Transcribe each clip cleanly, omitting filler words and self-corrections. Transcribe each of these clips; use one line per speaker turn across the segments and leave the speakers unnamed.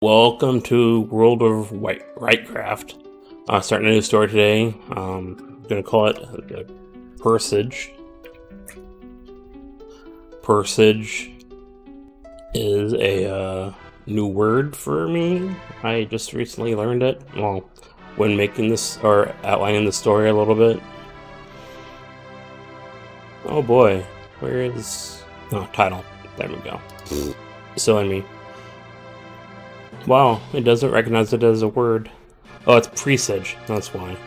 Welcome to World of Writecraft. Starting a new story today. I'm gonna call it Presage. Presage is a new word for me. I just recently learned it. Well, when making this or outlining the story a little bit. Oh boy, where is title? There we go. Silly me. Wow, it doesn't recognize it as a word. Oh, it's presage, that's why.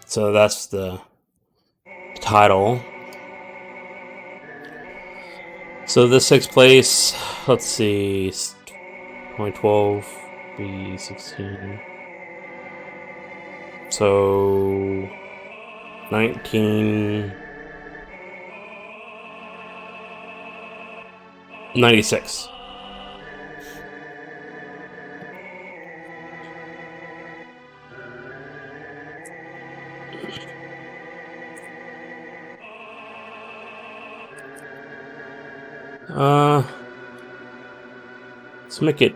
So that's the title. So this takes place, let's see, 2012, B16. So 1996. Let's make it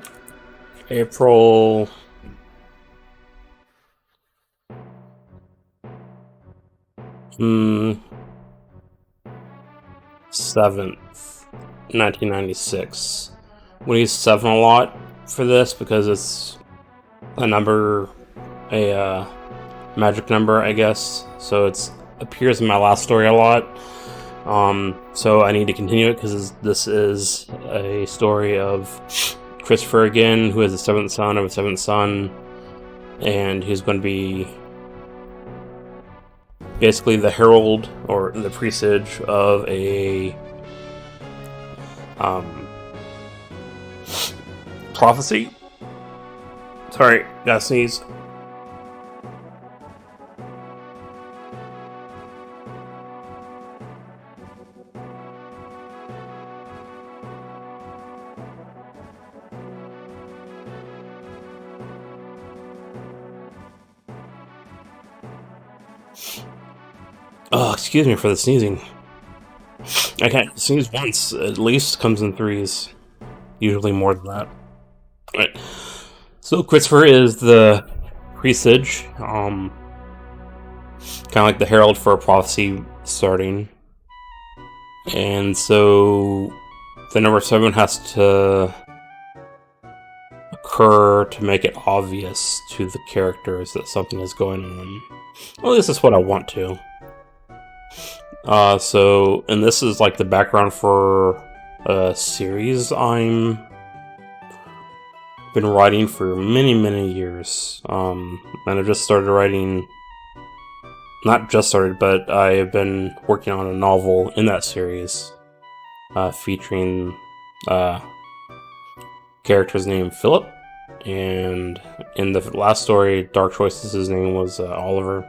April 7th, 1996. I'm gonna use 7 a lot for this because it's a number, a magic number, I guess. So it appears in my last story a lot. So I need to continue it because this is a story of Christopher again, who is the 7th son of a 7th son, and he's going to be basically the herald or the presage of a prophecy. Sorry, gotta sneeze. Oh, excuse me for the sneezing. I can't sneeze once. At least comes in threes. Usually more than that. Right. So Christopher is the presage, kind of like the herald for a prophecy starting. And so the number 7 has to occur to make it obvious to the characters that something is going on. Well, at least that's what I want to. And this is like the background for a series I'm been writing for many years. And I've just started writing, not just started, but I have been working on a novel in that series, featuring character's named Philip, and in the last story, Dark Choices, his name was Oliver.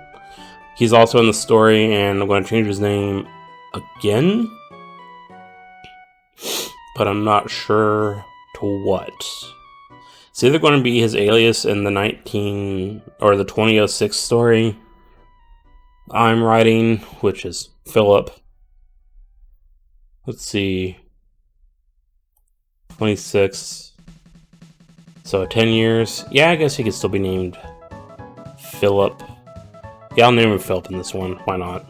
He's also in the story, and I'm going to change his name again, but I'm not sure to what. It's either going to be his alias in the 2006 story I'm writing, which is Philip. Let's see, 26. So 10 years. Yeah, I guess he could still be named Philip. Yeah, I'll name him Philip in this one. Why not?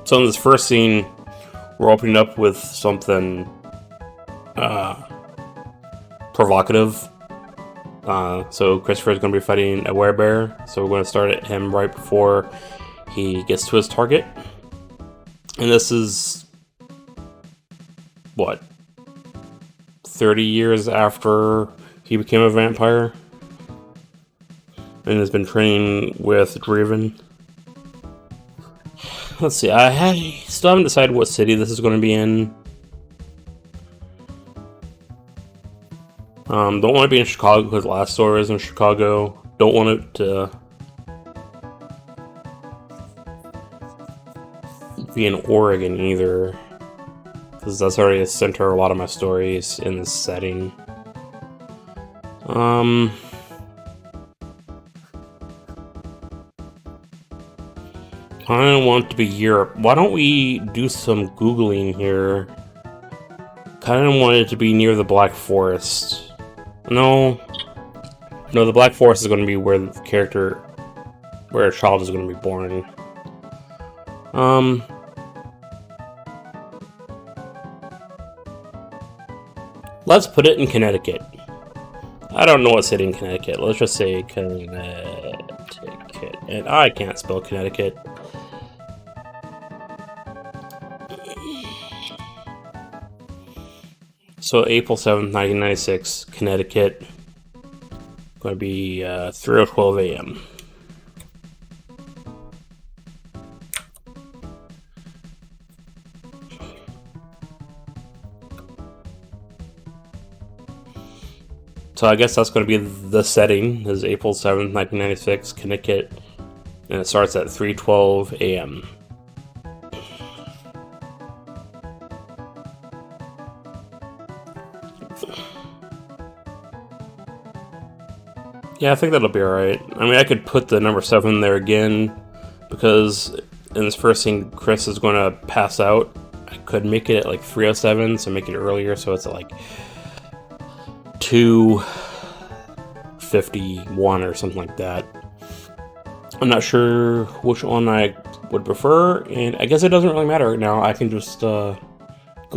So in this first scene, we're opening up with something provocative. So Christopher is going to be fighting a werebear. So we're going to start at him right before he gets to his target. And this is, what, 30 years after he became a vampire? And has been training with Draven. Let's see, I still haven't decided what city this is going to be in. Don't want to be in Chicago because the last story is in Chicago. Don't want it to be in Oregon either, because that's already the center of a lot of my stories in this setting. kind of want it to be Europe. Why don't we do some Googling here? Kind of want it to be near the Black Forest. No, the Black Forest is going to be where the character, where a child is going to be born. Let's put it in Connecticut. I don't know what city in Connecticut. Let's just say Connecticut. And I can't spell Connecticut. So April 7th, 1996, Connecticut. Going to be 3:12 a.m. So I guess that's going to be the setting, is April 7th, 1996, Connecticut, and it starts at 3:12 a.m. Yeah, I think that'll be alright. I mean, I could put the number 7 there again, because in this first scene, Chris is going to pass out. I could make it at like 3:07, so make it earlier, so it's at like 2:51 or something like that. I'm not sure which one I would prefer, and I guess it doesn't really matter right now. I can just go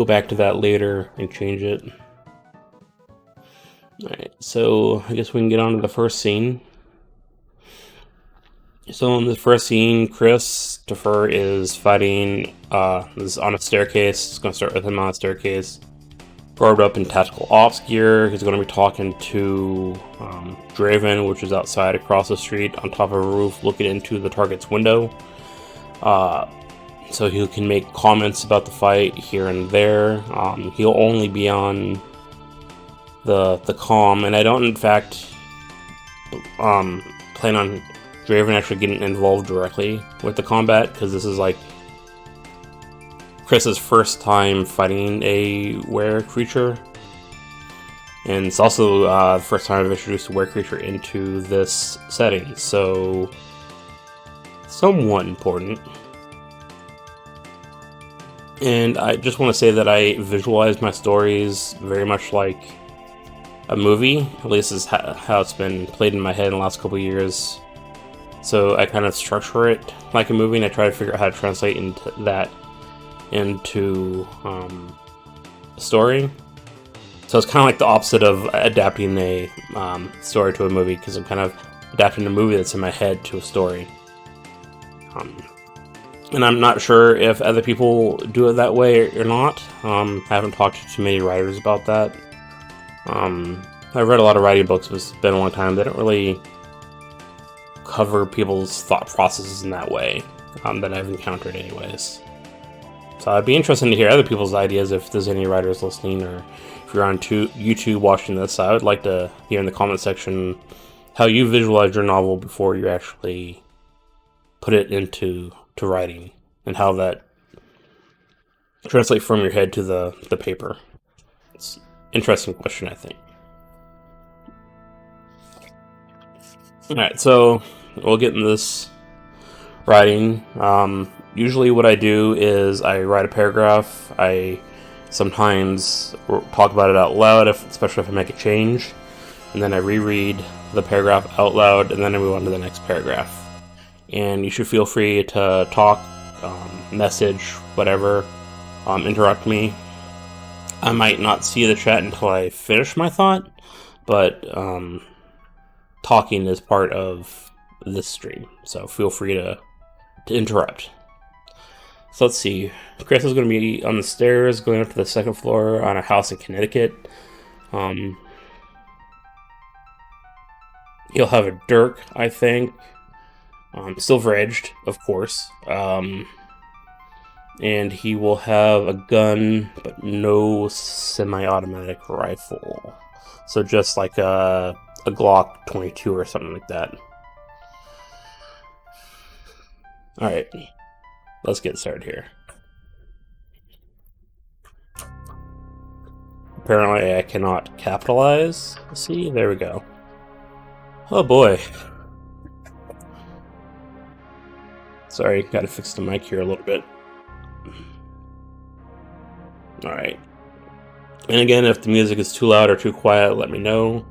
back to that later and change it. Alright, so I guess we can get on to the first scene. So in the first scene, Christopher is fighting is on a staircase. It's going to start with him on a staircase. Garbed up in tactical ops gear. He's going to be talking to Draven, which is outside across the street on top of a roof looking into the target's window. So he can make comments about the fight here and there. He'll only be on the comm, and I don't in fact plan on Draven actually getting involved directly with the combat, because this is like Chris's first time fighting a were creature, and it's also the first time I've introduced a were creature into this setting, so somewhat important. And I just want to say that I visualize my stories very much like a movie. At least is how it's been played in my head in the last couple of years. So I kind of structure it like a movie, and I try to figure out how to translate into that into a story. So it's kind of like the opposite of adapting a story to a movie, because I'm kind of adapting a movie that's in my head to a story. And I'm not sure if other people do it that way or not. I haven't talked to too many writers about that. I've read a lot of writing books, but it's been a long time. They don't really cover people's thought processes in that way that I've encountered anyways. So I'd be interested to hear other people's ideas if there's any writers listening, or if you're on YouTube watching this. I would like to hear in the comment section how you visualize your novel before you actually put it into writing, and how that translates from your head to the paper. It's an interesting question, I think. Alright, so we'll get into this writing. Usually what I do is I write a paragraph. I sometimes talk about it out loud, especially if I make a change. And then I reread the paragraph out loud, and then I move on to the next paragraph. And you should feel free to talk, message, whatever, interrupt me. I might not see the chat until I finish my thought, but talking is part of this stream, so feel free to interrupt. So let's see. Chris is going to be on the stairs going up to the second floor on a house in Connecticut. He'll have a dirk, I think. Silver edged, of course. And he will have a gun, but no semi-automatic rifle. So just like a Glock 22 or something like that. Alright, let's get started here. Apparently I cannot capitalize. See, there we go. Oh boy. Sorry, gotta fix the mic here a little bit. Alright. And again, if the music is too loud or too quiet, let me know.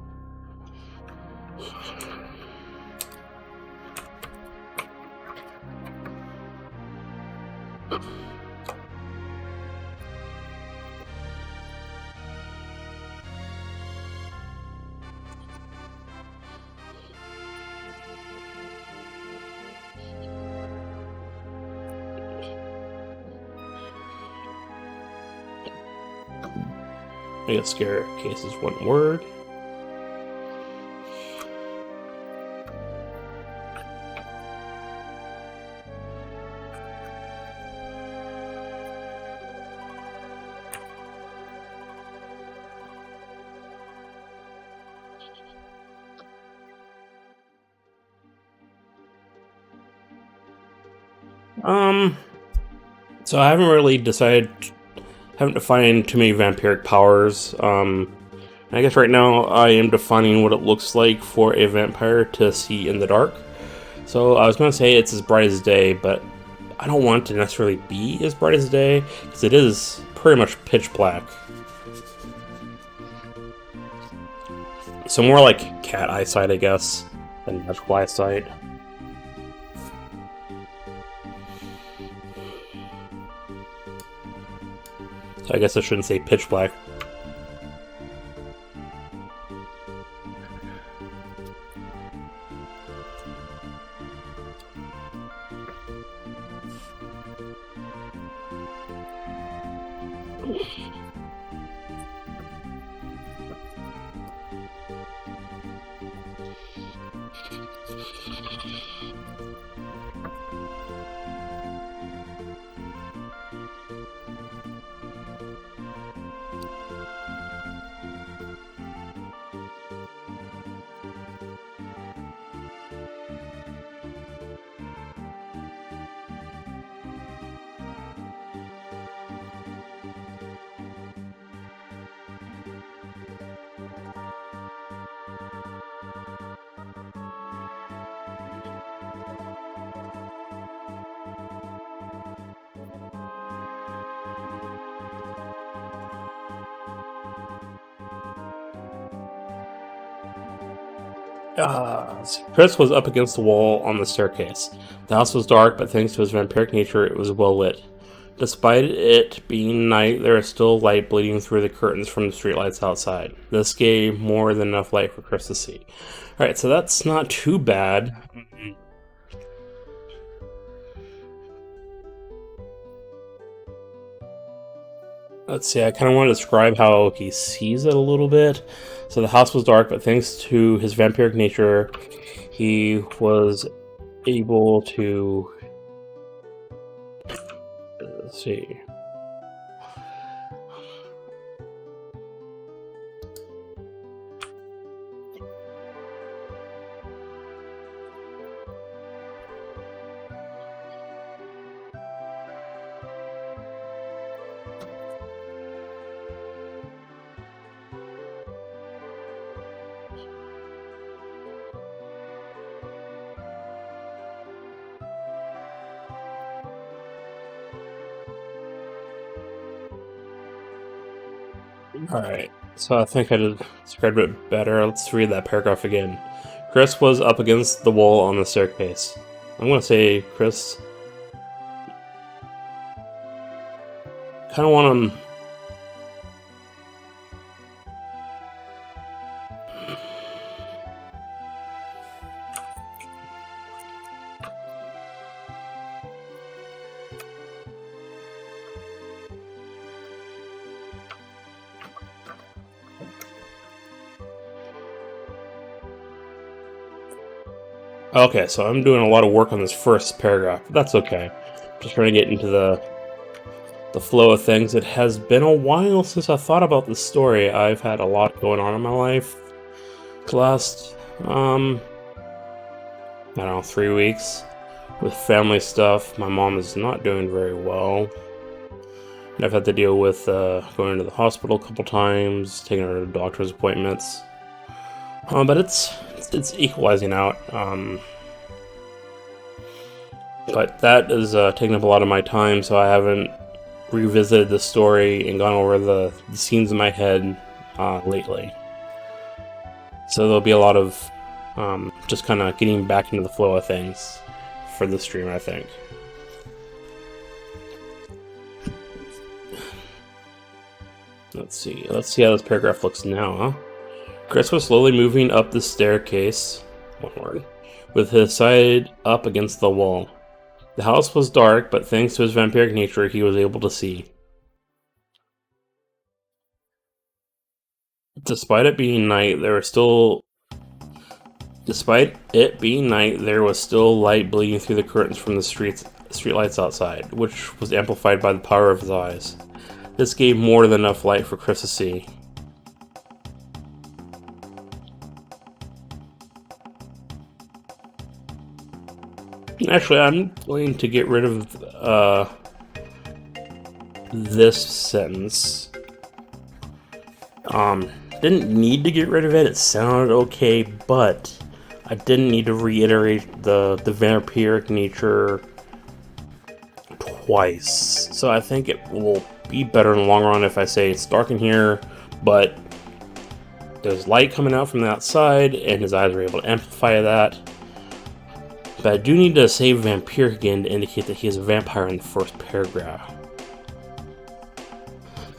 I guess scare case is one word. So I haven't really haven't defined too many vampiric powers. I guess right now I am defining what it looks like for a vampire to see in the dark. So I was going to say it's as bright as day, but I don't want it to necessarily be as bright as day, because it is pretty much pitch black. So more like cat eyesight, I guess, than magical eyesight. So I guess I shouldn't say pitch black. Chris was up against the wall on the staircase. The house was dark, but thanks to his vampiric nature, it was well lit. Despite it being night, there is still light bleeding through the curtains from the streetlights outside. This gave more than enough light for Chris to see. Alright, so that's not too bad. Let's see, I kind of want to describe how he sees it a little bit. So the house was dark, but thanks to his vampiric nature, he was able to... Let's see. Alright, so I think I did describe it better. Let's read that paragraph again. Chris was up against the wall on the staircase. I'm gonna say Chris... Kinda want him... Okay, so I'm doing a lot of work on this first paragraph, but that's okay. Just trying to get into the flow of things. It has been a while since I thought about this story. I've had a lot going on in my life. The last, I don't know, 3 weeks with family stuff. My mom is not doing very well. And I've had to deal with going to the hospital a couple times, taking her to doctor's appointments. But it's equalizing out. But that is taking up a lot of my time, so I haven't revisited the story and gone over the scenes in my head lately. So there'll be a lot of just kind of getting back into the flow of things for the stream, I think. Let's see how this paragraph looks now, huh? Chris was slowly moving up the staircase, one word, with his side up against the wall. The house was dark, but thanks to his vampiric nature, he was able to see. Despite it being night, there was still light bleeding through the curtains from the streetlights outside, which was amplified by the power of his eyes. This gave more than enough light for Chris to see. Actually, I'm going to get rid of this sentence. Didn't need to get rid of it. It sounded okay, but I didn't need to reiterate the vampiric nature twice. So I think it will be better in the long run if I say it's dark in here, but there's light coming out from the outside, and his eyes are able to amplify that. But I do need to say vampiric again to indicate that he is a vampire in the first paragraph.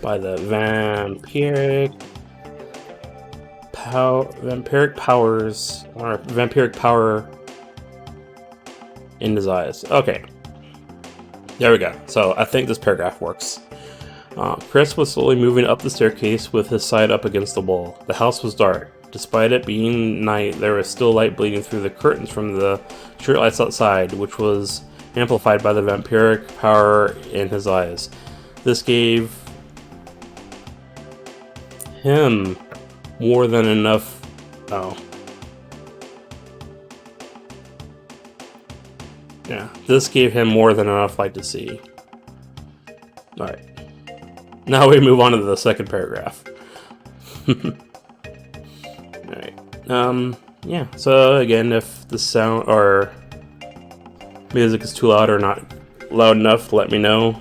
By the vampiric powers, or vampiric power in his eyes. Okay. There we go. So I think this paragraph works. Chris was slowly moving up the staircase with his side up against the wall. The house was dark. Despite it being night, there was still light bleeding through the curtains from the streetlights outside, which was amplified by the vampiric power in his eyes. This gave him more than enough. This gave him more than enough light to see. Alright. Now we move on to the second paragraph. Alright. Yeah, so again, if the sound or music is too loud or not loud enough, let me know.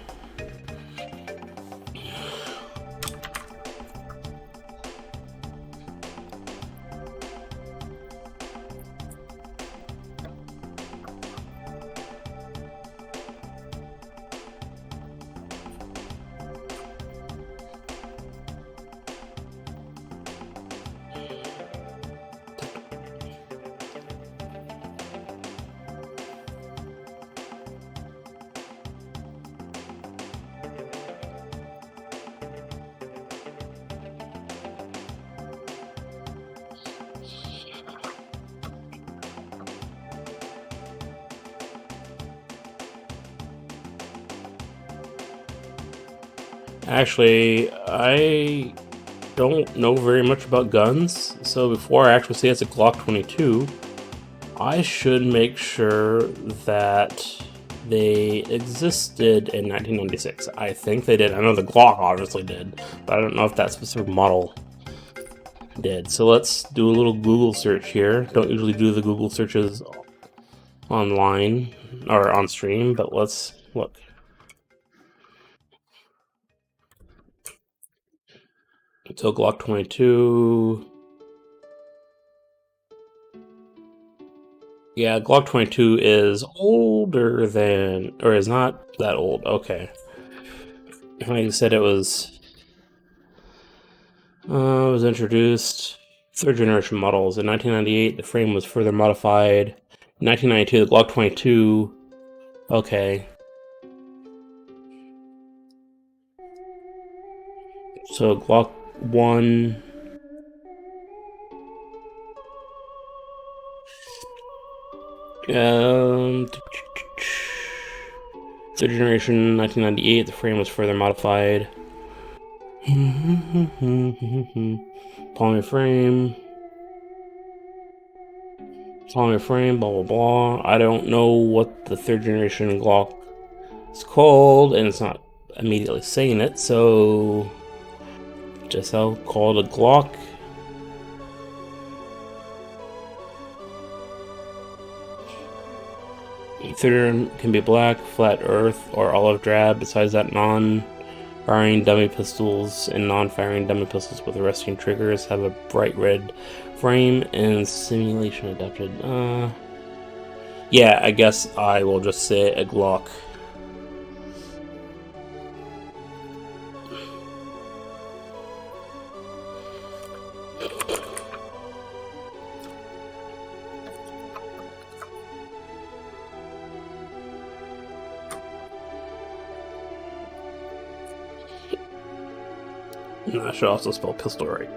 Actually, I don't know very much about guns, so before I actually say it's a Glock 22, I should make sure that they existed in 1996. I think they did. I know the Glock obviously did, but I don't know if that specific model did. So let's do a little Google search here. Don't usually do the Google searches online or on stream, but let's look. So Glock 22. Yeah, Glock 22 is older than, or is not that old. Okay. Like I said, it was introduced third generation models. In 1998, the frame was further modified. In 1992, the Glock 22. Okay. So Glock 1. Third generation, 1998, the frame was further modified. Polymer frame, blah blah blah. I don't know what the third generation Glock is called, and it's not immediately saying it, so just I'll call it a Glock. Third can be black, flat earth, or olive drab. Besides that, non-firing dummy pistols and non-firing dummy pistols with resting triggers have a bright red frame and simulation adapted. Yeah, I guess I will just say a Glock. And I should also spell pistol right.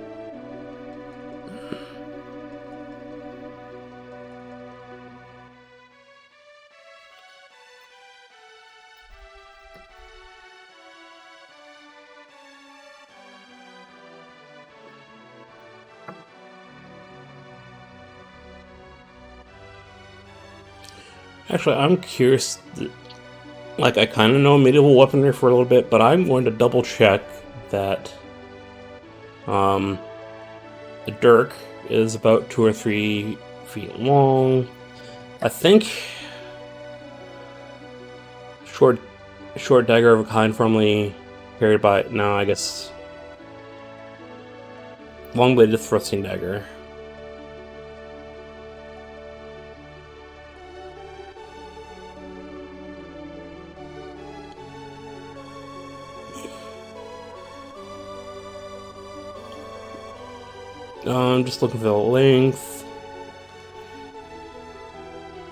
Actually, I'm curious. Like, I kind of know medieval weaponry for a little bit, but I'm going to double check that the dirk is about 2 or 3 feet long. I think short dagger of a kind formerly carried by, no, I guess long-bladed thrusting dagger. I'm just looking for the length.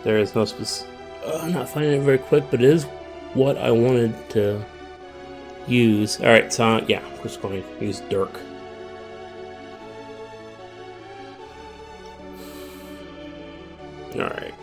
There is no specific. I'm not finding it very quick, but it is what I wanted to use. Alright, so yeah, we're just going to use dirk. Alright.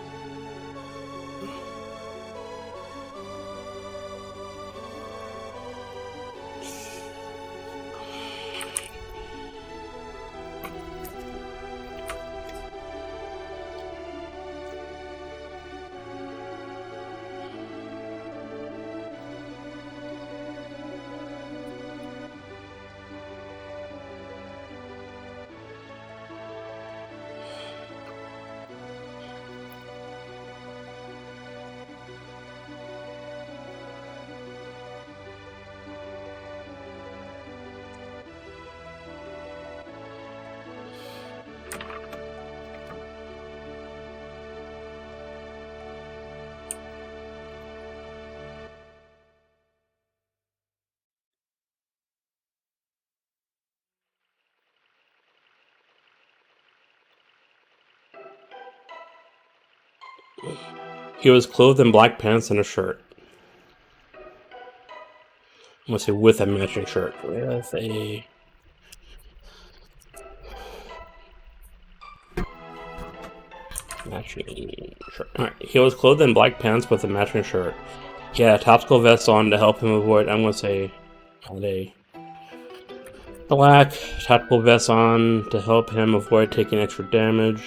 He was clothed in black pants and a shirt. I'm gonna say with a matching shirt. With a matching shirt. Alright, he was clothed in black pants with a matching shirt. He had a tactical vest on to help him avoid, I'm gonna say, had a black tactical vest on to help him avoid taking extra damage.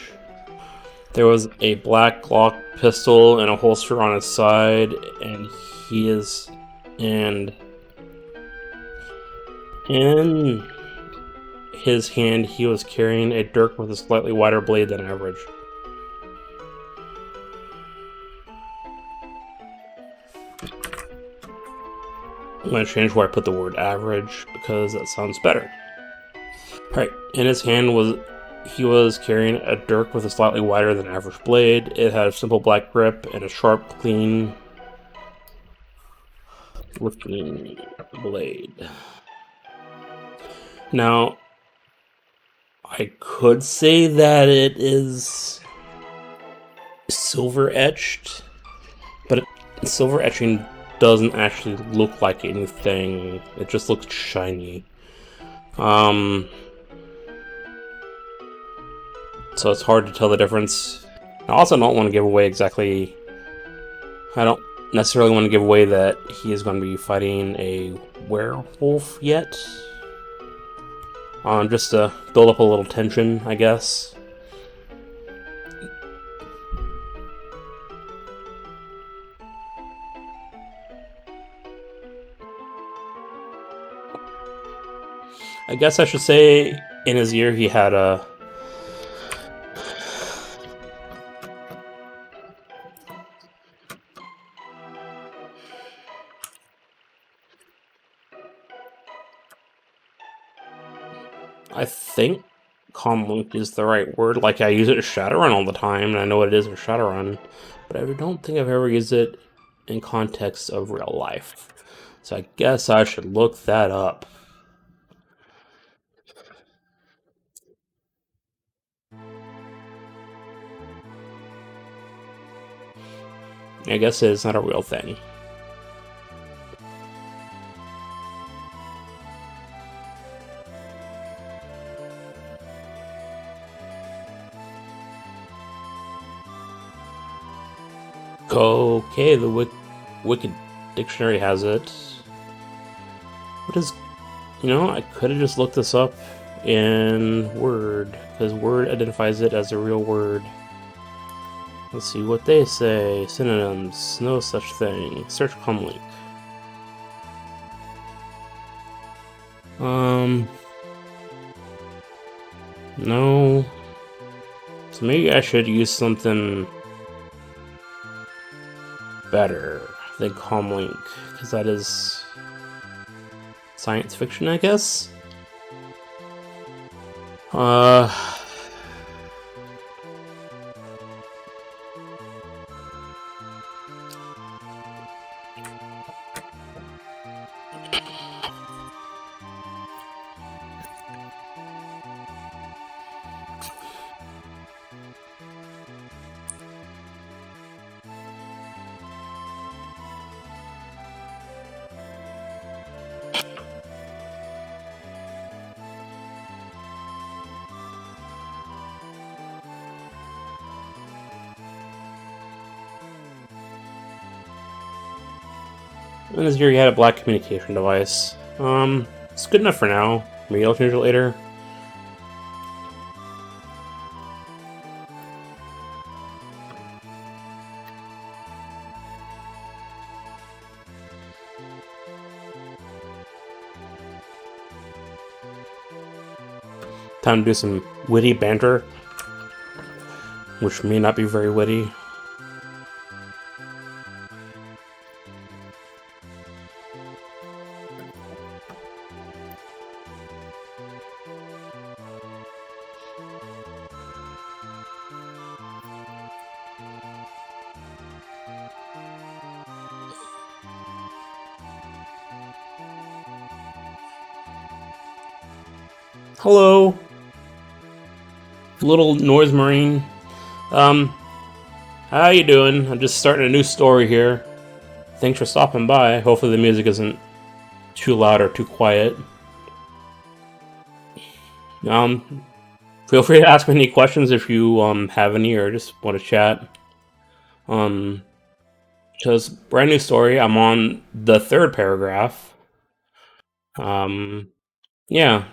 There was a black Glock pistol and a holster on his side, and in his hand he was carrying a dirk with a slightly wider blade than average. I'm going to change where I put the word average because that sounds better. Alright, in his hand he was carrying a dirk with a slightly wider than average blade. It had a simple black grip and a sharp, clean looking blade. Now, I could say that it is silver etched, but silver etching doesn't actually look like anything. It just looks shiny. So it's hard to tell the difference. I also don't want to give away exactly. I don't necessarily want to give away that he is going to be fighting a werewolf yet. Just to build up a little tension, I guess. I guess I should say in his ear he had a I think comlink is the right word. Like, I use it in Shadowrun all the time, and I know what it is in Shadowrun, but I don't think I've ever used it in context of real life. So I guess I should look that up. I guess it's not a real thing. Okay, the Wicked Dictionary has it. What is... You know, I could have just looked this up in Word, because Word identifies it as a real word. Let's see what they say. Synonyms. No such thing. Search comlink. No. So maybe I should use something better than comlink, because that is science fiction, I guess? And this year you had a black communication device. It's good enough for now. Maybe I'll change it later. Time to do some witty banter, which may not be very witty. Hello, little noise marine. How you doing? I'm just starting a new story here. Thanks for stopping by. Hopefully the music isn't too loud or too quiet. Feel free to ask me any questions if you have any or just want to chat. Just brand new story. I'm on the 3rd paragraph. Yeah.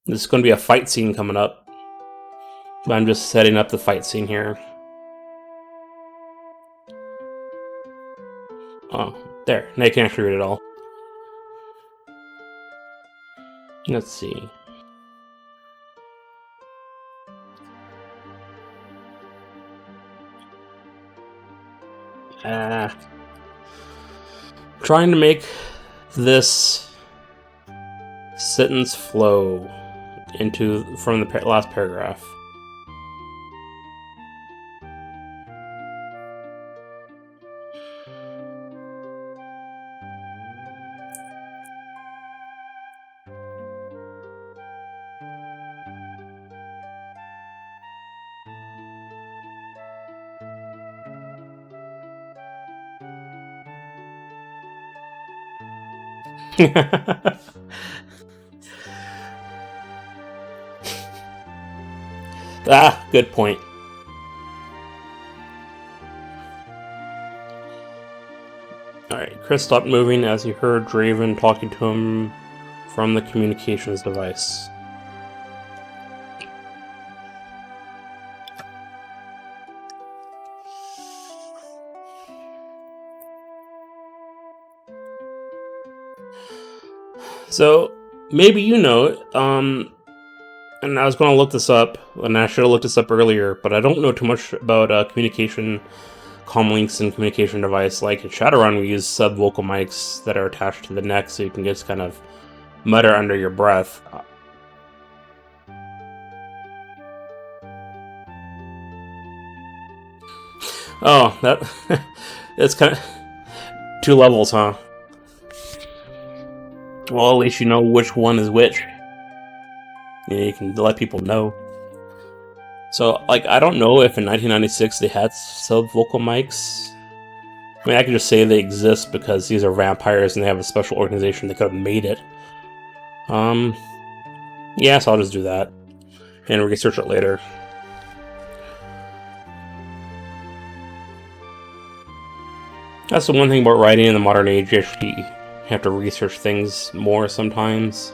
There's going to be a fight scene coming up. But I'm just setting up the fight scene here. Oh, there. Now you can actually read it all. Let's see. Trying to make this sentence flow from the last paragraph. Good point. Alright, Chris stopped moving as he heard Draven talking to him from the communications device. So, maybe you know, and I was going to look this up, and I should have looked this up earlier, but I don't know too much about communication comlinks and communication device. Like in Shadowrun, we use sub-vocal mics that are attached to the neck, so you can just kind of mutter under your breath. Oh, that it's kind of 2 levels, huh? Well, at least you know which one is which. You can let people know. So, like, I don't know if in 1996 they had sub-vocal mics. I mean, I could just say they exist because these are vampires and they have a special organization that could have made it. Yeah, so I'll just do that and research it later. That's the one thing about writing in the modern age. You actually have to research things more sometimes.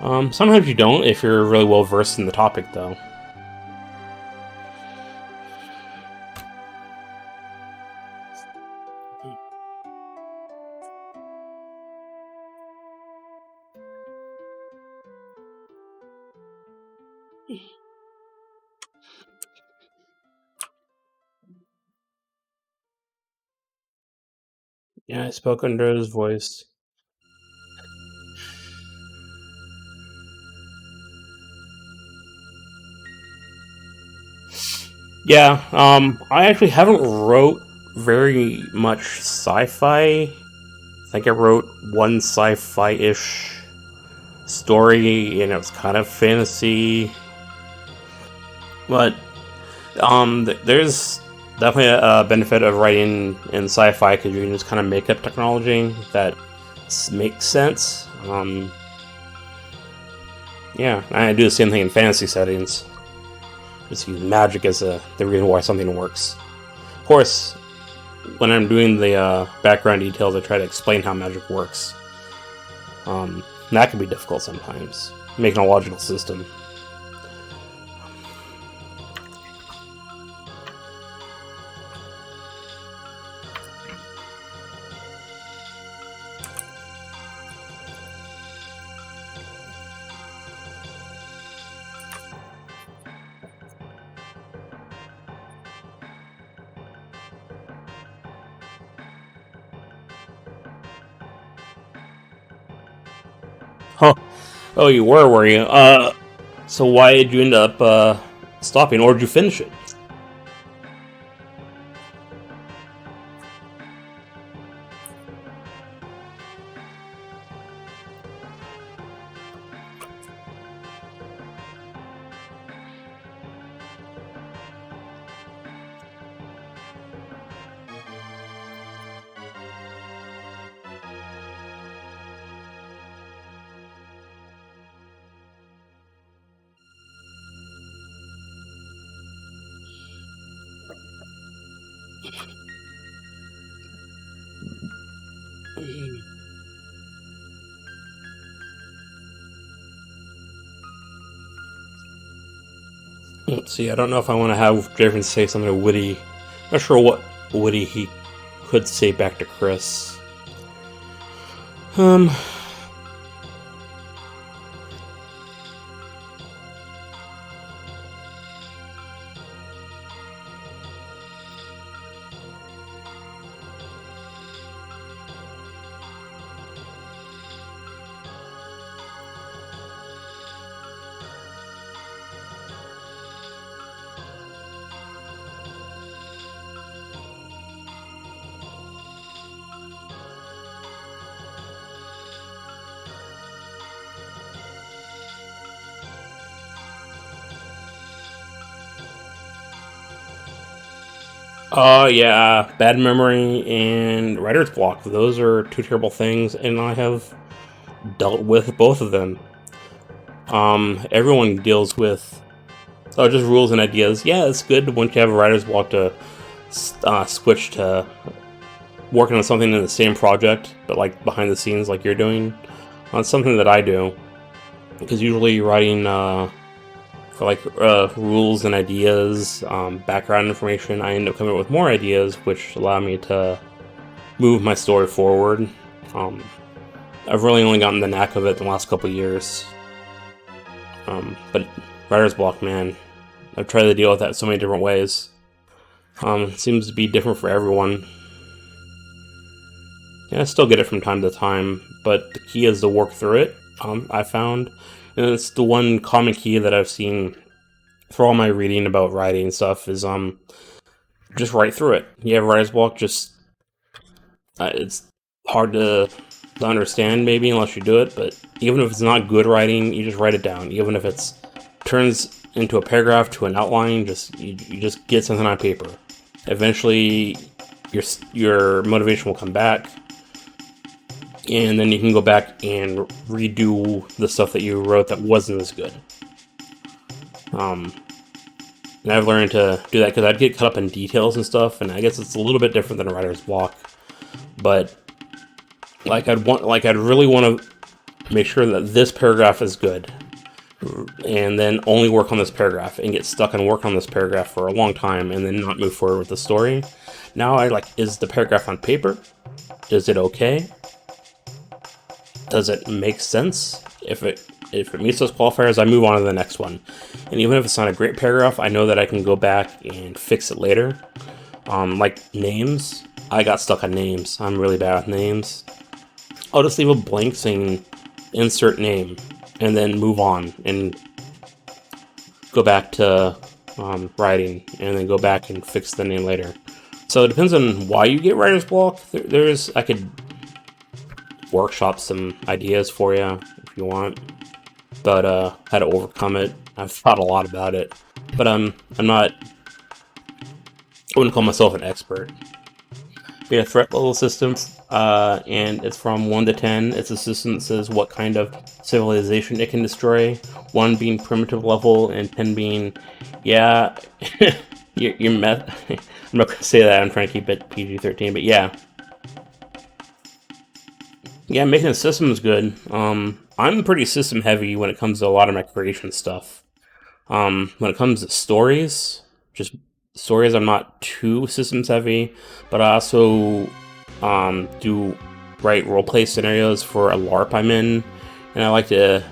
Sometimes you don't if you're really well versed in the topic, though. Yeah, I spoke under his voice. Yeah, I actually haven't wrote very much sci-fi. I think I wrote one sci-fi-ish story, and it was kind of fantasy. But there's definitely a benefit of writing in sci-fi because you can just kind of make up technology that makes sense. Yeah, I do the same thing in fantasy settings. Just use magic as the reason why something works. Of course, when I'm doing the background details, I try to explain how magic works. That can be difficult sometimes, making a logical system. Huh. Oh, you were you? So why did you end up stopping, or did you finish it? Let's see, I don't know if I want to have Jason say something witty. Not sure what witty he could say back to Chris. Um, yeah, bad memory and writer's block. Those are two terrible things, and I have dealt with both of them. Everyone deals with just rules and ideas. Yeah, it's good once you have a writer's block to switch to working on something in the same project, but like behind the scenes, like you're doing. It's something that I do because usually writing for like rules and ideas, background information, I end up coming up with more ideas, which allow me to move my story forward. I've really only gotten the knack of it in the last couple of years. But writer's block, man, I've tried to deal with that so many different ways. It seems to be different for everyone. Yeah, I still get it from time to time, but the key is to work through it, I found. And it's the one common key that I've seen for all my reading about writing and stuff is just write through it. You have writer's block, just it's hard to understand maybe unless you do it, but even if it's not good writing, you just write it down. Even if it's turns into a paragraph to an outline, you just get something on paper. Eventually your motivation will come back, and then you can go back and redo the stuff that you wrote that wasn't as good. And I've learned to do that because I'd get caught up in details and stuff, and I guess it's a little bit different than a writer's block. But I'd really want to make sure that this paragraph is good, and then only work on this paragraph and get stuck and work on this paragraph for a long time, and then not move forward with the story. Now is the paragraph on paper? Is it okay? Does it make sense? If it meets those qualifiers, I move on to the next one. And even if it's not a great paragraph, I know that I can go back and fix it later. Like names, I got stuck on names. I'm really bad with names. I'll just leave a blank saying insert name, and then move on and go back to writing, and then go back and fix the name later. So it depends on why you get writer's block. I could workshop some ideas for you if you want, but how to overcome it. I've thought a lot about it, but I wouldn't call myself an expert. We have threat level systems, and it's from 1 to 10. It's a system that says what kind of civilization it can destroy. 1 being primitive level, and 10 being, yeah, you're meth. I'm not gonna say that. I'm trying to keep it PG-13, but yeah. Yeah, making a system is good. I'm pretty system heavy when it comes to a lot of my creation stuff. When it comes to stories, I'm not too systems heavy, but I also do write roleplay scenarios for a LARP I'm in, and I like to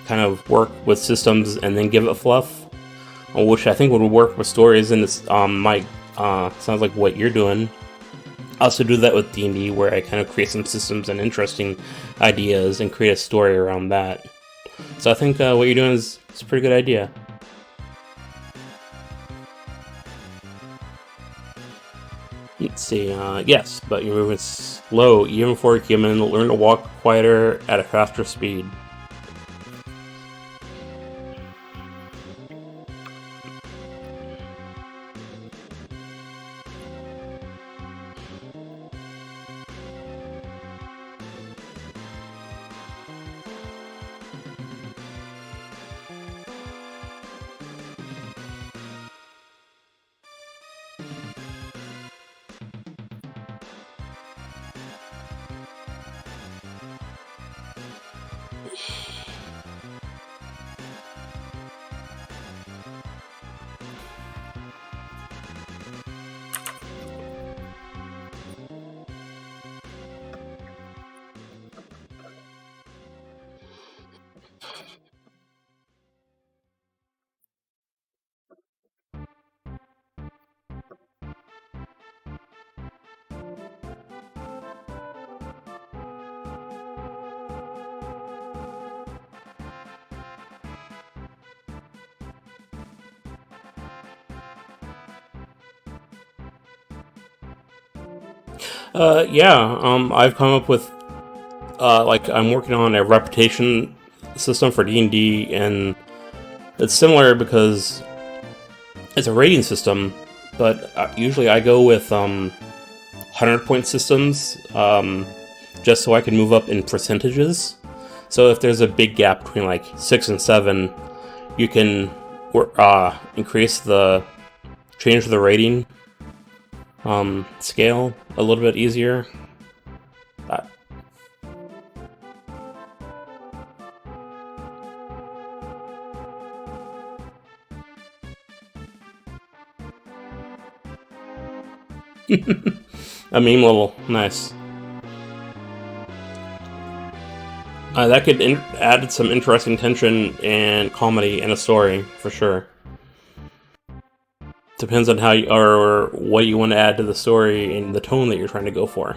kind of work with systems and then give it fluff, which I think would work with stories, and it's sounds like what you're doing. I also do that with D&D, where I kind of create some systems and interesting ideas and create a story around that. So I think what you're doing is a pretty good idea. Let's see, yes, but you're moving slow. Even for a human, learn to walk quieter at a faster speed. I've come up with, I'm working on a reputation system for D&D, and it's similar because it's a rating system, but usually I go with 100-point systems, just so I can move up in percentages. So if there's a big gap between 6 and 7, you can change the rating scale a little bit easier. A meme level, nice. That could add some interesting tension and comedy in a story, for sure. Depends on how or what you want to add to the story and the tone that you're trying to go for.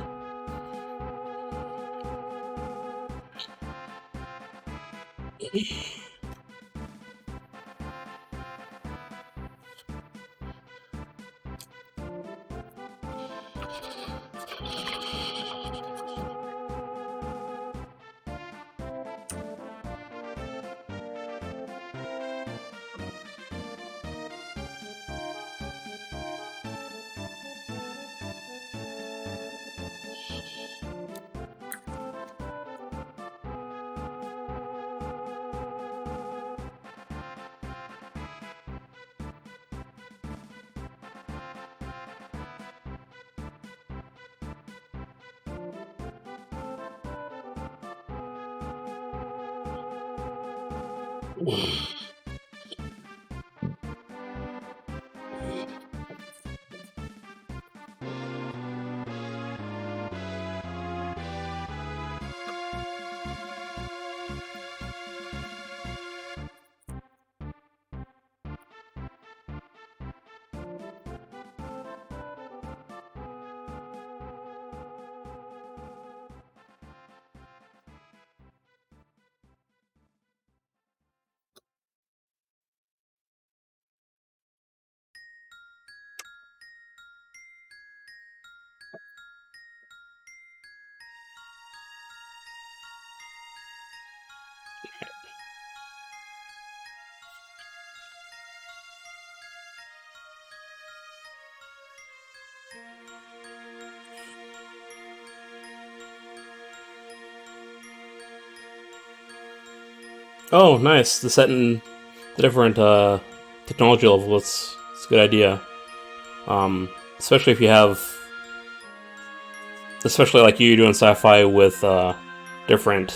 Oh, nice. The setting, the different technology level. It's a good idea. Especially if you have, especially like you doing sci-fi with different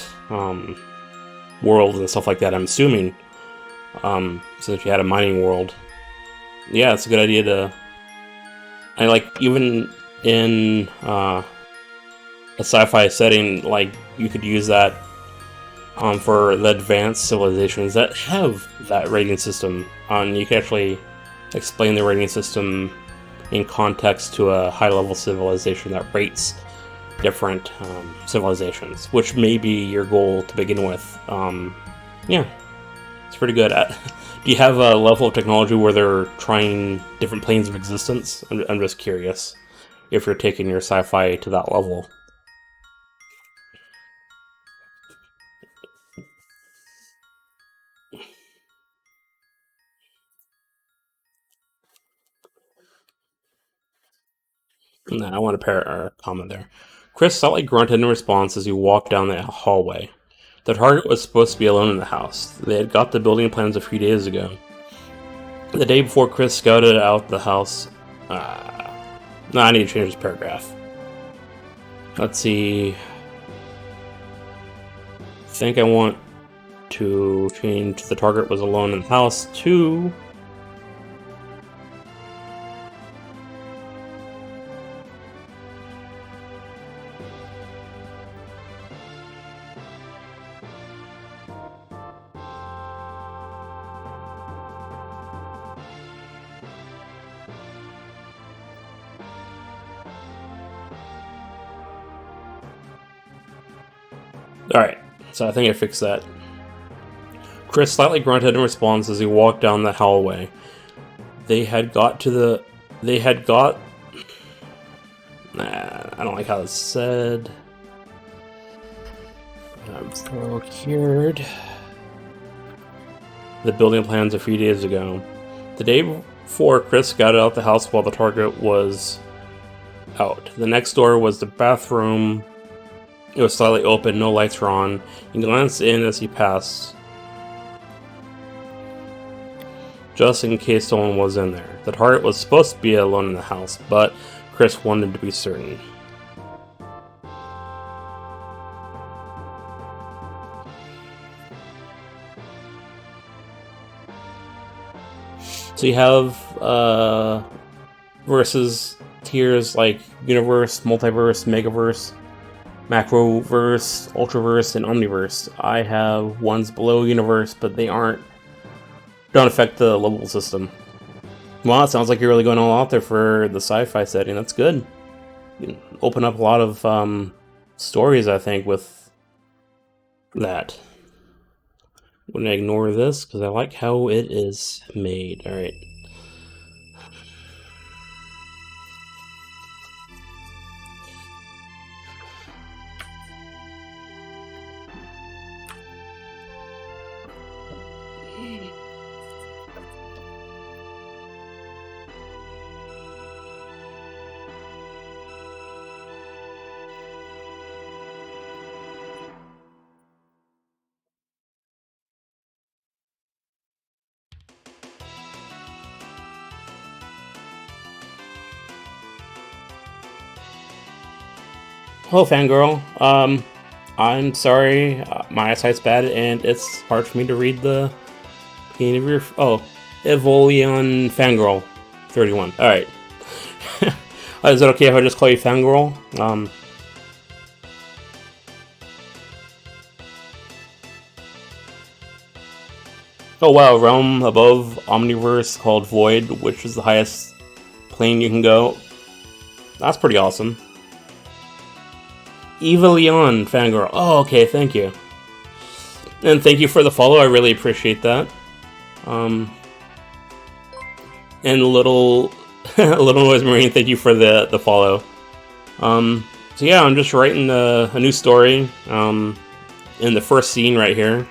worlds and stuff like that. I'm assuming, since you had a mining world, yeah, it's a good idea to. I like even in a sci-fi setting, like you could use that for the advanced civilizations that have that rating system. You can actually explain the rating system in context to a high-level civilization that rates different civilizations, which may be your goal to begin with. Yeah, it's pretty good. Do you have a level of technology where they're trying different planes of existence? I'm just curious if you're taking your sci-fi to that level. No, I want to pair a comment there. Chris slightly grunted in response as he walked down the hallway. The target was supposed to be alone in the house. They had got the building plans a few days ago. The day before Chris scouted out the house... no, I need to change this paragraph. Let's see... I think I want to change the target was alone in the house to... Alright, so I think I fixed that. Chris slightly grunted in response as he walked down the hallway. They had got... I don't like how it's said. I'm procured the building plans a few days ago. The day before, Chris scouted out the house while the target was out. The next door was the bathroom. It was slightly open, no lights were on. He glanced in as he passed, just in case someone was in there. The target was supposed to be alone in the house, but Chris wanted to be certain. So you have versus tiers like universe, multiverse, megaverse, macroverse, ultraverse, and omniverse. I have ones below universe, but they don't affect the level system. Well, it sounds like you're really going all out there for the sci-fi setting. That's good. You can open up a lot of stories, I think, with that. I'm going to ignore this because I like how it is made. Alright. Hello, fangirl. I'm sorry, my eyesight's bad, and it's hard for me to read the Oh, Evolion Fangirl 31. Alright. Is it okay if I just call you Fangirl? Oh wow, realm above Omniverse called Void, which is the highest plane you can go. That's pretty awesome. Evolion Fangirl. Oh, okay, thank you. And thank you for the follow, I really appreciate that. And Little Noise Marine, thank you for the follow. So yeah, I'm just writing a new story, in the first scene right here.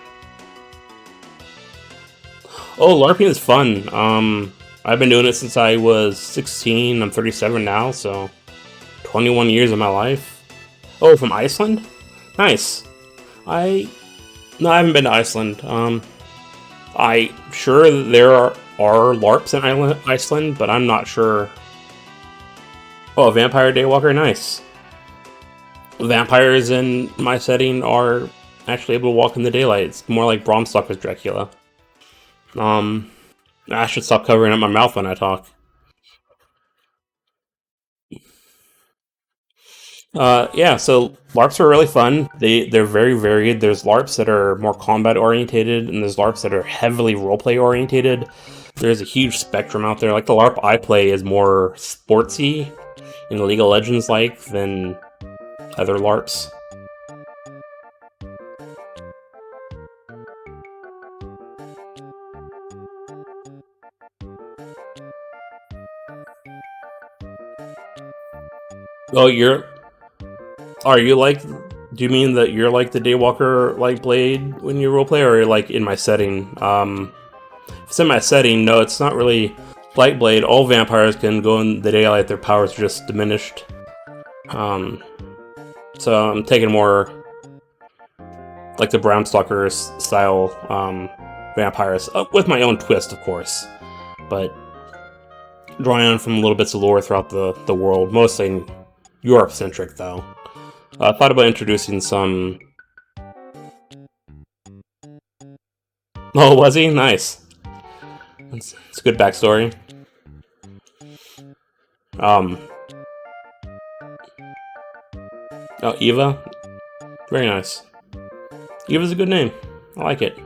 Oh, LARPing is fun. I've been doing it since I was 16, I'm 37 now, so 21 years of my life. Oh, from Iceland? Nice. No, I haven't been to Iceland. I'm sure there are LARPs in Iceland, but I'm not sure. Oh, Vampire Daywalker, nice. Vampires in my setting are actually able to walk in the daylight. It's more like Bram Stoker's Dracula. I should stop covering up my mouth when I talk. Yeah, so LARPs are really fun. They're very varied. There's LARPs that are more combat orientated, and there's LARPs that are heavily roleplay orientated. There's a huge spectrum out there. Like the LARP I play is more sportsy and League of Legends like than other LARPs. Oh, are you like? Do you mean that you're like the Daywalker like Blade when you roleplay, or you're like in my setting? If it's in my setting, no, it's not really like Blade. All vampires can go in the daylight; their powers are just diminished. So I'm taking more like the Bram Stoker style vampires, with my own twist, of course, but drawing on from little bits of lore throughout the world, mostly Europe-centric, though. I thought about introducing some... Oh, was he? Nice. It's a good backstory. Oh, Eva? Very nice. Eva's a good name. I like it.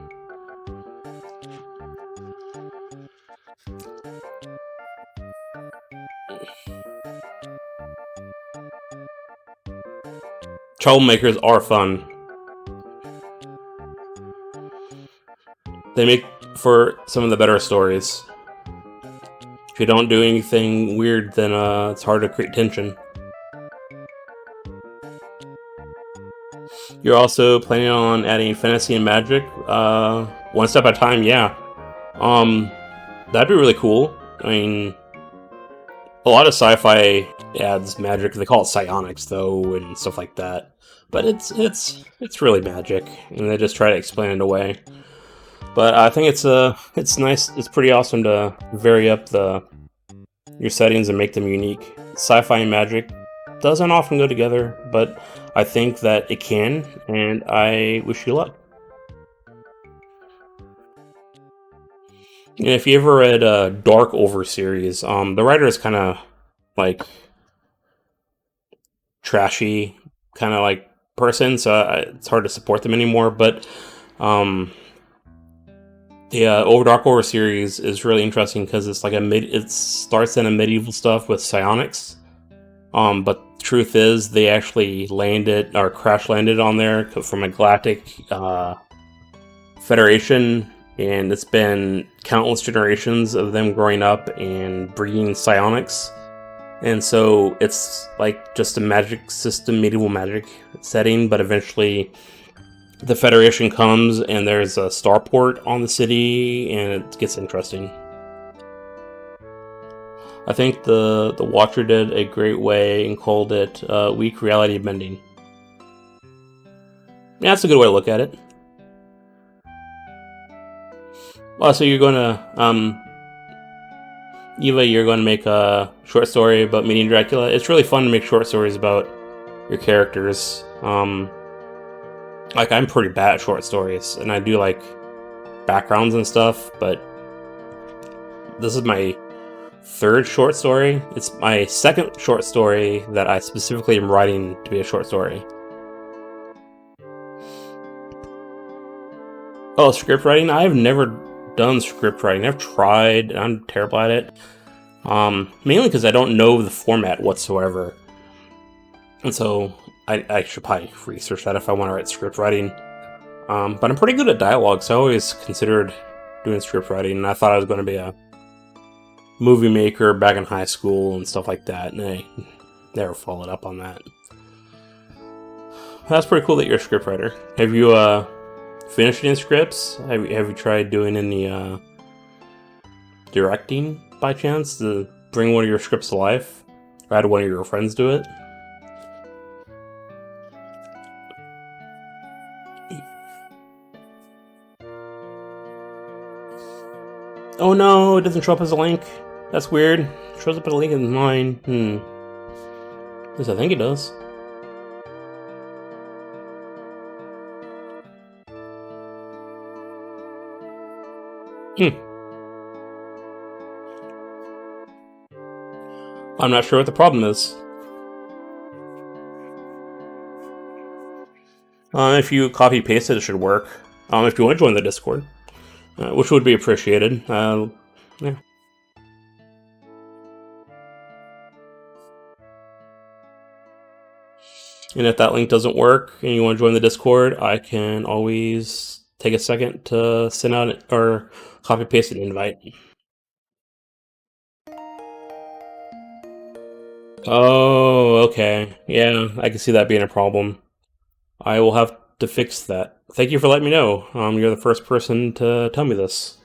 Troublemakers are fun. They make for some of the better stories. If you don't do anything weird, then it's hard to create tension. You're also planning on adding fantasy and magic, one step at a time, yeah. That'd be really cool. I mean, a lot of sci-fi adds magic. They call it psionics, though, and stuff like that. But it's really magic, and they just try to explain it away. But I think it's nice. It's pretty awesome to vary up your settings and make them unique. Sci-fi and magic doesn't often go together, but I think that it can, and I wish you luck. And if you ever read Dark Over series, the writer is kind of like trashy, kind of like person, so it's hard to support them anymore. But the Dark Over series is really interesting because it's like it starts in a medieval stuff with psionics. But the truth is, they actually landed or crash landed on there from a galactic federation, and it's been countless generations of them growing up and breeding psionics. And so it's like just a magic system, medieval magic setting, but eventually the Federation comes and there's a starport on the city, and it gets interesting. I think the Watcher did a great way and called it weak reality bending. Yeah, that's a good way to look at it. Well, so you're going to, Eva, you're going to make a short story about meeting Dracula. It's really fun to make short stories about your characters. Like, I'm pretty bad at short stories, and I do like backgrounds and stuff, but this is my third short story. It's my second short story that I specifically am writing to be a short story. Oh, script writing? I've never done script writing. I've tried, and I'm terrible at it. Mainly because I don't know the format whatsoever. And so I should probably research that if I want to write script writing. But I'm pretty good at dialogue, so I always considered doing script writing, and I thought I was going to be a movie maker back in high school and stuff like that, and I never followed up on that. That's pretty cool that you're a scriptwriter. Have you finished any scripts? Have you tried doing any directing by chance to bring one of your scripts to life? Or had one of your friends do it? Oh no, it doesn't show up as a link. That's weird. It shows up as a link in mine. At least I think it does. I'm not sure what the problem is. If you copy paste it should work. If you want to join the Discord, which would be appreciated. Yeah. And if that link doesn't work and you want to join the Discord, I can always take a second to send out or copy paste an invite. Oh, okay. Yeah, I can see that being a problem. I will have to fix that. Thank you for letting me know. You're the first person to tell me this.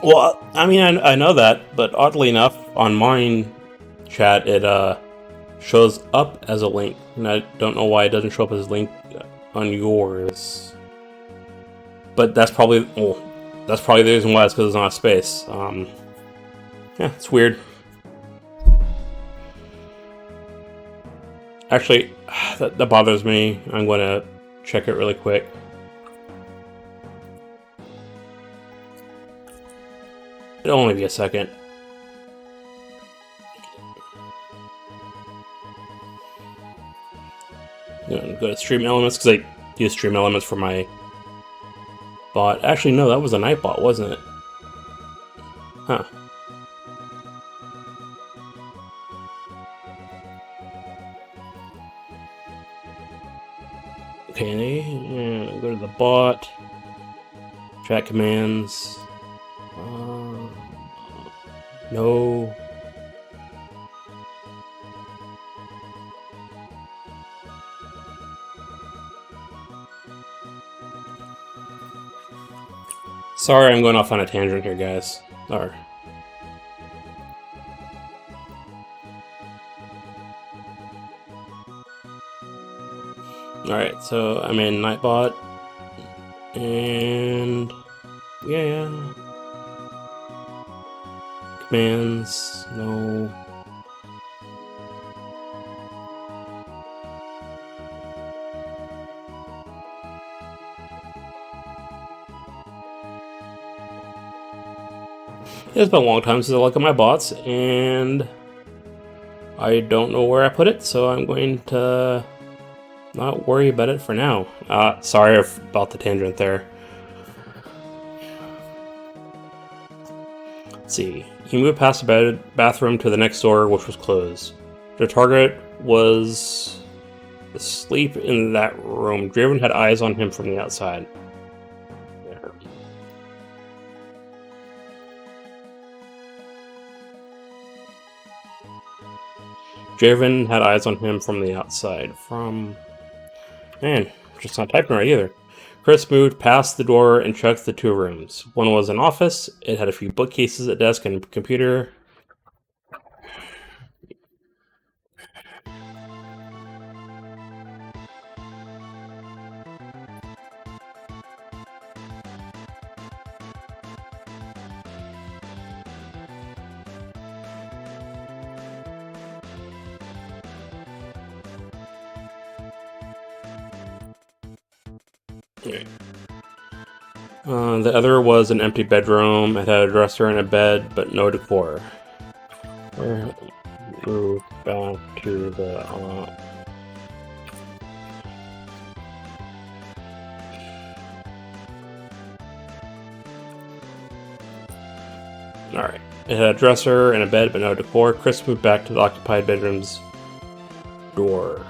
Well, I mean, I know that, but oddly enough, on mine chat, it shows up as a link, and I don't know why it doesn't show up as a link on yours. But that's probably the reason why. It's because it's not a space. Yeah, it's weird. Actually, that bothers me. I'm going to check it really quick. It'll only be a second. Go to Stream Elements, because I use Stream Elements for my bot. Actually, no, that was a Nightbot, wasn't it? Huh. Okay, go to the bot. Chat commands. No. Sorry, I'm going off on a tangent here, guys. Sorry. Alright, so I'm in Nightbot. And yeah. Commands, no. It's been a long time since I look at my bots, and I don't know where I put it, so I'm going to not worry about it for now. Sorry about the tangent there. Let's see. He moved past the bathroom to the next door, which was closed. The target was asleep in that room. Draven had eyes on him from the outside. Draven had eyes on him from the outside. Man, just not typing right either. Chris moved past the door and checked the two rooms. One was an office. It had a few bookcases, a desk, and a computer. The other was an empty bedroom. It had a dresser and a bed, but no decor. Move back to the... Alright. It had a dresser and a bed, but no decor. Chris moved back to the occupied bedroom's door.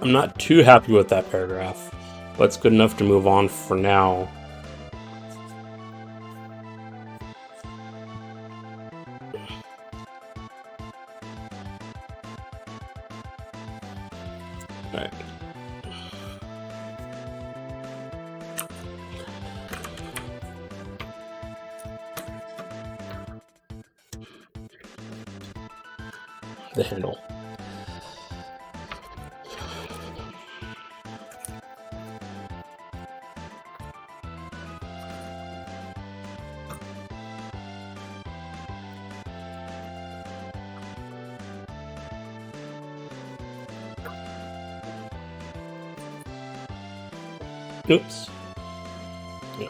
I'm not too happy with that paragraph, but it's good enough to move on for now. Alright. The handle. Oops. Yeah.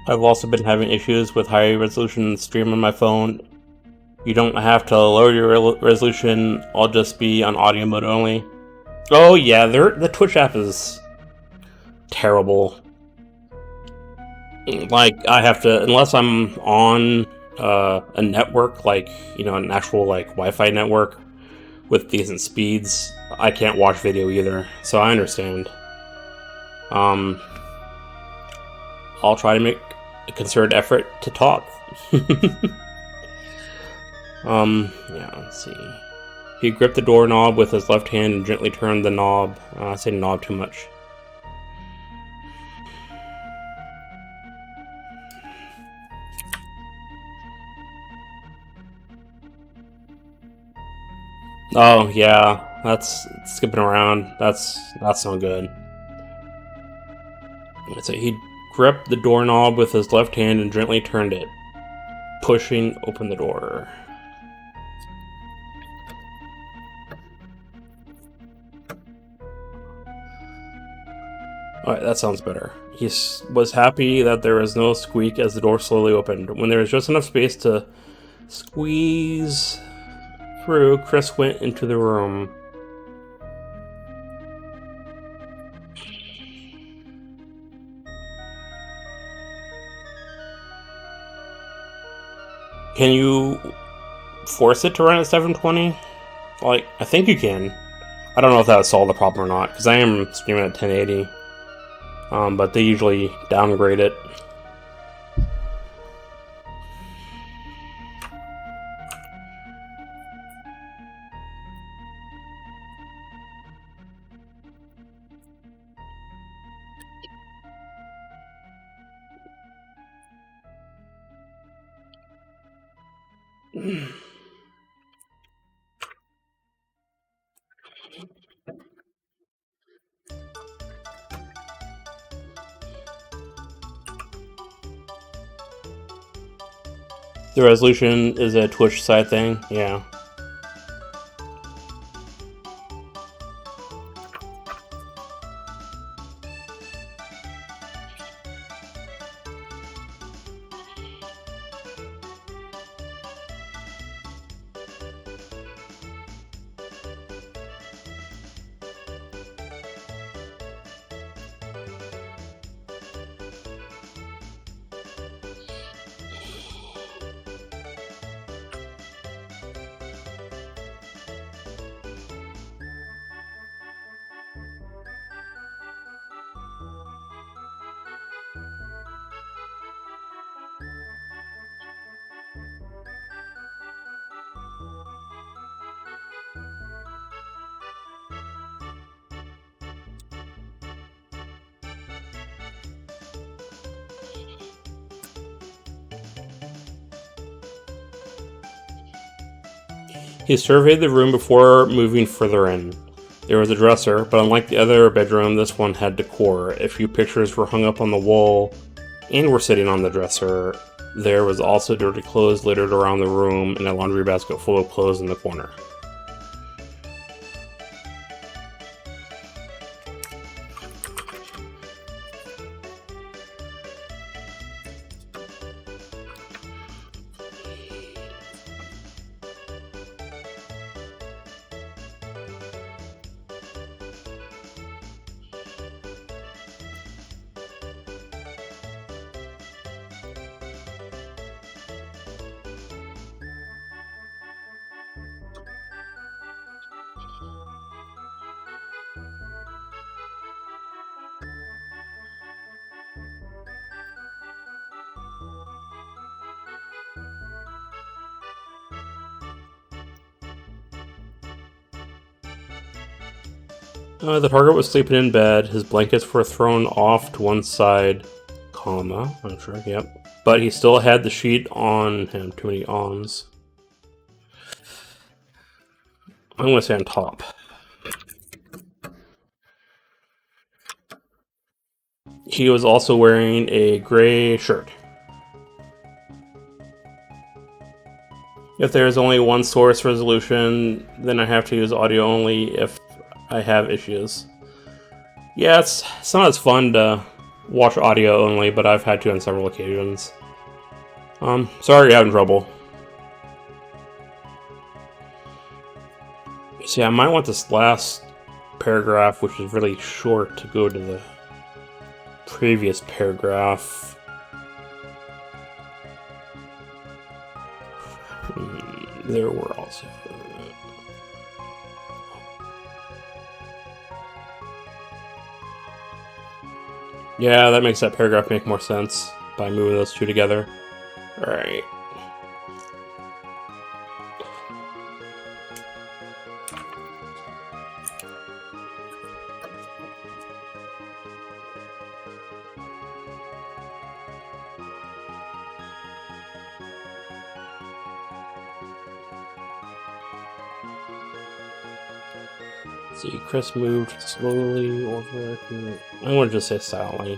I've also been having issues with high resolution stream on my phone. You don't have to lower your resolution. I'll just be on audio mode only. Oh yeah, the Twitch app is terrible. Like, I have to, unless I'm on a network, like, you know, an actual like Wi-Fi network with decent speeds, I can't watch video either. So I understand. I'll try to make a concerted effort to talk. Yeah, let's see. He gripped the doorknob with his left hand and gently turned the knob. I say knob too much. Oh, yeah, that's skipping around. That's not good. So he gripped the doorknob with his left hand and gently turned it, pushing open the door. Alright, that sounds better. He was happy that there was no squeak as the door slowly opened. When there was just enough space to squeeze through, Chris went into the room. Can you force it to run at 720? Like, I think you can. I don't know if that would solve the problem or not, because I am streaming at 1080, but they usually downgrade it. The resolution is a Twitch side thing, yeah. He surveyed the room before moving further in. There was a dresser, but unlike the other bedroom, this one had decor. A few pictures were hung up on the wall and were sitting on the dresser. There was also dirty clothes littered around the room and a laundry basket full of clothes in the corner. The target was sleeping in bed. His blankets were thrown off to one side, comma, I'm sure, yep. But he still had the sheet on him. Too many ons. I'm going to say on top. He was also wearing a gray shirt. If there is only one source resolution, then I have to use audio only if I have issues. Yeah, it's not as fun to watch audio only, but I've had to on several occasions. Sorry you're having trouble. So yeah, I might want this last paragraph, which is really short, to go to the previous paragraph. There were also... Yeah, that makes that paragraph make more sense by moving those two together. Alright. See, Chris moved slowly over. I want to just say silently.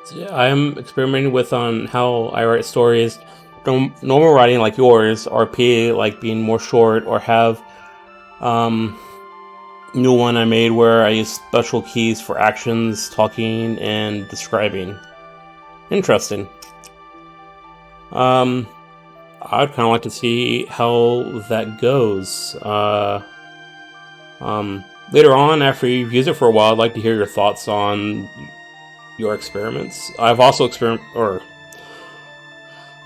So yeah, I'm experimenting with on how I write stories. Normal writing like yours, RP like being more short, or have new one I made where I use special keys for actions, talking, and describing. Interesting. I'd kind of like to see how that goes. Later on, after you've used it for a while, I'd like to hear your thoughts on your experiments. I've also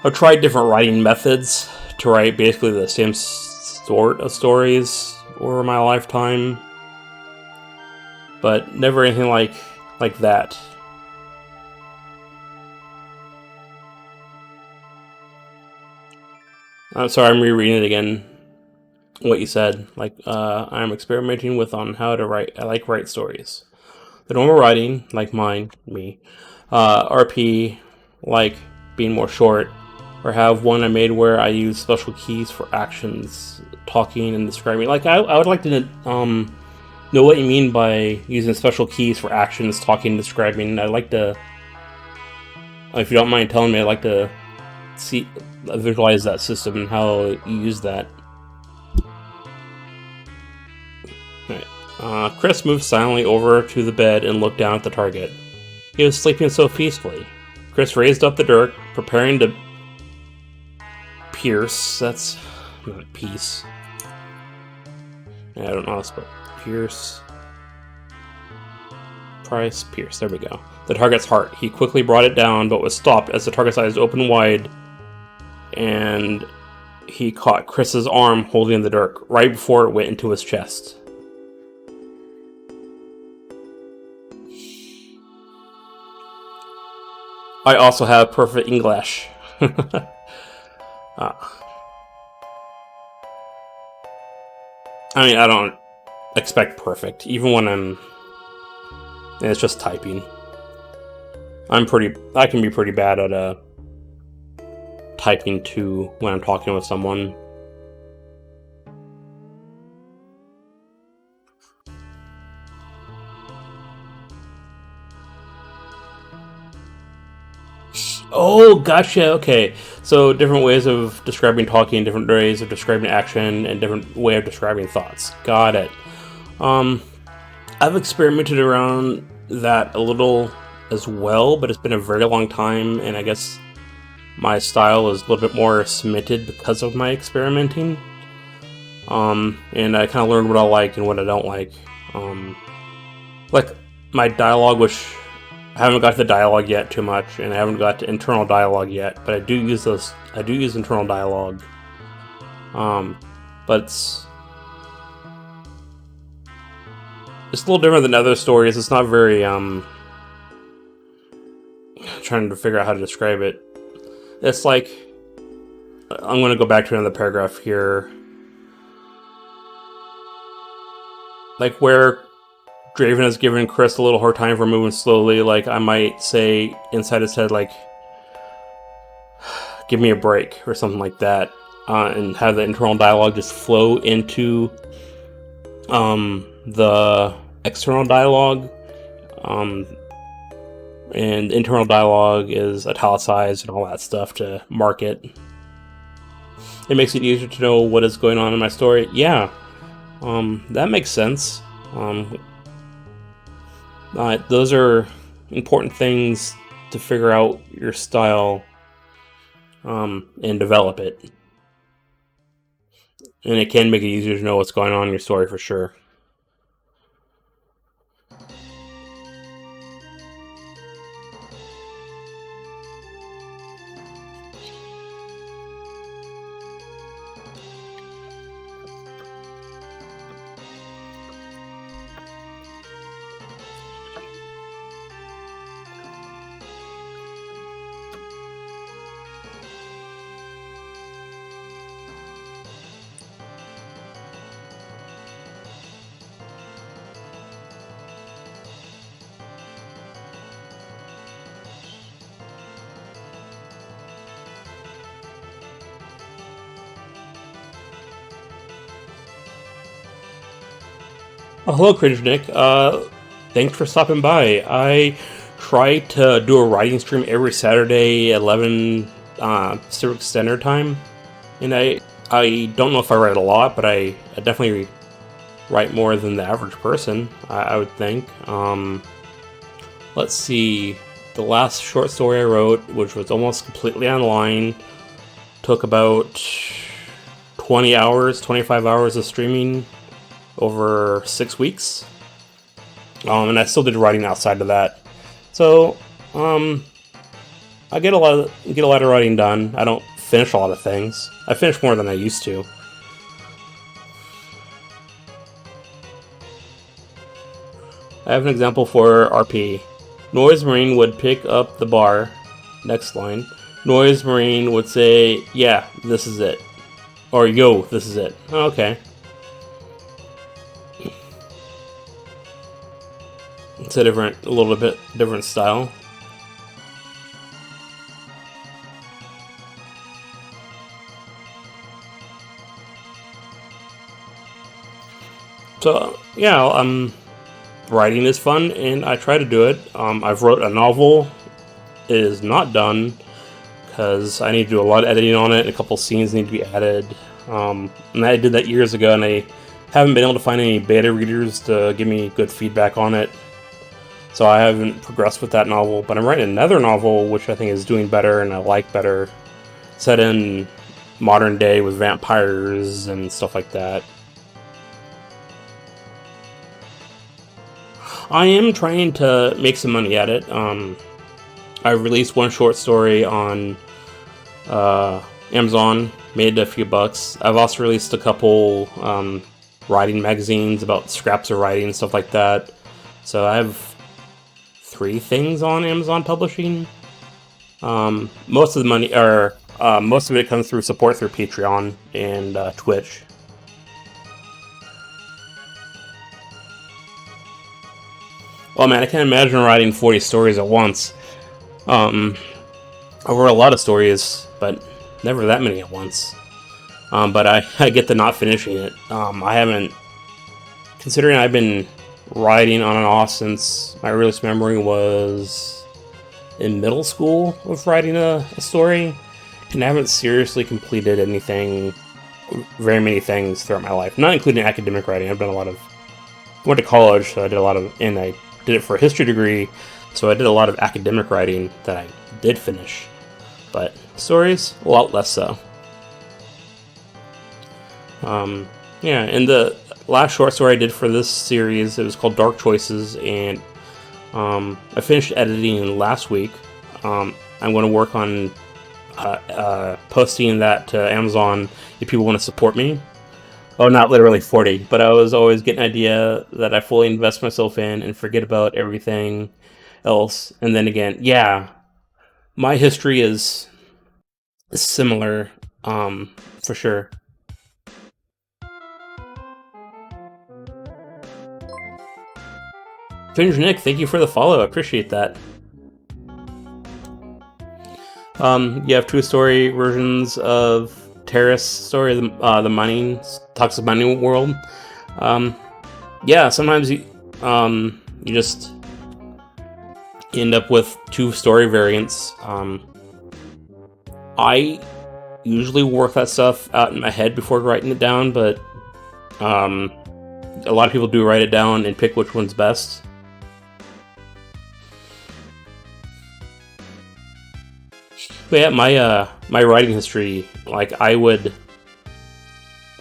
I've tried different writing methods to write basically the same sort of stories over my lifetime, but never anything like that. I'm sorry, I'm rereading it again. What you said, I'm experimenting with on how to write. I like write stories. The normal writing, like mine, me, RP, like being more short, or have one I made where I use special keys for actions, talking, and describing. Like I would like to know what you mean by using special keys for actions, talking, and describing. I'd like to, if you don't mind telling me, I'd like to see visualize that system and how you use that. Right. Chris moved silently over to the bed and looked down at the target. He was sleeping so peacefully. Chris raised up the dirk, preparing to pierce. That's not piece. I don't know how to spell pierce. Price, pierce. There we go. The target's heart. He quickly brought it down, but was stopped as the target's eyes opened wide, and he caught Chris's arm holding the dirk right before it went into his chest. I also have perfect English. I mean, I don't expect perfect, even when it's just typing. I can be pretty bad at typing too when I'm talking with someone. Oh, gotcha. Okay, so different ways of describing talking, different ways of describing action, and different way of describing thoughts. Got it. I've experimented around that a little as well, but it's been a very long time, and I guess my style is a little bit more cemented because of my experimenting. And I kind of learned what I like and what I don't like. Like my dialogue, which I haven't got to the dialogue yet too much, and I haven't got to internal dialogue yet, but I do use those. I do use internal dialogue. But it's a little different than other stories. It's not very trying to figure out how to describe it. It's like, I'm going to go back to another paragraph here. Like where Draven has given Chris a little hard time for moving slowly, like I might say inside his head, like, give me a break, or something like that, and have the internal dialogue just flow into the external dialogue. And internal dialogue is italicized and all that stuff to mark it. It makes it easier to know what is going on in my story. Yeah, that makes sense. Those are important things to figure out your style and develop it. And it can make it easier to know what's going on in your story for sure. Oh, hello, Cringe Nick. Thanks for stopping by. I try to do a writing stream every Saturday at 11 Pacific Standard Time. And I don't know if I write a lot, but I definitely write more than the average person, I would think. Let's see. The last short story I wrote, which was almost completely online, took about 20 hours, 25 hours of streaming over 6 weeks. And I still did writing outside of that. So, I get a lot of writing done. I don't finish a lot of things. I finish more than I used to. I have an example for RP. Noise Marine would pick up the bar. Next line. Noise Marine would say, "Yeah, this is it." Or, "Yo, this is it." Okay. It's a little bit different style. So, yeah, writing is fun, and I try to do it. I've wrote a novel. It is not done, because I need to do a lot of editing on it, and a couple scenes need to be added. And I did that years ago, and I haven't been able to find any beta readers to give me good feedback on it. So I haven't progressed with that novel, but I'm writing another novel, which I think is doing better, and I like better, set in modern day with vampires and stuff like that. I am trying to make some money at it. I released one short story on Amazon, made a few bucks. I've also released a couple writing magazines about scraps of writing and stuff like that. So I have 3 things on Amazon Publishing. Most of the money, most of it comes through support through Patreon and Twitch. Well, man, I can't imagine writing 40 stories at once. I wrote a lot of stories, but never that many at once. But I get to not finishing it. I haven't... Considering I've been writing on and off since my earliest memory was in middle school of writing a story, and I haven't seriously completed very many things throughout my life, not including academic writing. I've done a lot of... went to college, so I did a lot of... and I did it for a history degree, so I did a lot of academic writing that I did finish. But stories, a lot less so. Yeah, and the last short story I did for this series, it was called Dark Choices, and I finished editing last week. I'm going to work on posting that to Amazon if people want to support me. Oh, not literally 40, but I was always getting an idea that I fully invest myself in and forget about everything else. And then again, yeah, my history is similar, for sure. Finge Nick, thank you for the follow. I appreciate that. You have 2 story versions of Terrace story, the mining, toxic mining world. Yeah, sometimes you just end up with 2 story variants. I usually work that stuff out in my head before writing it down, but a lot of people do write it down and pick which one's best. But yeah, my writing history, like, I would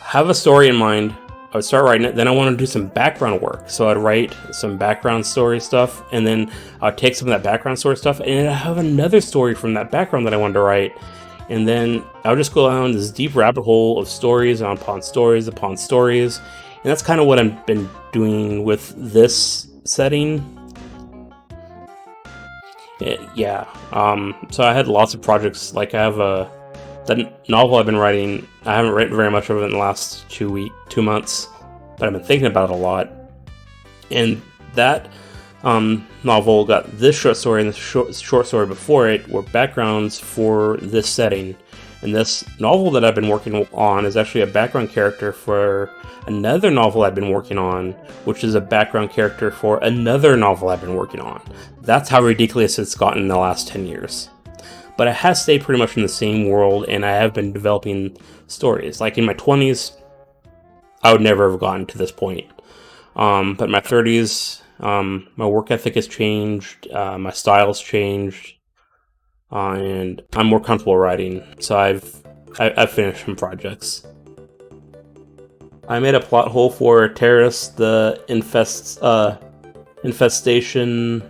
have a story in mind, I would start writing it, then I want to do some background work, so I'd write some background story stuff, and then I'd take some of that background story stuff, and I'd have another story from that background that I wanted to write, and then I would just go down this deep rabbit hole of stories upon stories upon stories, and that's kind of what I've been doing with this setting. Yeah, so I had lots of projects. Like, I have that novel I've been writing. I haven't written very much of it in the last 2 months, but I've been thinking about it a lot. And that novel got this short story and the short story before it were backgrounds for this setting. And this novel that I've been working on is actually a background character for another novel I've been working on, which is a background character for another novel I've been working on. That's how ridiculous it's gotten in the last 10 years. But it has stayed pretty much in the same world, and I have been developing stories. Like in my 20s, I would never have gotten to this point. But in my 30s, my work ethic has changed, my style's changed, and I'm more comfortable writing. So I've finished some projects. I made a plot hole for Terrace, the infestation,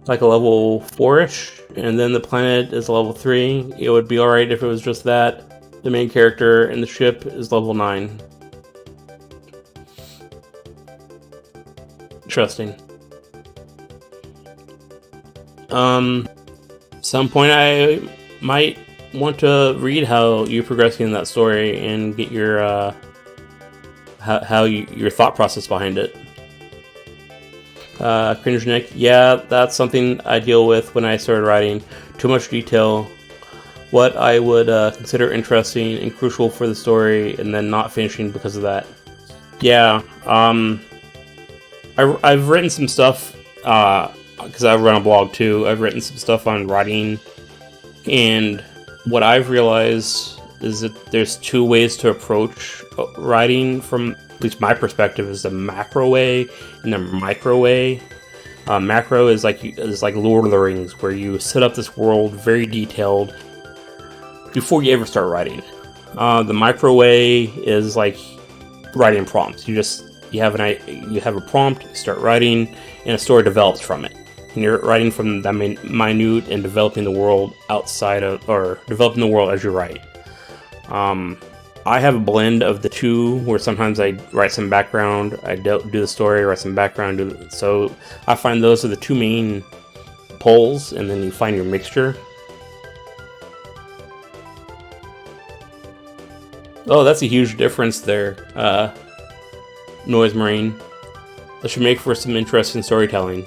like a level 4-ish, and then the planet is level 3. It would be alright if it was just that. The main character and the ship is level 9. Interesting. Some point I might want to read how you progressing in that story and get your your thought process behind it. Cringe Nick, yeah, that's something I deal with when I started writing. Too much detail, what I would consider interesting and crucial for the story, and then not finishing because of that. Yeah, I've written some stuff, because I run a blog too. I've written some stuff on writing, and what I've realized is that there's two ways to approach writing from, at least my perspective, is the macro way and the micro way. Macro is like Lord of the Rings, where you set up this world very detailed before you ever start writing. The micro way is like writing prompts. You have a prompt, you start writing, and a story develops from it. And you're writing from that minute and developing the world developing the world as you write. I have a blend of the two, where sometimes I write some background, I do the story, write some background. So I find those are the two main poles, and then you find your mixture. Oh, that's a huge difference there, Noise Marine. That should make for some interesting storytelling.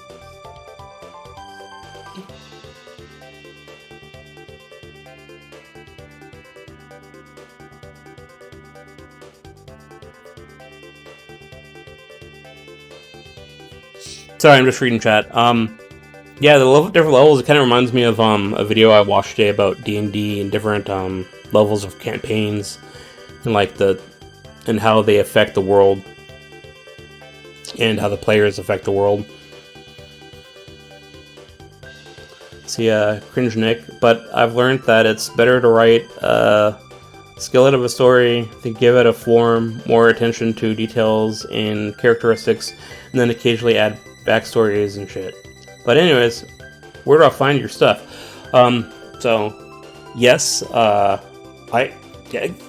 Sorry, I'm just reading chat. Yeah, the different levels, it kind of reminds me of a video I watched today about D&D and different levels of campaigns, and and how they affect the world, and how the players affect the world. See, Cringe Nick, but I've learned that it's better to write a skeleton of a story, to give it a form, more attention to details and characteristics, and then occasionally add backstories and shit. But anyways, where do I find your stuff? So yes,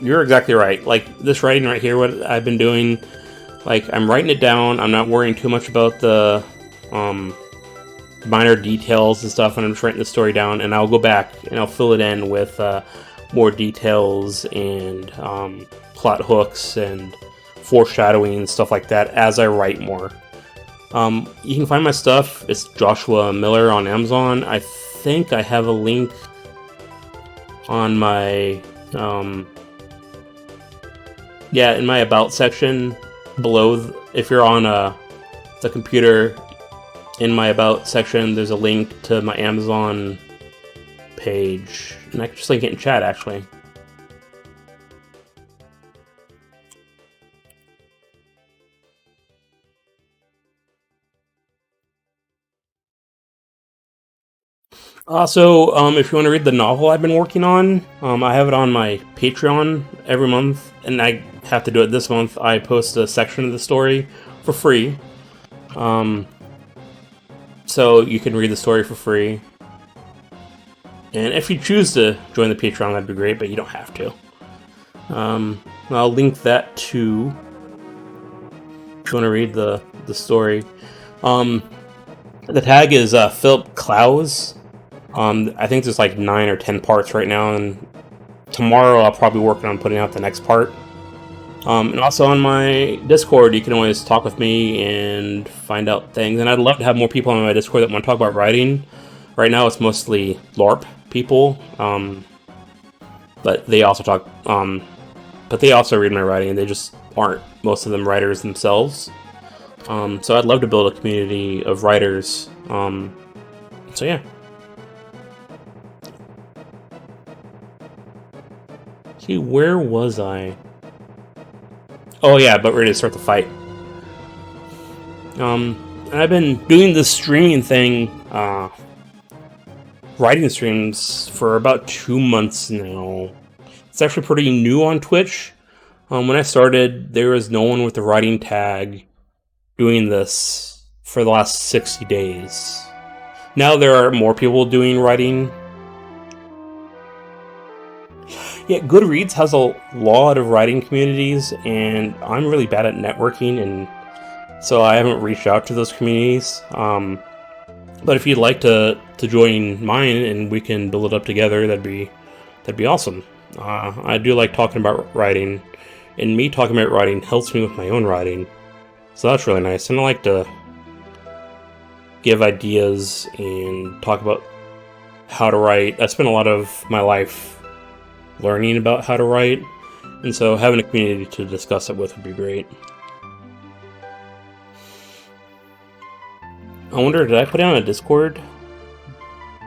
you're exactly right. Like this writing right here, what I've been doing, like I'm writing it down. I'm not worrying too much about the minor details and stuff, and I'm just writing the story down, and I'll go back and I'll fill it in with more details and plot hooks and foreshadowing and stuff like that as I write more. You can find my stuff. It's Joshua Miller on Amazon. I think I have a link on my in my about section below. If you're on the computer, in my about section, there's a link to my Amazon page, and I can just link it in chat actually. Also, if you want to read the novel I've been working on, I have it on my Patreon every month, and I have to do it this month. I post a section of the story for free. So you can read the story for free. And if you choose to join the Patreon, that'd be great, but you don't have to. I'll link that too, if you want to read the story. The tag is Philip Clowes. I think there's like 9 or 10 parts right now, and tomorrow I'll probably be working on putting out the next part. And also on my Discord, you can always talk with me and find out things. And I'd love to have more people on my Discord that want to talk about writing. Right now it's mostly LARP people. but they also talk. But they also read my writing. They just aren't most of them writers themselves. So I'd love to build a community of writers. So yeah. See, where was I? Oh yeah, but ready to start the fight. I've been doing this streaming thing, writing streams for about 2 months now. It's actually pretty new on Twitch. When I started, there was no one with the writing tag doing this for the last 60 days. Now there are more people doing writing. Yeah, Goodreads has a lot of writing communities, and I'm really bad at networking, and so I haven't reached out to those communities. But if you'd like to join mine and we can build it up together, that'd be awesome. I do like talking about writing, and me talking about writing helps me with my own writing, so that's really nice. And I like to give ideas and talk about how to write. I spent a lot of my life learning about how to write, and so having a community to discuss it with would be great. I wonder, did I put down a Discord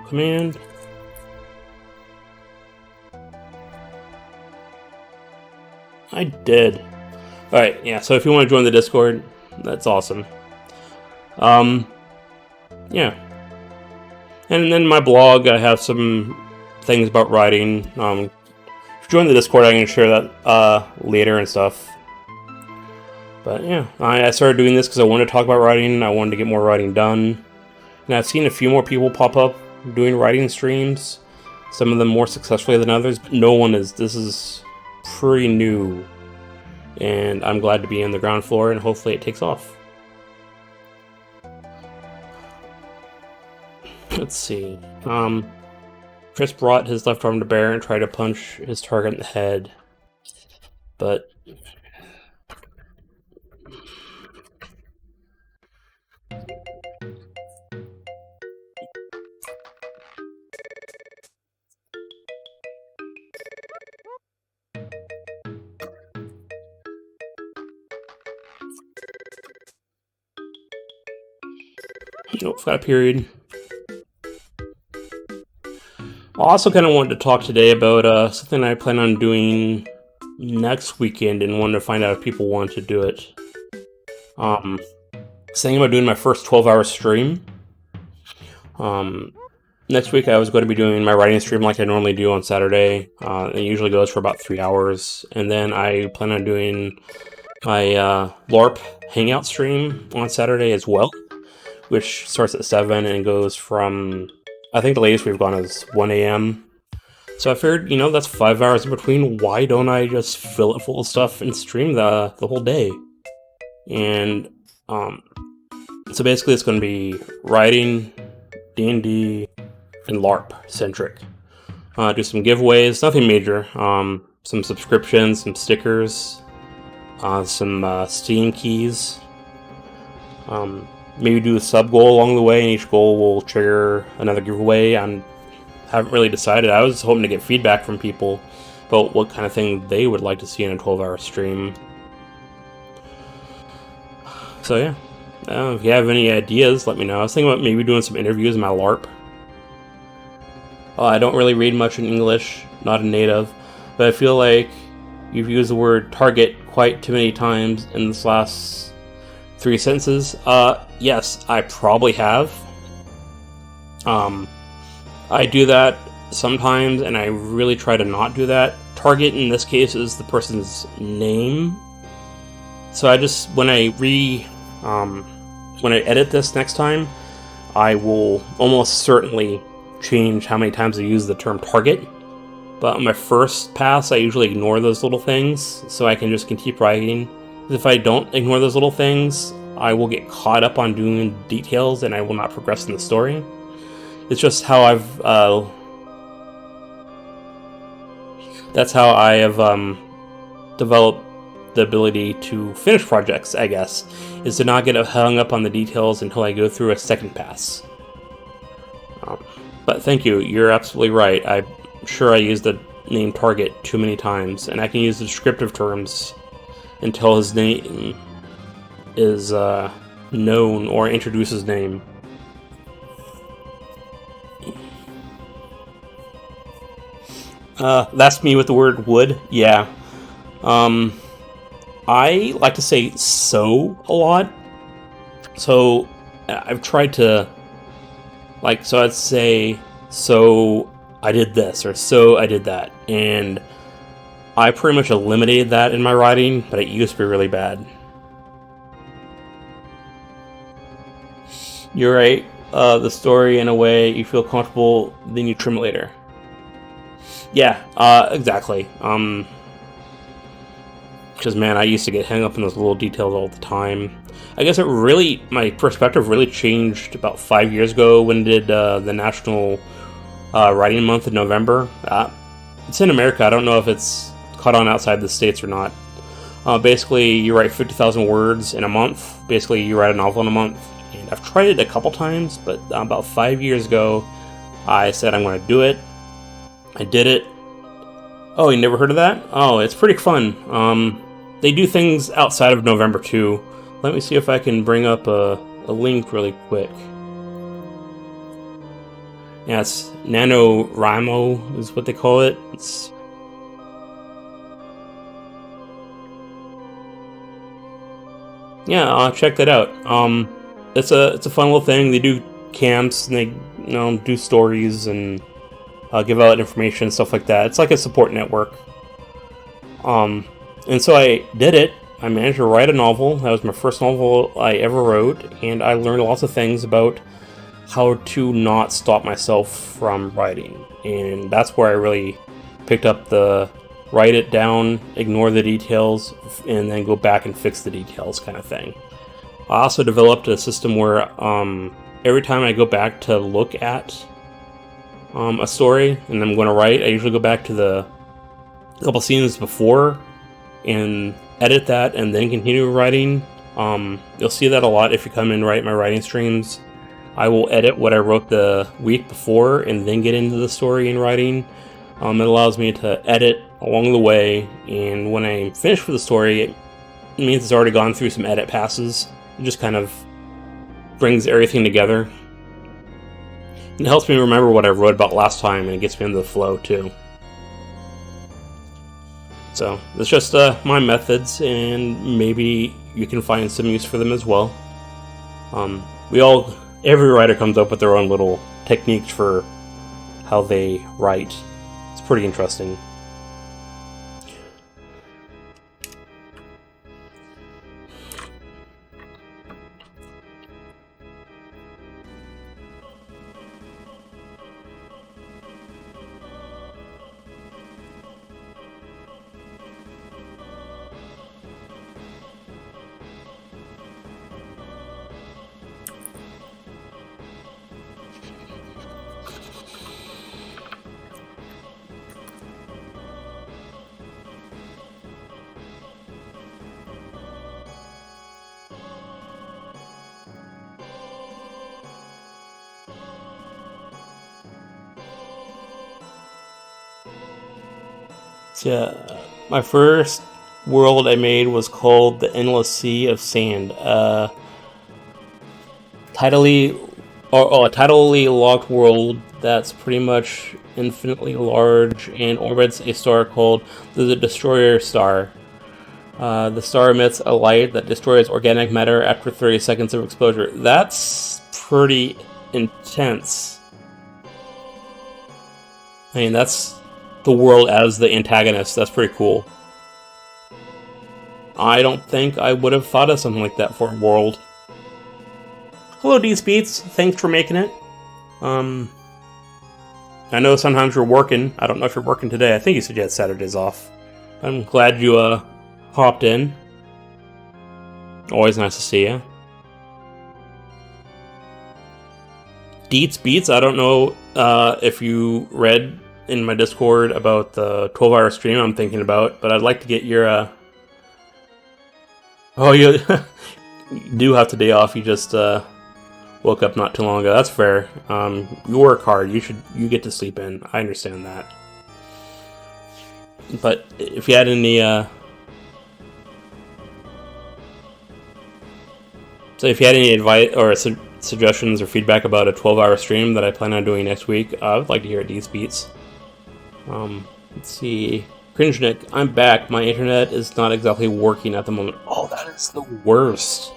command? I did. Alright, yeah, so if you want to join the Discord, that's awesome. Yeah. And then my blog, I have some things about writing. If you join the Discord, I can share that later and stuff. But yeah, I started doing this because I wanted to talk about writing. I wanted to get more writing done. And I've seen a few more people pop up doing writing streams. Some of them more successfully than others, but no one is. This is pretty new. And I'm glad to be on the ground floor, and hopefully it takes off. Let's see. Chris brought his left arm to bear and tried to punch his target in the head. But nope, got a period. I also kind of wanted to talk today about something I plan on doing next weekend, and wanted to find out if people want to do it. Thinking about doing my first 12-hour stream. Next week I was going to be doing my writing stream like I normally do on Saturday. It usually goes for about 3 hours, and then I plan on doing my LARP hangout stream on Saturday as well, which starts at 7 and goes from, I think the latest we've gone is 1 a.m. So I figured, that's 5 hours in between. Why don't I just fill it full of stuff and stream the whole day? And so basically it's going to be writing, D&D, and LARP centric. Do some giveaways, nothing major. Some subscriptions, some stickers, some Steam keys. Maybe do a sub goal along the way, and each goal will trigger another giveaway. I haven't really decided. I was hoping to get feedback from people about what kind of thing they would like to see in a 12-hour stream. So yeah, if you have any ideas, let me know. I was thinking about maybe doing some interviews in my LARP. I don't really read much in English, not a native, but I feel like you've used the word target quite too many times in this last 3 sentences. Yes, I probably have. I do that sometimes, and I really try to not do that. Target in this case is the person's name. So I just, when I edit this next time, I will almost certainly change how many times I use the term target. But on my first pass, I usually ignore those little things, so I can just keep writing. If I don't ignore those little things, I will get caught up on doing details, and I will not progress in the story. It's just how that's how I have developed the ability to finish projects, I guess, is to not get hung up on the details until I go through a second pass. But thank you, you're absolutely right. I'm sure I used the name target too many times, and I can use the descriptive terms until his name is known or introduce his name. That's me with the word would. Yeah. I like to say so a lot. So I've tried to, like, so I'd say, so I did this, or so I did that. And I pretty much eliminated that in my writing, but it used to be really bad. You're right. The story, in a way, you feel comfortable, then you trim it later. Yeah, exactly. Because, man, I used to get hung up in those little details all the time. I guess my perspective really changed about 5 years ago when I did the National Writing Month in November. It's in America. I don't know if it's caught on outside the States or not. Basically, you write 50,000 words in a month. Basically, you write a novel in a month. And I've tried it a couple times, but about 5 years ago, I said I'm going to do it. I did it. Oh, you never heard of that? Oh, it's pretty fun. They do things outside of November too. Let me see if I can bring up a link really quick. Yeah, it's NaNoWriMo is what they call it. Yeah, check that out. It's a fun little thing. They do camps and they do stories and give out information and stuff like that. It's like a support network. And so I did it. I managed to write a novel. That was my first novel I ever wrote, and I learned lots of things about how to not stop myself from writing. And that's where I really picked up the write it down, ignore the details, and then go back and fix the details kind of thing. I also developed a system where every time I go back to look at a story and I'm going to write, I usually go back to the couple scenes before and edit that and then continue writing. You'll see that a lot if you come and write my writing streams. I will edit what I wrote the week before and then get into the story and writing. It allows me to edit along the way, and when I'm finished with the story, it means it's already gone through some edit passes. It just kind of brings everything together. It helps me remember what I wrote about last time, and it gets me into the flow too. So, it's just my methods, and maybe you can find some use for them as well. Every writer comes up with their own little techniques for how they write. It's pretty interesting. Yeah, my first world I made was called The Endless Sea of Sand. A tidally locked world that's pretty much infinitely large and orbits a star called the Destroyer Star. The star emits a light that destroys organic matter after 30 seconds of exposure. That's pretty intense. I mean, that's the world as the antagonist. That's pretty cool. I don't think I would have thought of something like that for a world. Hello, D-Speeds. Thanks for making it. I know sometimes you're working. I don't know if you're working today. I think you said you had Saturdays off. I'm glad you hopped in. Always nice to see you. Deets Beats, I don't know if you read in my Discord about the 12-hour stream I'm thinking about, but I'd like to get your... Oh, you do have today off. You just woke up not too long ago. That's fair. You work hard. You get to sleep in. I understand that. But if you had any, so if you had any advice or suggestions or feedback about a 12-hour stream that I plan on doing next week, I would like to hear it. These beats. Let's see. Cringe Nick, I'm back. My internet is not exactly working at the moment. Oh, that is the worst.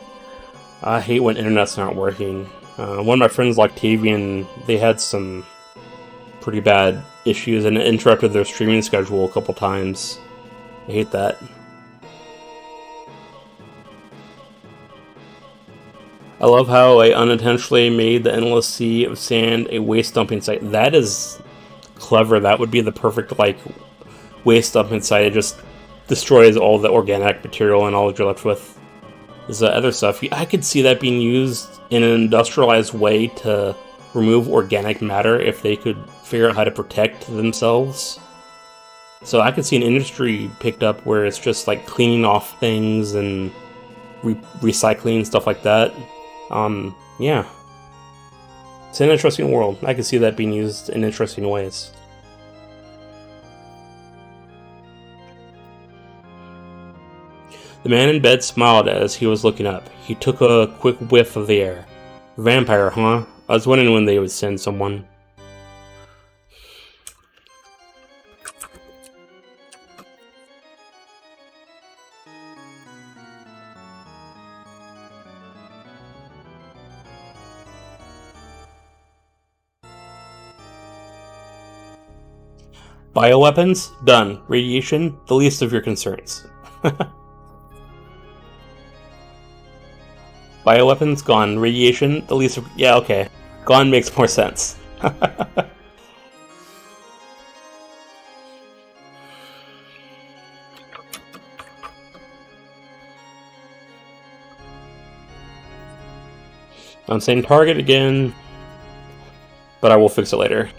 I hate when internet's not working. One of my friends, Octavian, they had some pretty bad issues and it interrupted their streaming schedule a couple times. I hate that. I love how I unintentionally made the endless sea of sand a waste dumping site. That is clever. That would be the perfect, like, waste dumping site. It just destroys all the organic material and all that you're left with is the other stuff. I could see that being used in an industrialized way to remove organic matter if they could figure out how to protect themselves. So I could see an industry picked up where it's just like cleaning off things and recycling, stuff like that. Yeah. It's an interesting world. I could see that being used in interesting ways. The man in bed smiled as he was looking up. He took a quick whiff of the air. Vampire, huh? I was wondering when they would send someone. Bioweapons? Done. Radiation? The least of your concerns. Bioweapons? Gone. Radiation? The least of... Yeah, okay. Gone makes more sense. I'm saying target again, but I will fix it later.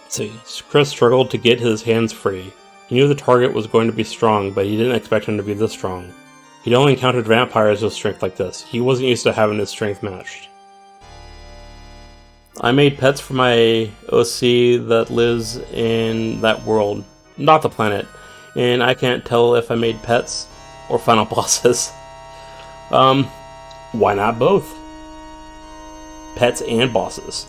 See, Chris struggled to get his hands free. He knew the target was going to be strong, but he didn't expect him to be this strong. He'd only encountered vampires with strength like this. He wasn't used to having his strength matched. I made pets for my OC that lives in that world, not the planet, and I can't tell if I made pets or final bosses. Why not both? Pets and bosses.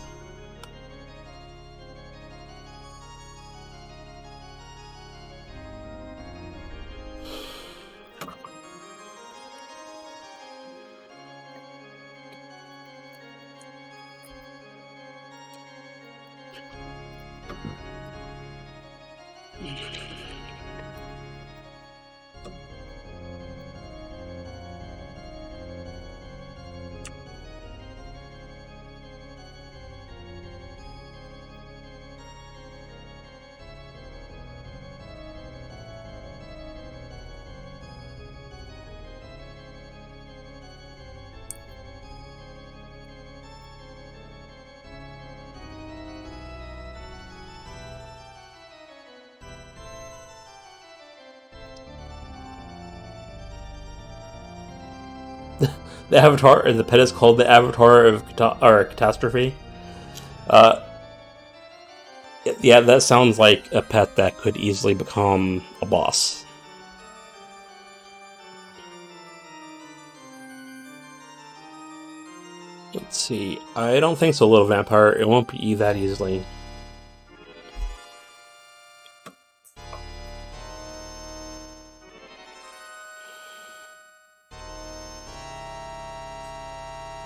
The avatar, or the pet is called the Avatar of Catastrophe. Yeah, that sounds like a pet that could easily become a boss. Let's see. I don't think so, little vampire. It won't be that easily.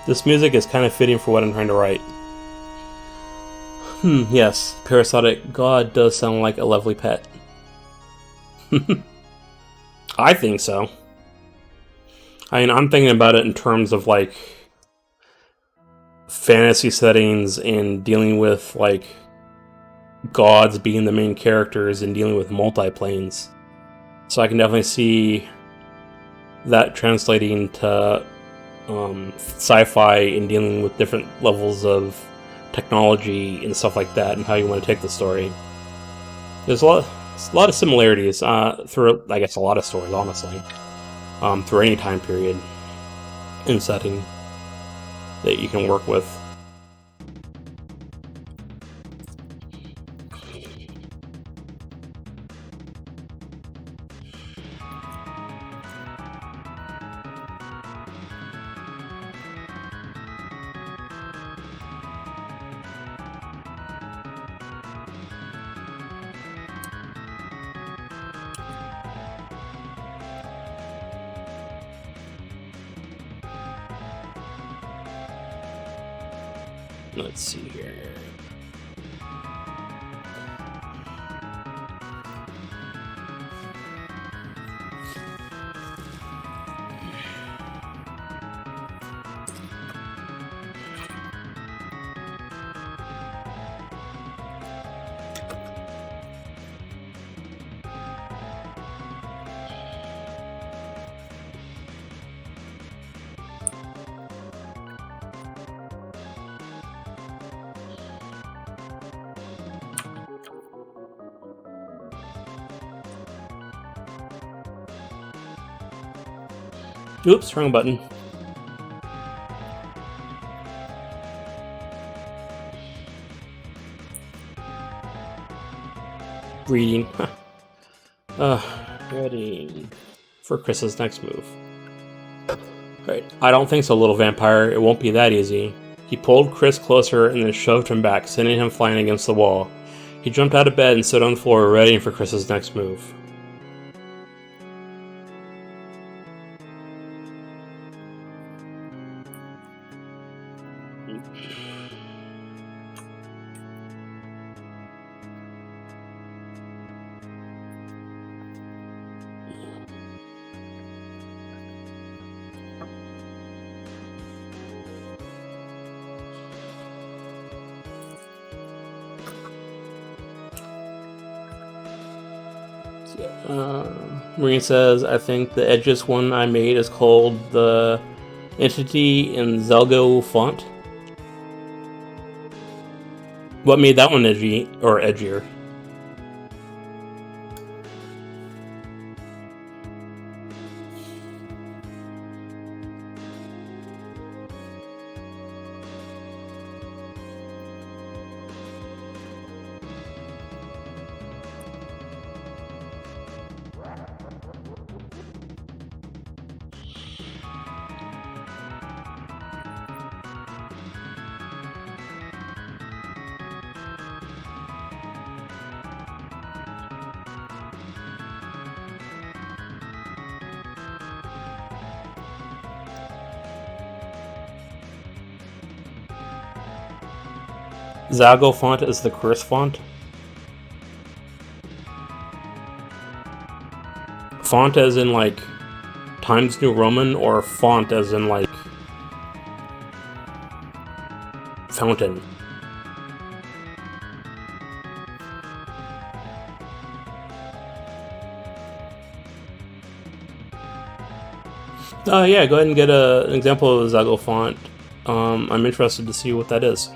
This music is kind of fitting for what I'm trying to write. Yes, parasitic god does sound like a lovely pet. I think so. I mean, I'm thinking about it in terms of like fantasy settings and dealing with like gods being the main characters and dealing with multi-planes. So I can definitely see that translating to sci-fi and dealing with different levels of technology and stuff like that, and how you want to take the story. There's a lot of similarities through, I guess, a lot of stories, honestly, through any time period and setting that you can work with. Let's see here. Oops, wrong button. Reading. Ready for Chris's next move. Right. I don't think so, little vampire. It won't be that easy. He pulled Chris closer and then shoved him back, sending him flying against the wall. He jumped out of bed and stood on the floor, ready for Chris's next move. Marine says, I think the edgiest one I made is called the Entity in Zelgo font. What made that one edgy or edgier? Zago font is the curse font. Font as in like Times New Roman, or font as in like fountain? Yeah, go ahead and get an example of the Zago font. I'm interested to see what that is.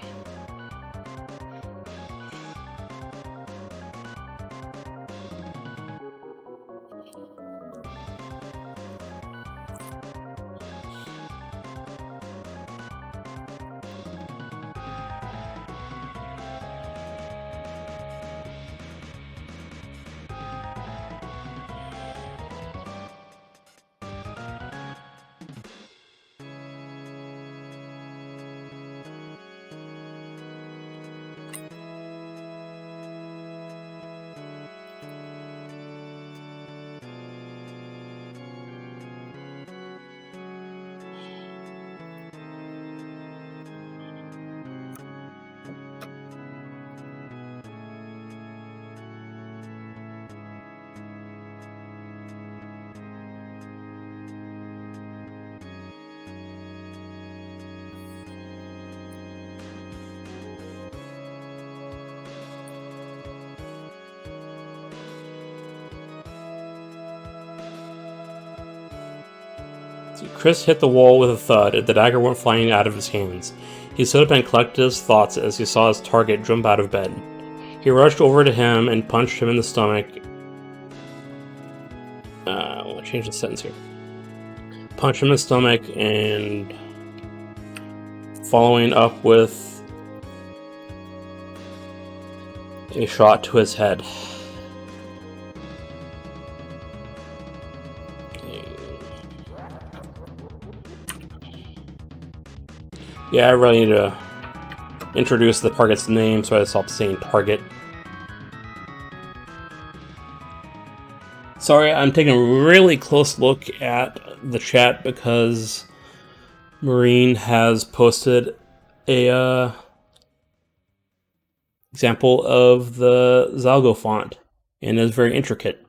Chris hit the wall with a thud, and the dagger went flying out of his hands. He stood up and collected his thoughts as he saw his target jump out of bed. He rushed over to him and punched him in the stomach. I want to change the sentence here. Punched him in the stomach and following up with a shot to his head. Yeah, I really need to introduce the target's name so I stop saying target. Sorry, I'm taking a really close look at the chat because Marine has posted a example of the Zalgo font, and it's very intricate.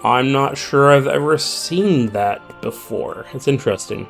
I'm not sure I've ever seen that before. It's interesting.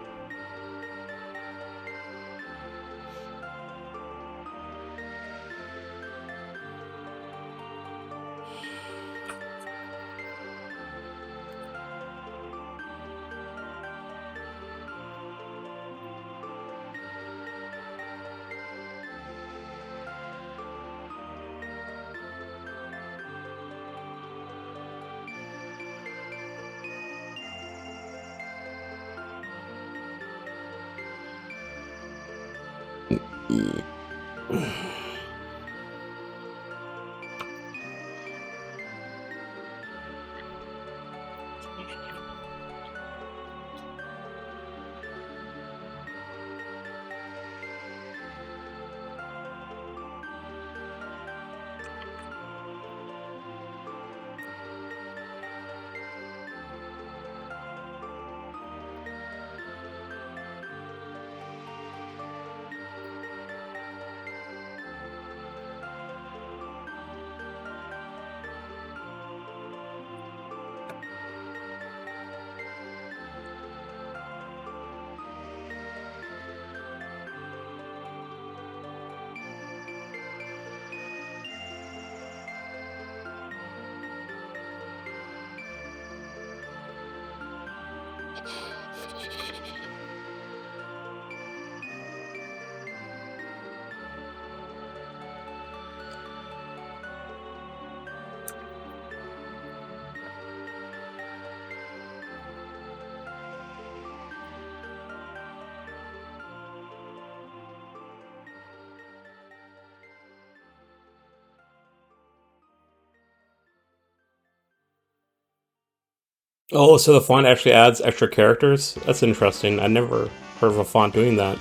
Oh, so the font actually adds extra characters? That's interesting. I never heard of a font doing that.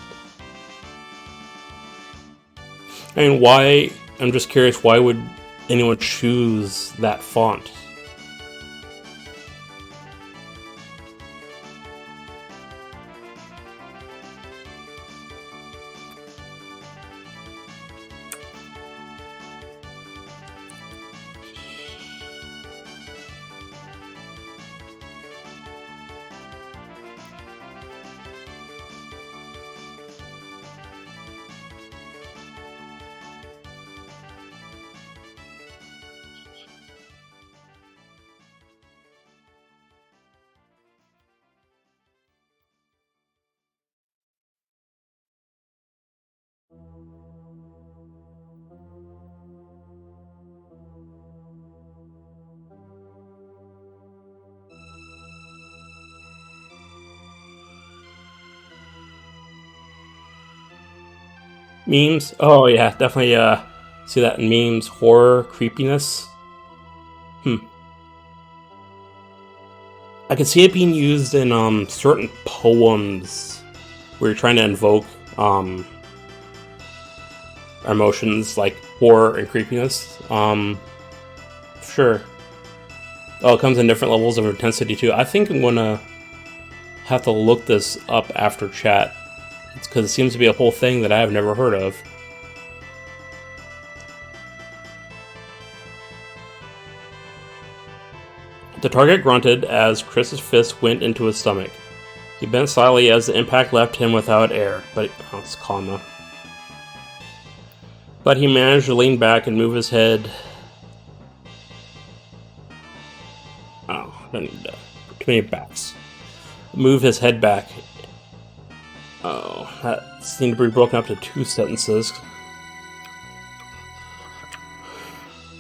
I mean, why? I'm just curious, why would anyone choose that font? Memes? Oh yeah, definitely see that in memes. Horror, creepiness. I can see it being used in certain poems where you're trying to invoke emotions like horror and creepiness. Sure. Oh, it comes in different levels of intensity too. I think I'm gonna have to look this up after chat. It's because it seems to be a whole thing that I have never heard of. The target grunted as Chris's fist went into his stomach. He bent slightly as the impact left him without air, but it's calm. But he managed to lean back and move his head don't need too many backs. Move his head back. Oh, that seemed to be broken up to 2 sentences.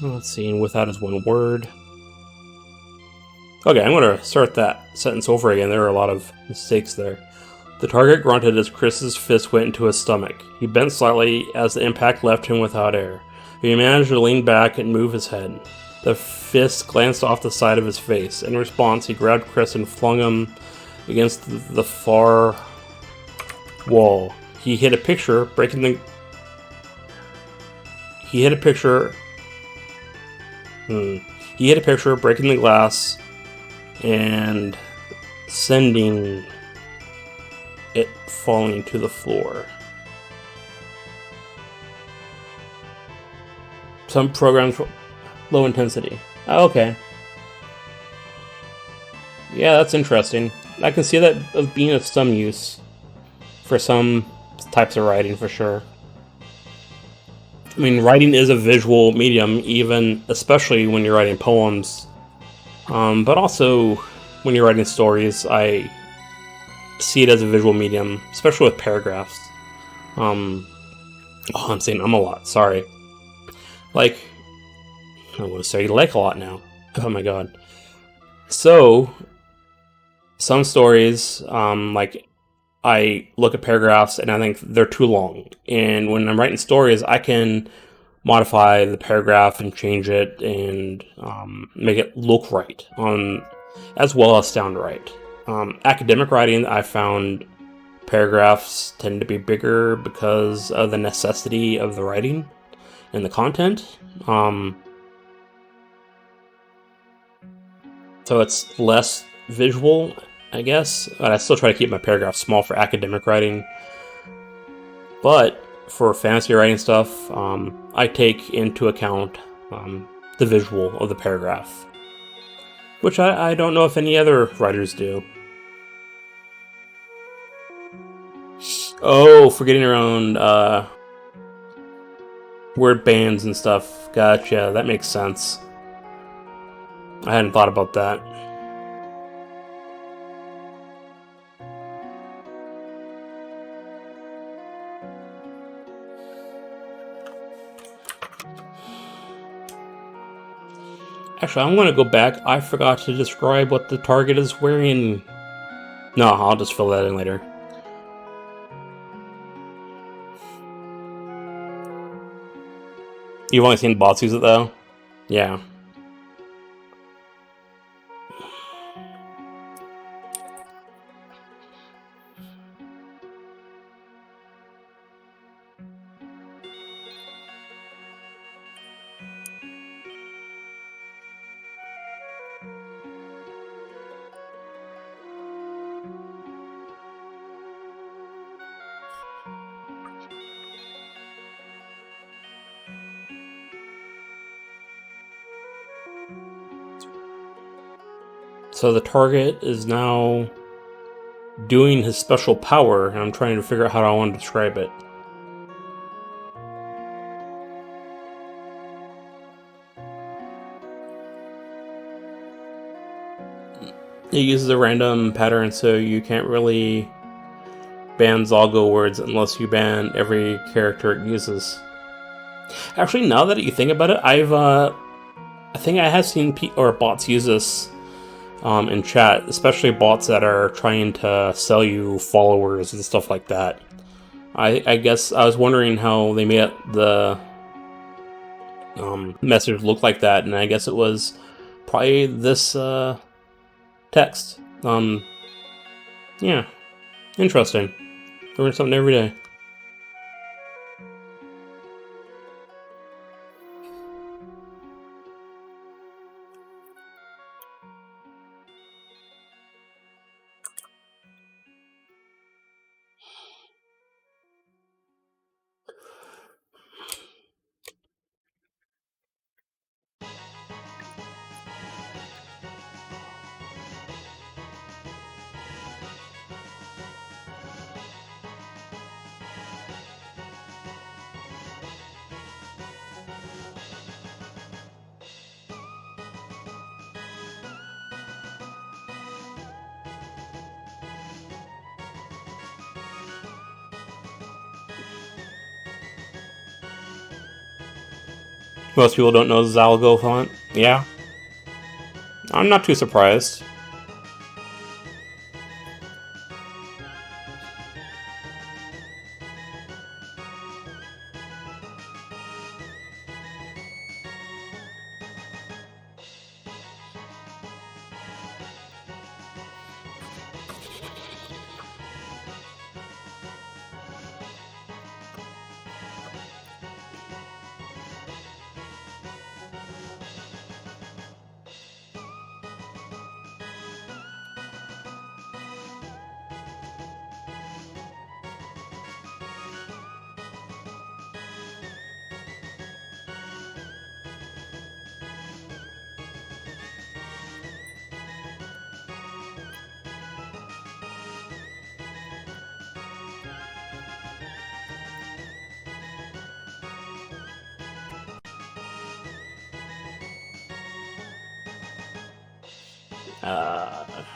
Let's see, and without is 1 word. Okay, I'm going to start that sentence over again. There are a lot of mistakes there. The target grunted as Chris's fist went into his stomach. He bent slightly as the impact left him without air. He managed to lean back and move his head. The fist glanced off the side of his face. In response, he grabbed Chris and flung him against the far wall. He hit a picture, breaking the... He hit a picture, breaking the glass and sending it falling to the floor. Some programs low intensity. Oh, okay. Yeah, that's interesting. I can see that of being of some use for some types of writing, for sure. I mean, writing is a visual medium, even especially when you're writing poems. But also when you're writing stories, I see it as a visual medium, especially with paragraphs. Oh, I'm saying a lot. Sorry. Like, I want to say like a lot now. Oh my god. So, some stories, like, I look at paragraphs and I think they're too long. And when I'm writing stories, I can modify the paragraph and change it and make it look right, as well as sound right. Academic writing, I found paragraphs tend to be bigger because of the necessity of the writing and the content. So it's less visual, I guess. But I still try to keep my paragraphs small for academic writing. But for fantasy writing stuff, I take into account the visual of the paragraph, which I don't know if any other writers do. Oh, for getting around word bands and stuff. Gotcha, that makes sense. I hadn't thought about that. Actually, I'm going to go back. I forgot to describe what the target is wearing. No, I'll just fill that in later. You've only seen bots use it, though? Yeah. So the target is now doing his special power, and I'm trying to figure out how I want to describe it. It uses a random pattern, so you can't really ban Zalgo words unless you ban every character it uses. Actually, now that you think about it, I think I have seen bots use this in chat, especially bots that are trying to sell you followers and stuff like that. I guess I was wondering how they made the message look like that, and I guess it was probably this text. Yeah, interesting. Learn something every day. Most people don't know Zalgo font. Yeah. I'm not too surprised.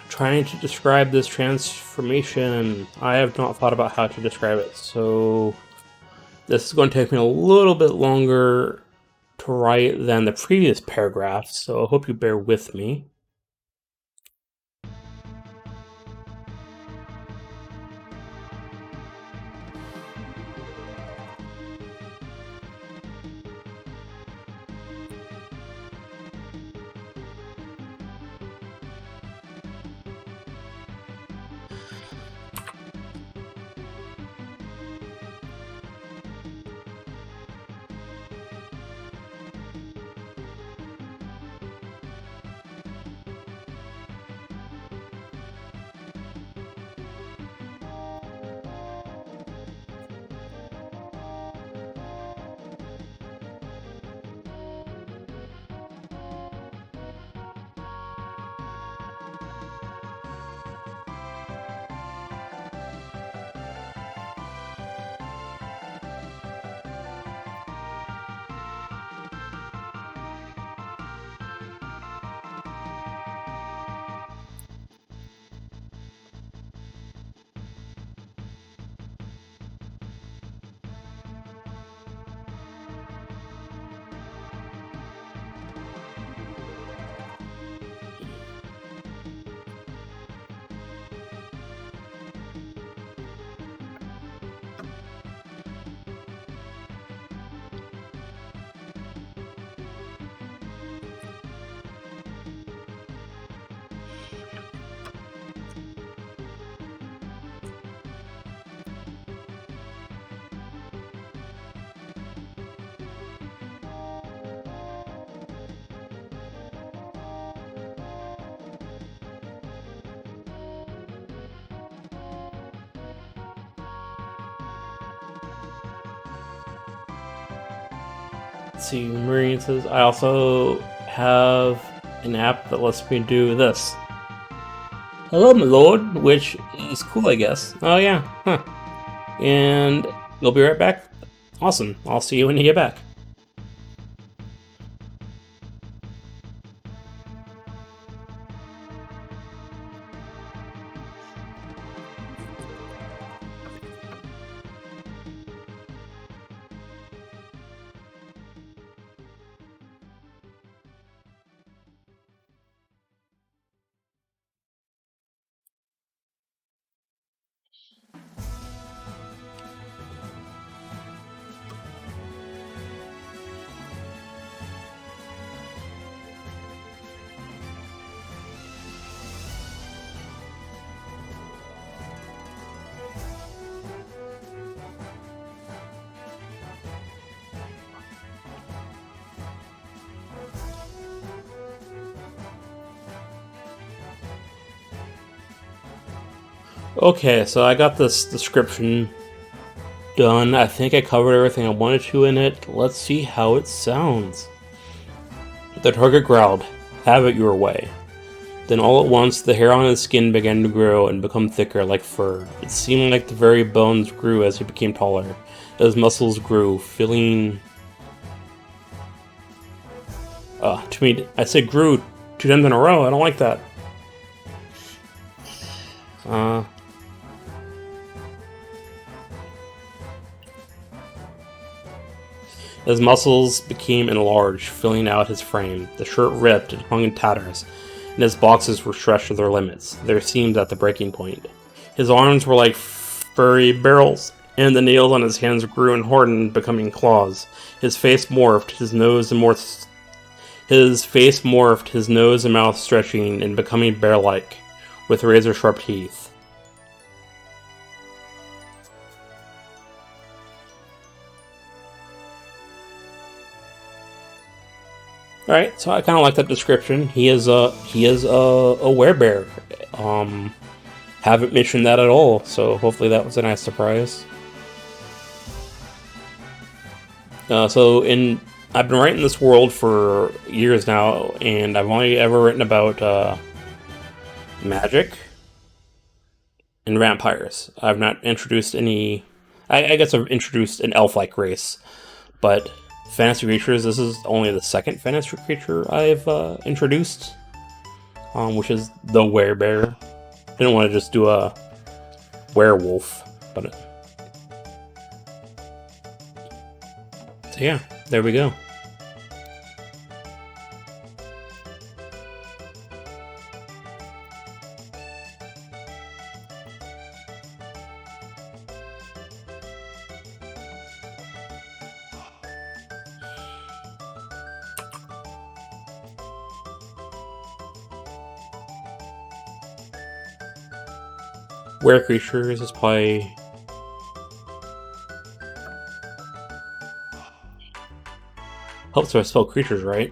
Trying to describe this transformation, I have not thought about how to describe it, so this is going to take me a little bit longer to write than the previous paragraph, so I hope you bear with me. Let's see, Marine says, I also have an app that lets me do this. Hello, my lord, which is cool, I guess. Oh, yeah, huh. And you'll be right back? Awesome, I'll see you when you get back. Okay, so I got this description done. I think I covered everything I wanted to in it. Let's see how it sounds. The target growled, "Have it your way." Then all at once, the hair on his skin began to grow and become thicker like fur. It seemed like the very bones grew as he became taller. His muscles grew, filling... to me, I said grew 2 times in a row. I don't like that. His muscles became enlarged, filling out his frame. The shirt ripped and hung in tatters, and his boxes were stretched to their limits, their seams at the breaking point. His arms were like furry barrels, and the nails on his hands grew and hardened, becoming claws. His face morphed, his nose and mouth stretching and becoming bear-like, with razor-sharp teeth. Alright, so I kind of like that description. He is a werebear. Haven't mentioned that at all, so hopefully that was a nice surprise. I've been writing this world for years now, and I've only ever written about magic and vampires. I've not introduced any. I guess I've introduced an elf-like race, but fantasy creatures. This is only the second fantasy creature I've introduced, which is the werebear. I didn't want to just do a werewolf, but so yeah, there we go. Were creatures is probably helps if I spell creatures right.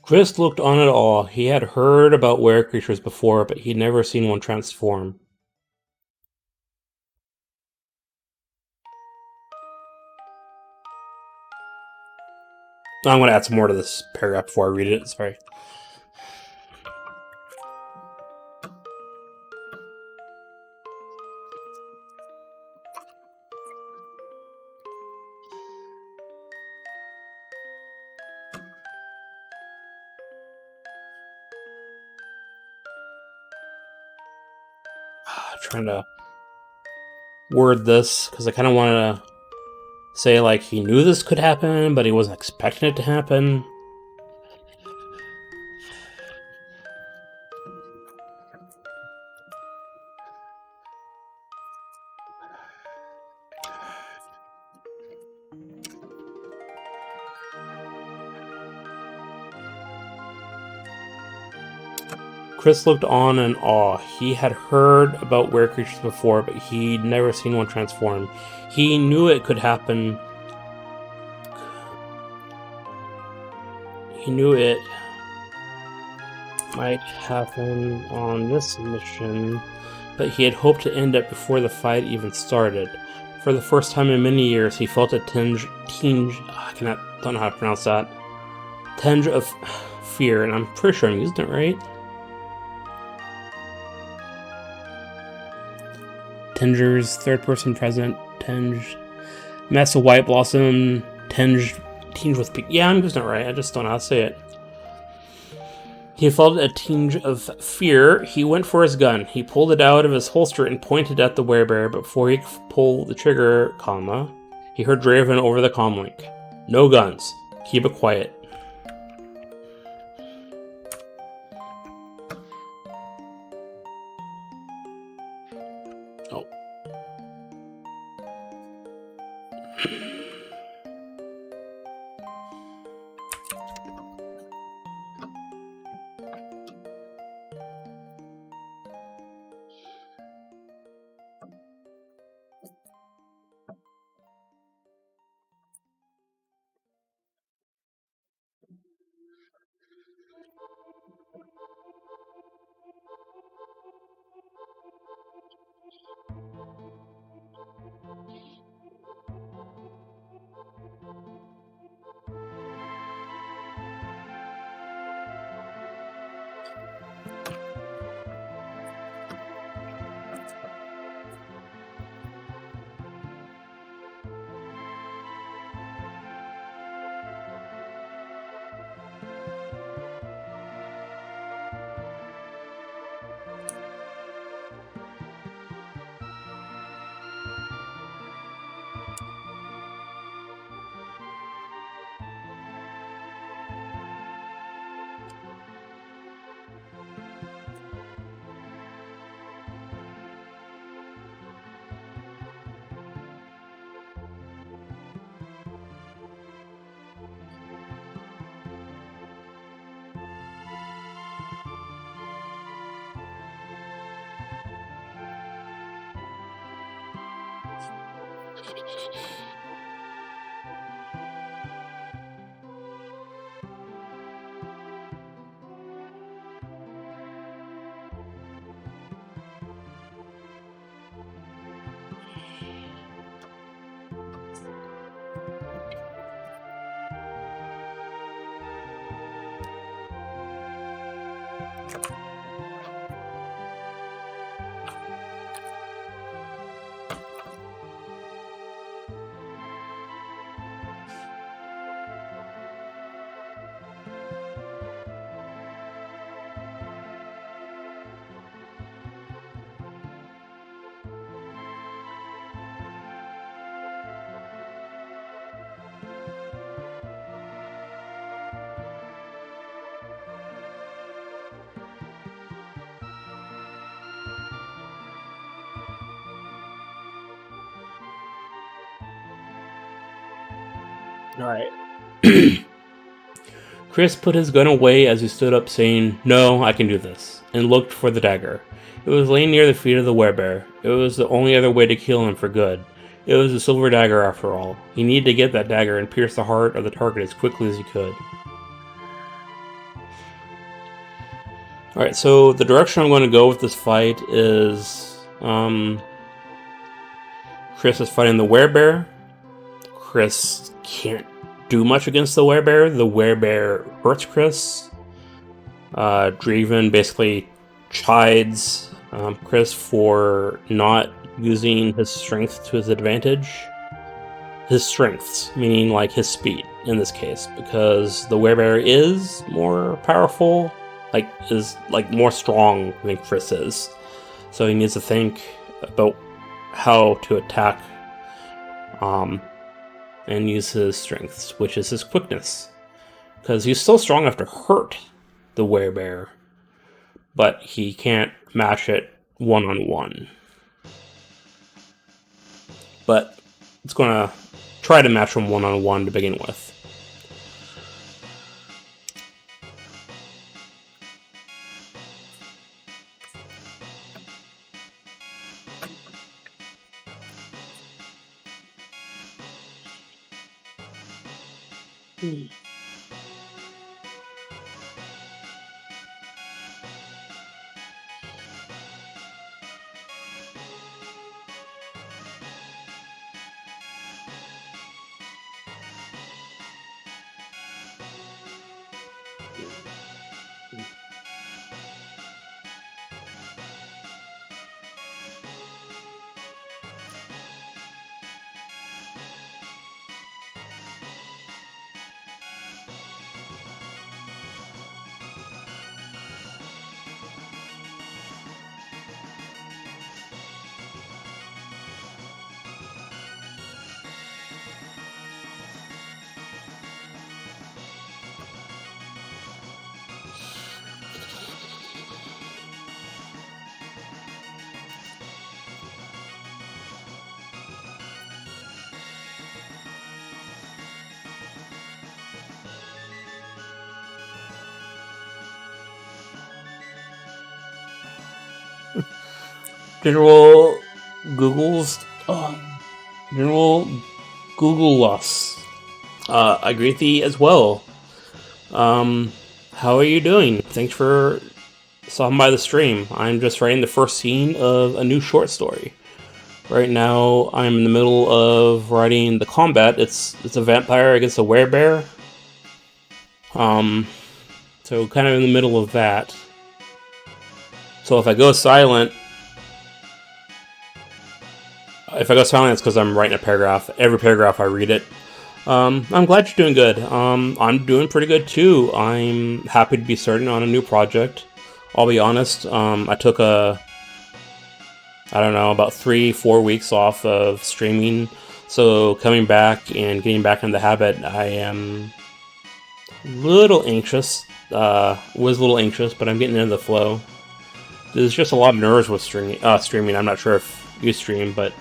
Chris looked on in awe. He had heard about were creatures before, but he'd never seen one transform. I'm going to add some more to this paragraph before I read it. Sorry. Trying to word this because I kind of want to say like he knew this could happen, but he wasn't expecting it to happen. Chris looked on in awe. He had heard about were creatures before, but he'd never seen one transform. He knew it could happen. He knew it might happen on this mission, but he had hoped to end it before the fight even started. For the first time in many years, he felt a tinge don't know how to pronounce that. Tinge of fear, and I'm pretty sure I'm using it right. Tingers, third person present, tinge. Mess of white blossom, tinge with pink. Yeah, I'm using it right. I just don't know how to say it. He felt a tinge of fear. He went for his gun. He pulled it out of his holster and pointed at the werebear. Before he could pull the trigger, he heard Draven over the comlink. No guns. Keep it quiet. Oh. Alright. Chris put his gun away as he stood up, saying, "No, I can do this," and looked for the dagger. It was laying near the feet of the werebear. It was the only other way to kill him for good. It was a silver dagger after all. He needed to get that dagger and pierce the heart of the target as quickly as he could. Alright, so the direction I'm going to go with this fight is... Chris is fighting the werebear. Chris can't do much against the werebear. The werebear hurts Chris. Draven basically chides Chris for not using his strength to his advantage. His strengths, meaning like his speed in this case, because the werebear is more powerful, is more strong than Chris is. So he needs to think about how to attack and use his strengths, which is his quickness. Because he's still strong enough to hurt the werebear, but he can't match it one-on-one. But it's going to try to match him one-on-one to begin with. General Google's General Google loss. I greet thee as well. How are you doing? Thanks for stopping by the stream. I'm just writing the first scene of a new short story. Right now, I'm in the middle of writing the combat. It's a vampire against a werebear. So kind of in the middle of that. So if I go silent, it's because I'm writing a paragraph. Every paragraph I read it. I'm glad you're doing good. I'm doing pretty good too. I'm happy to be starting on a new project. I'll be honest, I took about 3-4 weeks off of streaming. So coming back and getting back in the habit, I am a little anxious. Was a little anxious, but I'm getting into the flow. There's just a lot of nerves with streaming. I'm not sure if you stream, but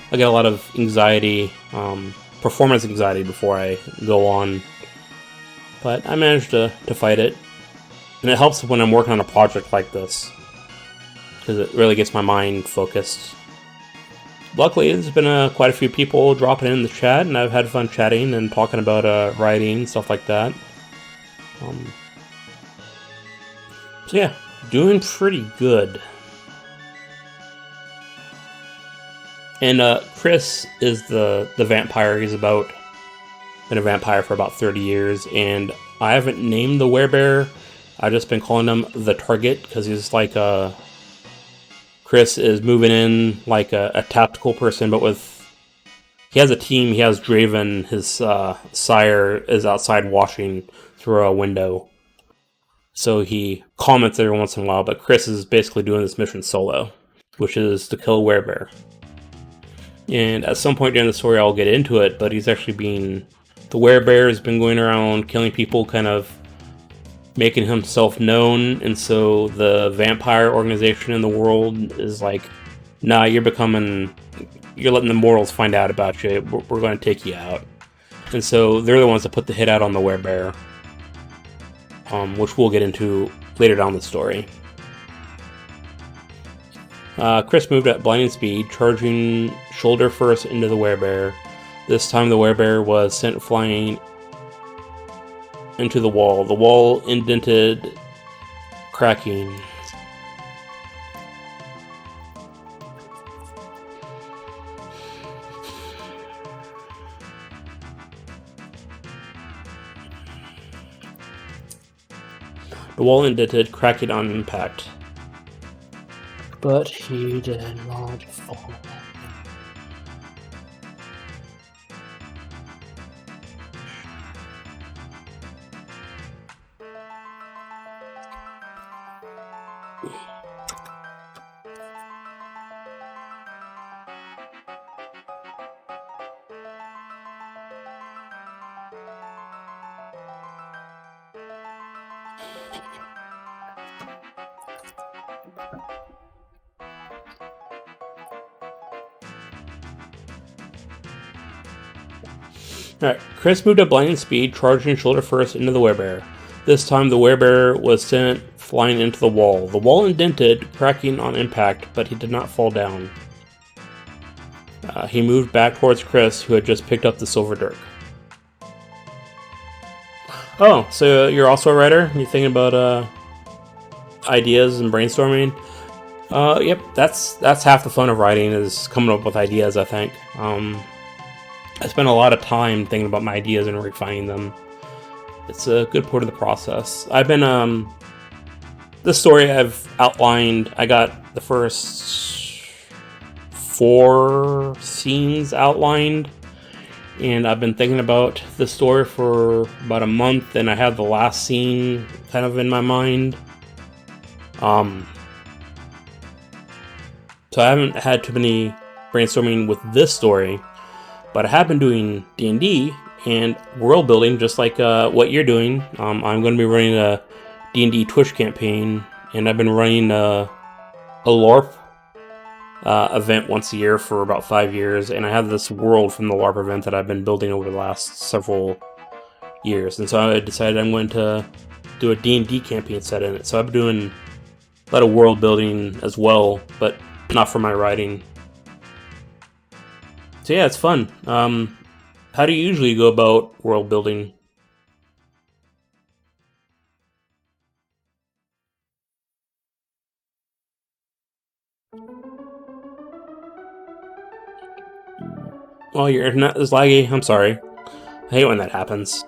I get a lot of anxiety, performance anxiety before I go on. But I managed to fight it. And it helps when I'm working on a project like this, because it really gets my mind focused. Luckily, there's been quite a few people dropping in the chat, and I've had fun chatting and talking about writing, stuff like that. So yeah, doing pretty good. And Chris is the vampire. He's been a vampire for about 30 years, and I haven't named the werebear. I've just been calling him the target, because he's like Chris is moving in like a tactical person, but he has a team. He has Draven, his sire, is outside washing through a window. So he comments every once in a while, but Chris is basically doing this mission solo, which is to kill a werebear. And at some point during the story, I'll get into it, but he's actually the werebear has been going around killing people, kind of making himself known, and so the vampire organization in the world is like, nah, you're letting the mortals find out about you, we're going to take you out. And so they're the ones that put the hit out on the werebear, which we'll get into later down the story. Chris moved at blinding speed, charging shoulder first into the werebear. This time the werebear was sent flying into the wall. The wall indented, cracking. The wall indented, cracking on impact. But he did not fall. Alright, Chris moved at blinding speed, charging shoulder first into the werebear. This time the werebear was sent flying into the wall. The wall indented, cracking on impact, but he did not fall down. He moved back towards Chris, who had just picked up the silver dirk. Oh, so you're also a writer? You thinking about ideas and brainstorming? Yep, that's half the fun of writing, is coming up with ideas, I think. I spend a lot of time thinking about my ideas and refining them. It's a good part of the process. I've been, this story I've outlined, I got the first 4 scenes outlined, and I've been thinking about this story for about a month, and I have the last scene kind of in my mind. So I haven't had too many brainstorming with this story, but I have been doing D&D and world building, just like what you're doing. I'm going to be running a D&D Twitch campaign, and I've been running a LARP event once a year for about 5 years, and I have this world from the LARP event that I've been building over the last several years, and so I decided I'm going to do a D&D campaign set in it. So I've been doing a lot of world building as well, but not for my writing. So yeah, it's fun. How do you usually go about world building? Well, your internet is laggy. I'm sorry. I hate when that happens.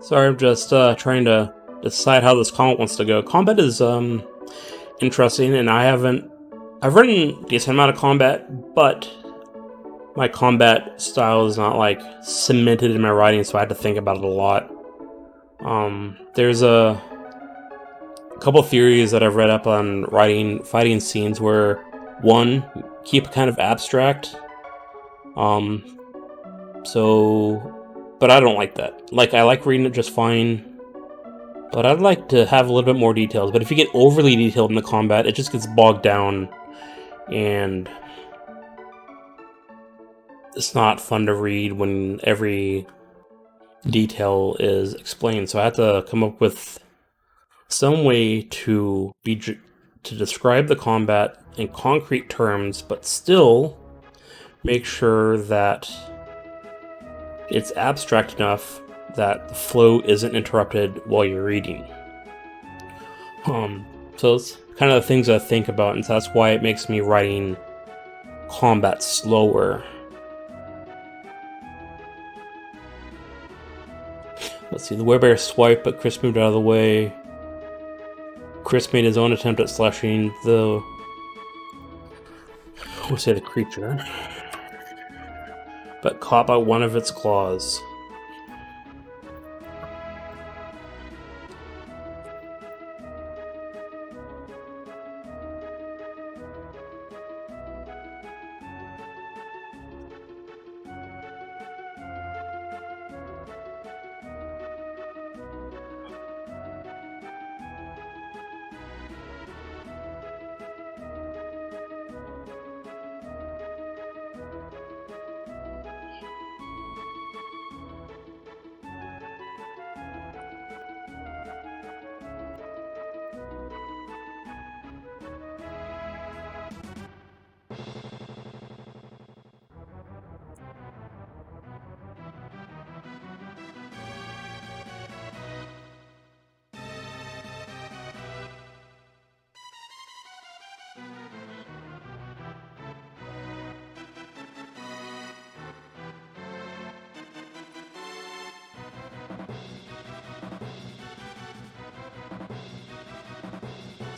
Sorry, I'm just trying to decide how this combat wants to go. Combat is interesting, and I've written a decent amount of combat, but my combat style is not like cemented in my writing, so I had to think about it a lot. There's a couple theories that I've read up on writing fighting scenes where, one, keep kind of abstract. But I don't like that. Like, I like reading it just fine, but I'd like to have a little bit more details. But if you get overly detailed in the combat, it just gets bogged down, and it's not fun to read when every detail is explained. So I have to come up with some way to describe the combat in concrete terms, but still make sure that it's abstract enough that the flow isn't interrupted while you're reading. So it's kind of the things I think about, and so that's why it makes me writing combat slower. Let's see, the werebear swiped, but Chris moved out of the way. Chris made his own attempt at slashing the creature, but caught by one of its claws.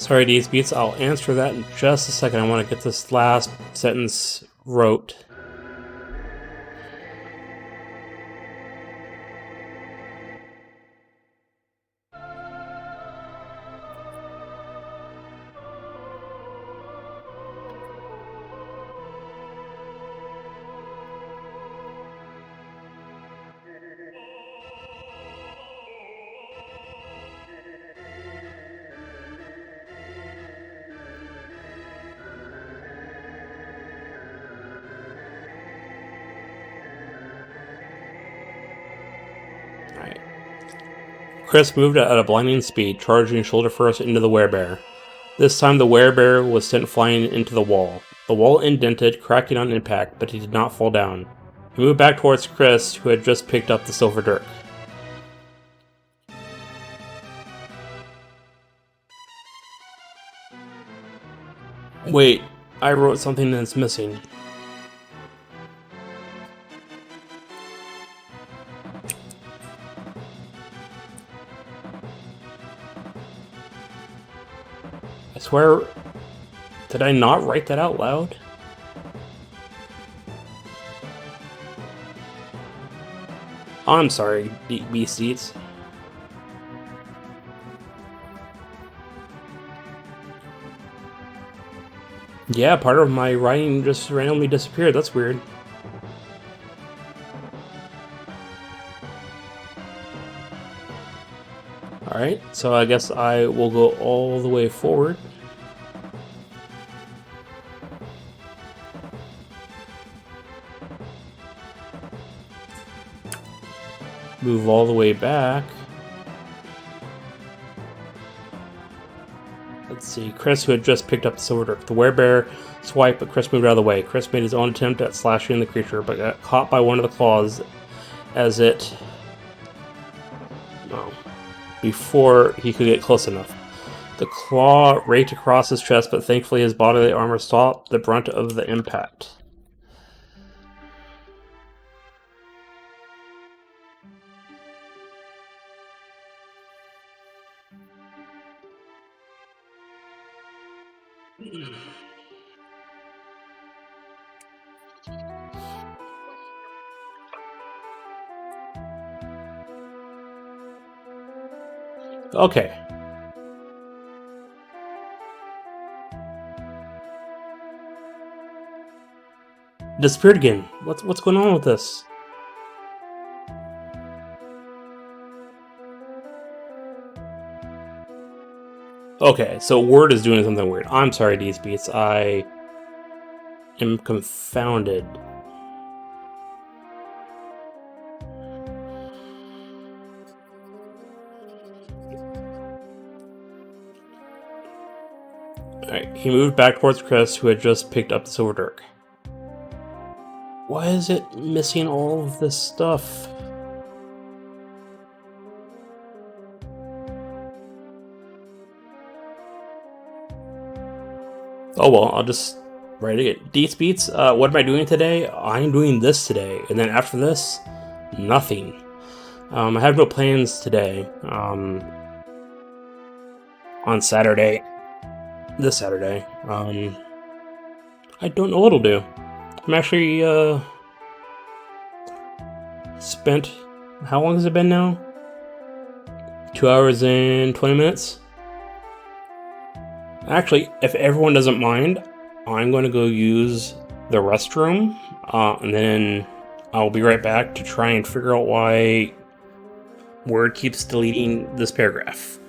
Sorry, these beats. I'll answer that in just a second. I want to get this last sentence wrote. Alright. Chris moved at a blinding speed, charging shoulder first into the werebear. This time the werebear was sent flying into the wall. The wall indented, cracking on impact, but he did not fall down. He moved back towards Chris, who had just picked up the silver dirk. Wait, I wrote something that's missing. I swear, did I not write that out loud? I'm sorry, beasties. Yeah, part of my writing just randomly disappeared. That's weird. Alright, so I guess I will go all the way forward. Move all the way back. Let's see, Chris, who had just picked up the silver dirk. The werebear swiped, but Chris moved out of the way. Chris made his own attempt at slashing the creature, but got caught by one of the claws as it... Oh. Before he could get close enough. The claw raked across his chest, but thankfully his bodily armor stopped the brunt of the impact. Okay. Disappeared again. What's going on with this? Okay, so Word is doing something weird. I'm sorry, these beats. I am confounded. Alright, he moved back towards Chris, who had just picked up the silver dirk. Why is it missing all of this stuff? Oh well, I'll just write it. Deets Beats, what am I doing today? I'm doing this today, and then after this, nothing. I have no plans today. On Saturday, this Saturday, I don't know what I'll do. I'm actually, spent, how long has it been now? 2 hours and 20 minutes? Actually, if everyone doesn't mind, I'm going to go use the restroom, and then I'll be right back to try and figure out why Word keeps deleting this paragraph.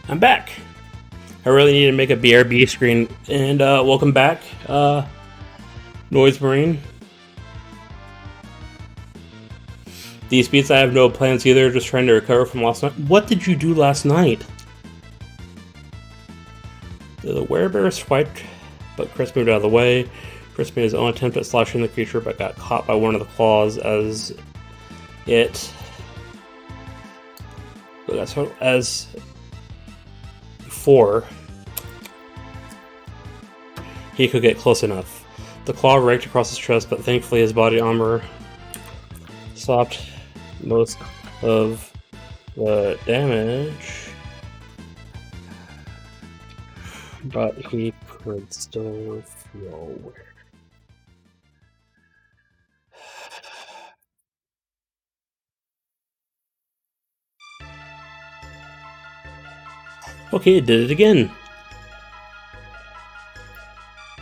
I'm back. I really need to make a BRB screen, and welcome back, Noise Marine. These beats, I have no plans either, just trying to recover from last night. What did you do last night? The werebear swiped, but Chris moved out of the way. Chris made his own attempt at slashing the creature, but got caught by one of the claws as before he could get close enough. The claw raked across his chest, but thankfully his body armor stopped most of the damage. But he could still feel weird. Okay, it did it again.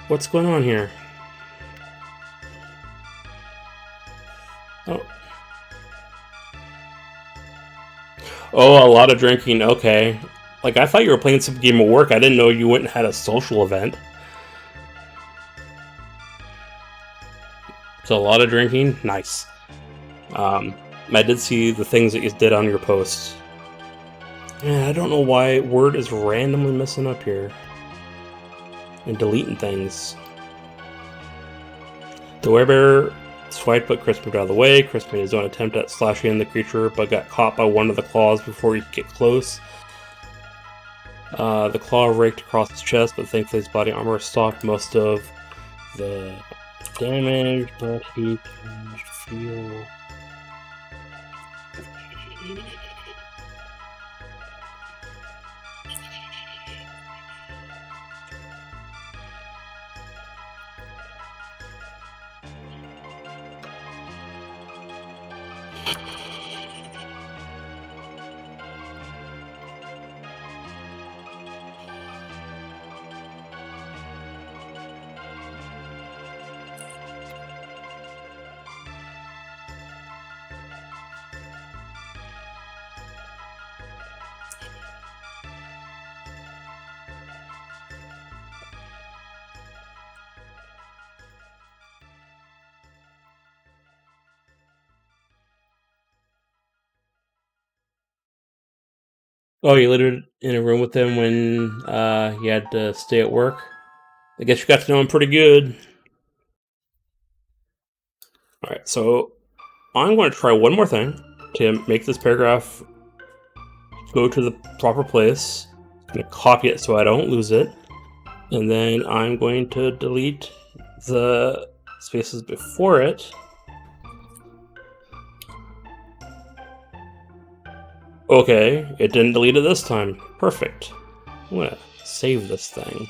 What's going on here? Oh, a lot of drinking, okay. Like, I thought you were playing some game of work. I didn't know you went and had a social event. So, a lot of drinking? Nice. I did see the things that you did on your posts. Yeah, I don't know why Word is randomly messing up here. And deleting things. The werebear swiped, but Chris moved out of the way. Chris made his own attempt at slashing the creature, but got caught by one of the claws before he could get close. The claw raked across his chest, but thankfully his body armor stopped most of the damage, but he can feel... Oh, you lived in a room with him when he had to stay at work? I guess you got to know him pretty good. Alright, so I'm going to try one more thing to make this paragraph go to the proper place. I'm going to copy it so I don't lose it. And then I'm going to delete the spaces before it. Okay, it didn't delete it this time. Perfect. I'm gonna save this thing.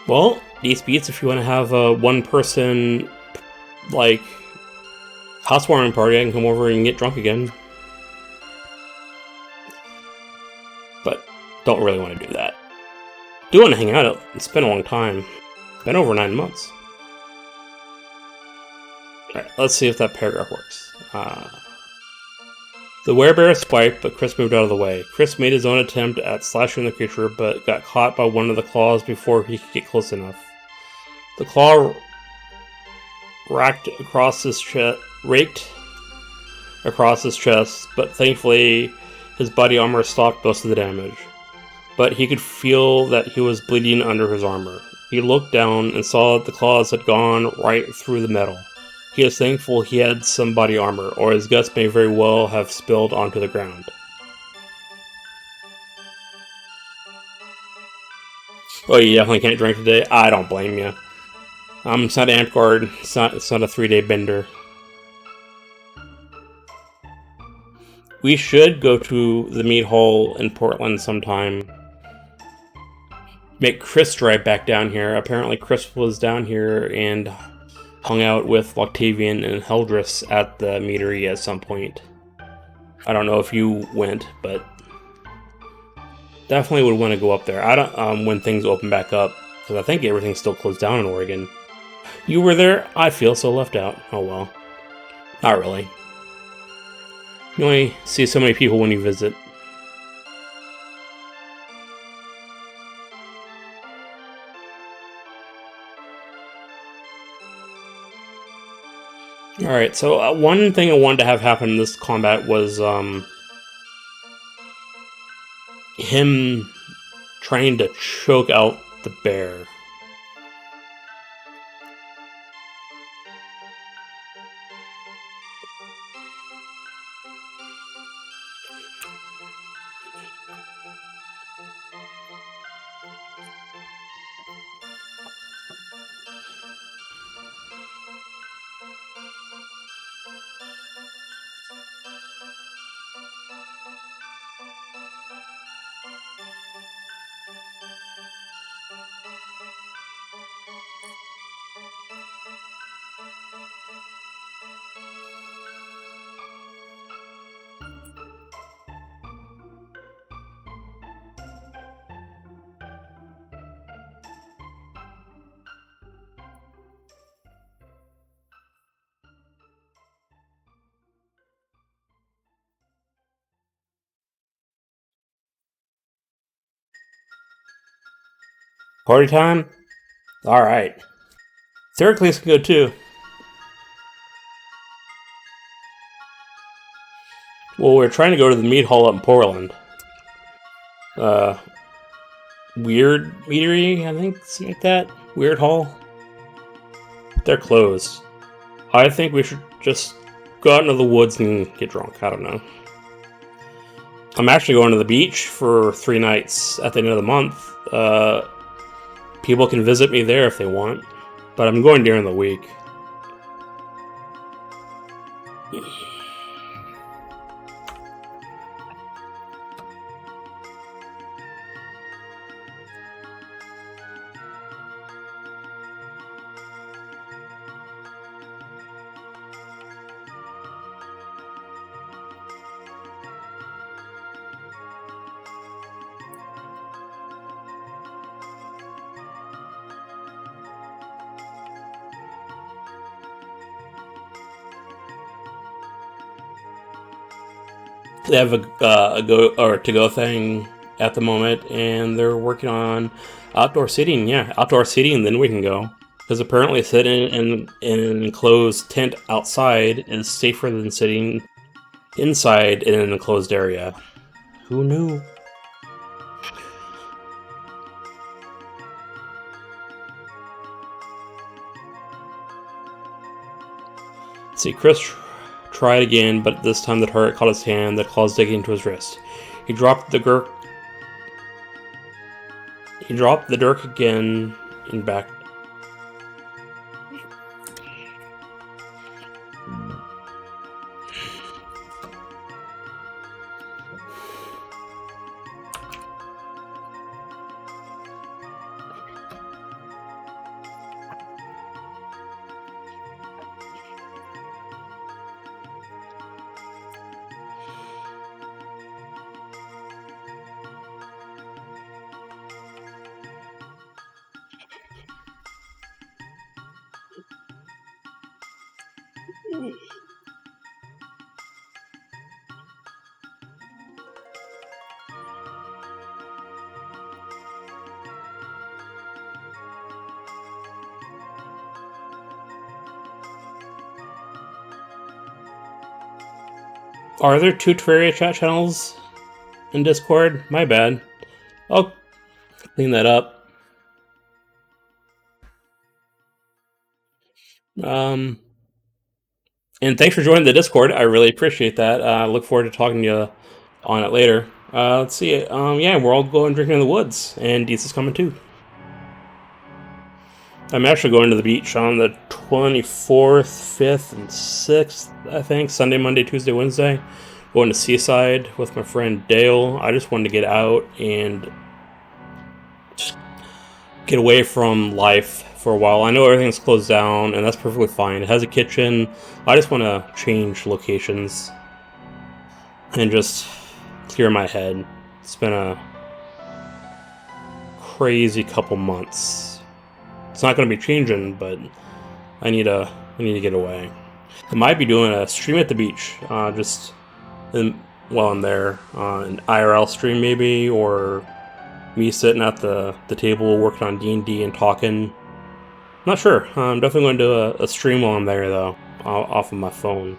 Well, these beats, if you want to have a one-person, like, housewarming party, I can come over and get drunk again. But don't really want to do that. Do want to hang out. It's been a long time. Been over 9 months. Alright, let's see if that paragraph works. The werebear swiped, but Chris moved out of the way. Chris made his own attempt at slashing the creature, but got caught by one of the claws before he could get close enough. The claw raked across his chest, but thankfully his body armor stopped most of the damage. But he could feel that he was bleeding under his armor. He looked down and saw that the claws had gone right through the metal. He is thankful he had some body armor, or his guts may very well have spilled onto the ground. Oh, you definitely can't drink today? I don't blame you. It's not Amp Guard. It's not a 3-day bender. We should go to the meat hall in Portland sometime. Make Chris drive back down here. Apparently Chris was down here and hung out with Octavian and Heldris at the meadery at some point. I don't know if you went, but definitely would want to go up there. I don't when things open back up, because I think everything's still closed down in Oregon. You were there? I feel so left out. Oh well. Not really. You only see so many people when you visit. Alright, so one thing I wanted to have happen in this combat was him trying to choke out the bear. Party time? Alright. Theracles can go too. Well, we're trying to go to the meat hall up in Portland. Weird Meadery, I think, something like that. Weird Hall. They're closed. I think we should just go out into the woods and get drunk. I don't know. I'm actually going to the beach for 3 nights at the end of the month. People can visit me there if they want, but I'm going during the week. They have a go or to go thing at the moment, and they're working on outdoor seating. Yeah, outdoor seating, then we can go. Because apparently sitting in an enclosed tent outside is safer than sitting inside in an enclosed area. Who knew? Let's see, Chris tried again, but this time the target caught his hand, the claws digging into his wrist. He dropped the dirk. He dropped the dirk again and back. Are there 2 Terraria chat channels in Discord? My bad. I'll clean that up. And thanks for joining the Discord. I really appreciate that. I look forward to talking to you on it later. Let's see. Yeah, we're all going drinking in the woods, and Deets is coming too. I'm actually going to the beach on the 24th, 5th, and 6th, I think. Sunday, Monday, Tuesday, Wednesday. Going to Seaside with my friend Dale. I just wanted to get out and just get away from life for a while. I know everything's closed down, and that's perfectly fine. It has a kitchen. I just want to change locations and just clear my head. It's been a crazy couple months. It's not going to be changing, but I need to get away. I might be doing a stream at the beach, just while I'm there, an IRL stream maybe, or me sitting at the table working on D&D and talking. Not sure. I'm definitely going to do a stream while I'm there, though, off of my phone.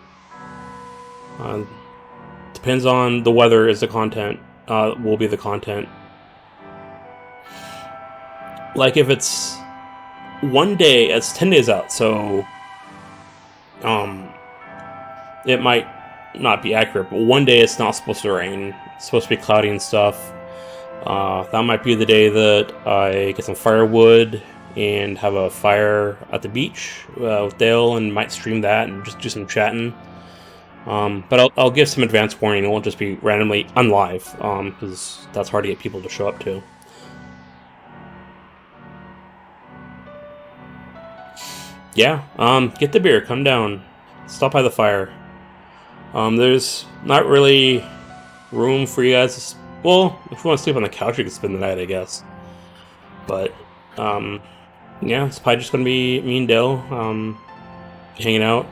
Depends on the weather is the content, will be the content. Like, if it's one day, it's 10 days out, so it might not be accurate, but one day it's not supposed to rain. It's supposed to be cloudy and stuff. That might be the day that I get some firewood and have a fire at the beach with Dale, and might stream that and just do some chatting. But I'll give some advance warning. It won't just be randomly unlive, because that's hard to get people to show up to. Yeah, get the beer, come down, stop by the fire. There's not really room for you guys to, well, if you want to sleep on the couch, you can spend the night, I guess. But, yeah, it's probably just gonna be me and Dale, hanging out.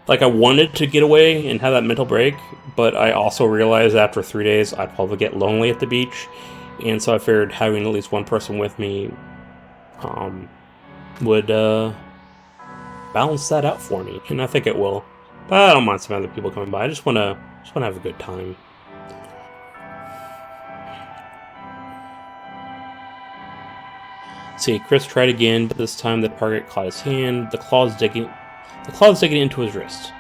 Like, I wanted to get away and have that mental break, but I also realized after 3 days I'd probably get lonely at the beach, and so I figured having at least one person with me, would, balance that out for me, and I think it will. But I don't mind some other people coming by. I just wanna have a good time. See, Chris tried again, but this time the target caught his hand. The claws digging into his wrist.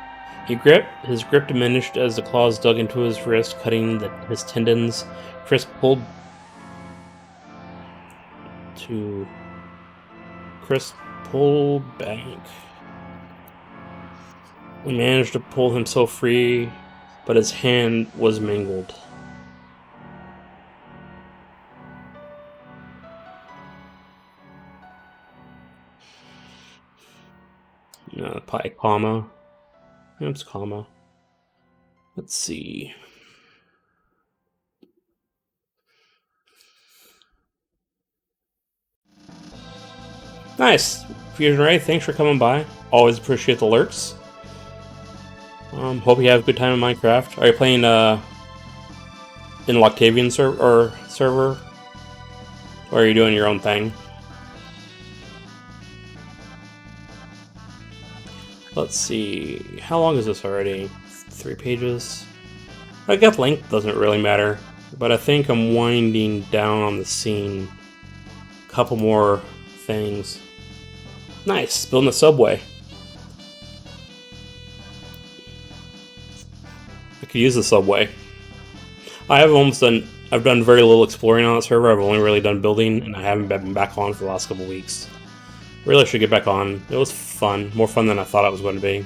His grip diminished as the claws dug into his wrist, cutting his tendons. Chris pulled back. He managed to pull himself free, but his hand was mangled. Probably comma. Oops, comma. Let's see. Nice. Fusion Ray, thanks for coming by. Always appreciate the lurks. Hope you have a good time in Minecraft. Are you playing in the Octavian server? Or are you doing your own thing? Let's see. How long is this already? 3 pages? I guess length doesn't really matter, but I think I'm winding down on the scene. A couple more things. Nice, building a subway. I could use the subway. I've done very little exploring on that server. I've only really done building, and I haven't been back on for the last couple weeks. Really should get back on. It was fun. More fun than I thought it was going to be.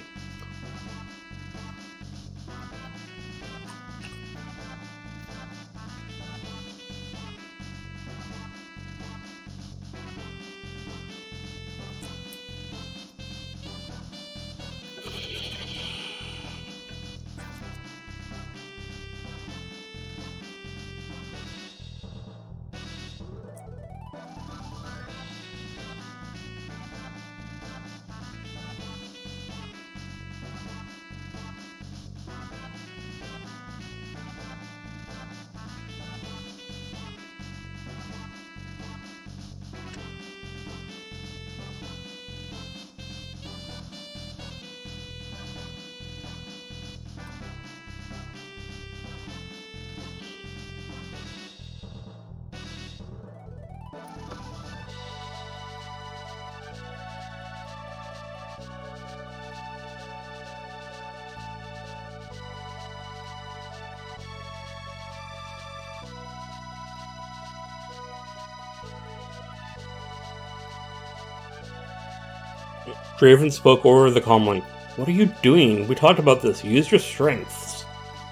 Draven spoke over the comm link. What are you doing? We talked about this. Use your strengths.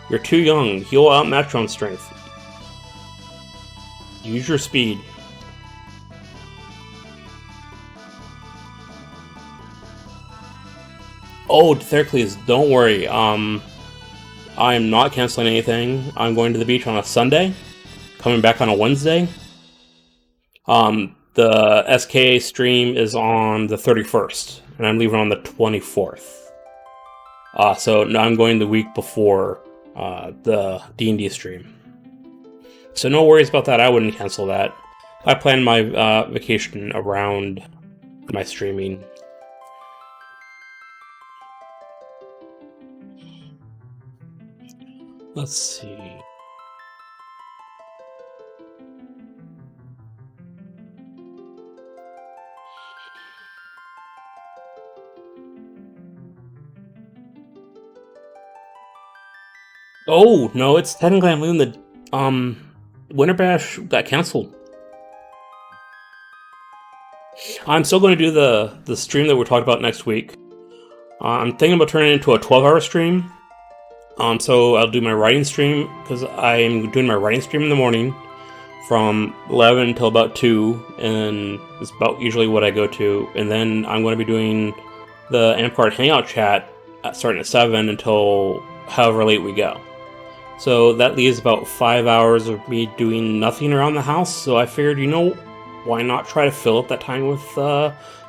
You're too young. He'll outmatch you on strength. Use your speed. Oh, Theracles, don't worry. I'm not canceling anything. I'm going to the beach on a Sunday, coming back on a Wednesday. The SK stream is on the 31st, and I'm leaving on the 24th. So no, I'm going the week before the D&D stream. So no worries about that. I wouldn't cancel that. I plan my vacation around my streaming. Let's see. Oh no, it's technically I'm leaving the Winter Bash got canceled. I'm still going to do the stream that we're talking about next week. I'm thinking about turning it into a 12-hour stream. So I'll do my writing stream because I'm doing my writing stream in the morning from 11 until about 2, and it's about usually what I go to. And then I'm going to be doing the Ampart Hangout chat starting at 7 until however late we go. So that leaves about 5 hours of me doing nothing around the house. So I figured, why not try to fill up that time with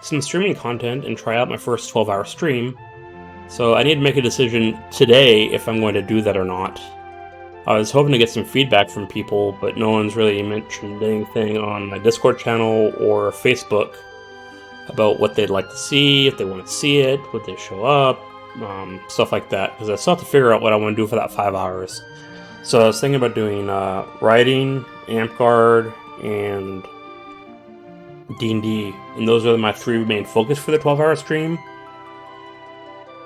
some streaming content and try out my first 12-hour stream. So I need to make a decision today if I'm going to do that or not. I was hoping to get some feedback from people, but no one's really mentioned anything on my Discord channel or Facebook about what they'd like to see, if they want to see it, would they show up, stuff like that. Because I still have to figure out what I want to do for that 5 hours. So I was thinking about doing writing, Amp Guard, and D&D, and those are my 3 main focus for the 12-hour stream.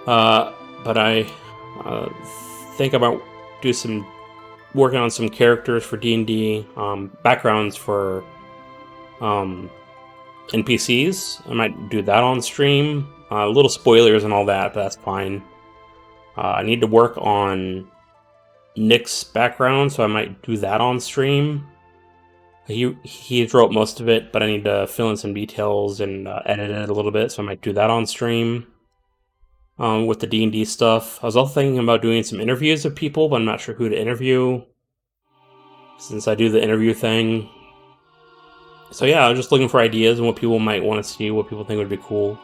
But I think about working on some characters for D&D, backgrounds for NPCs. I might do that on stream. Little spoilers and all that, but that's fine. I need to work on Nick's background, so I might do that on stream. He wrote most of it, but I need to fill in some details and edit it a little bit, so I might do that on stream. With the D&D stuff, I was also thinking about doing some interviews of people, but I'm not sure who to interview since I do the interview thing. So yeah, I was just looking for ideas and what people might want to see, what people think would be cool.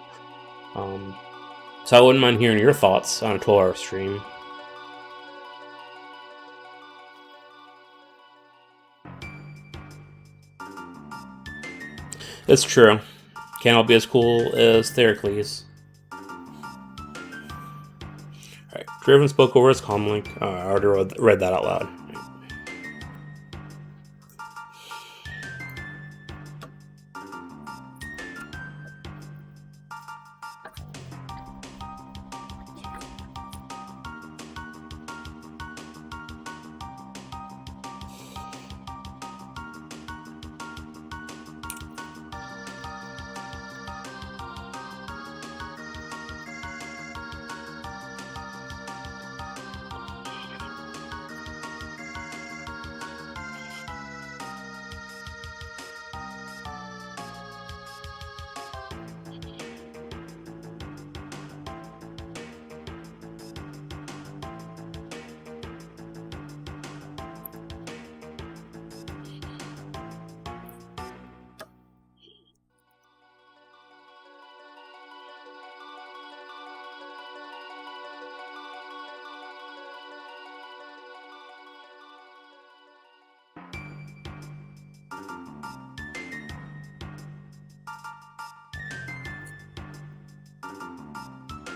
So I wouldn't mind hearing your thoughts on a 12-hour stream. It's true. Can't all be as cool as Theracles. Alright, Driven spoke over his comlink. I already read that out loud.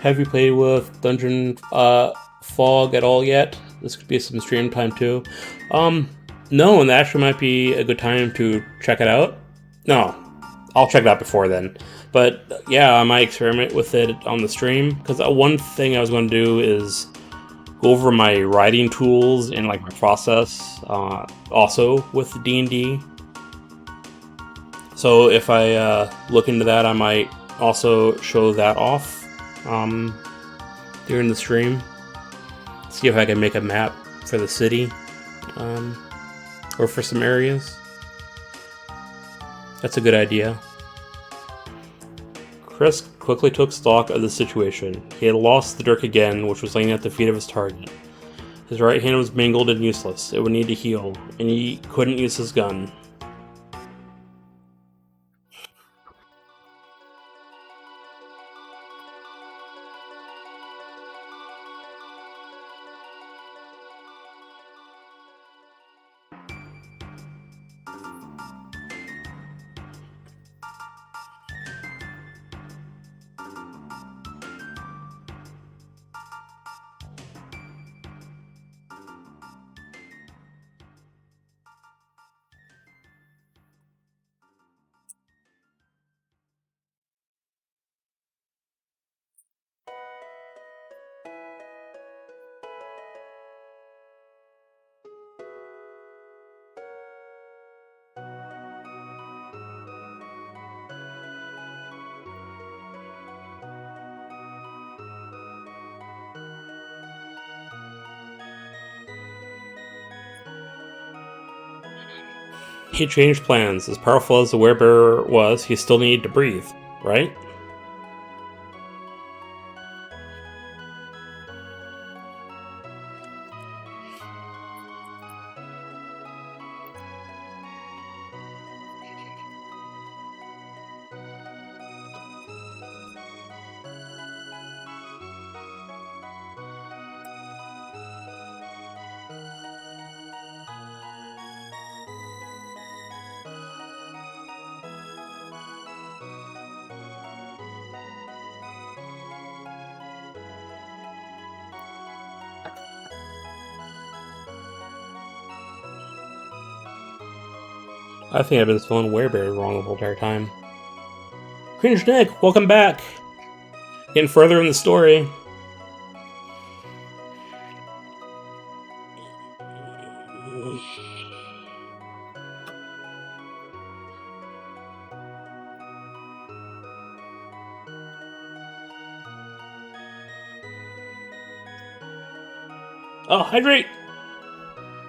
Have you played with Dungeon Fog at all yet? This could be some stream time too. No, and that actually might be a good time to check it out. No, I'll check it out before then. But yeah, I might experiment with it on the stream, because one thing I was going to do is go over my writing tools and like my process, also with D&D. So if I look into that, I might also show that off during the stream. See if I can make a map for the city, or for some areas. That's a good idea. Chris quickly took stock of the situation. He had lost the dirk again, which was laying at the feet of his target. His right hand was mangled and useless. It would need to heal, and he couldn't use his gun. He changed plans. As powerful as the werebearer was, he still needed to breathe, right? I think I've been spelling werebearer wrong the whole entire time. Cringe Nick, welcome back! Getting further in the story. Oh, hydrate!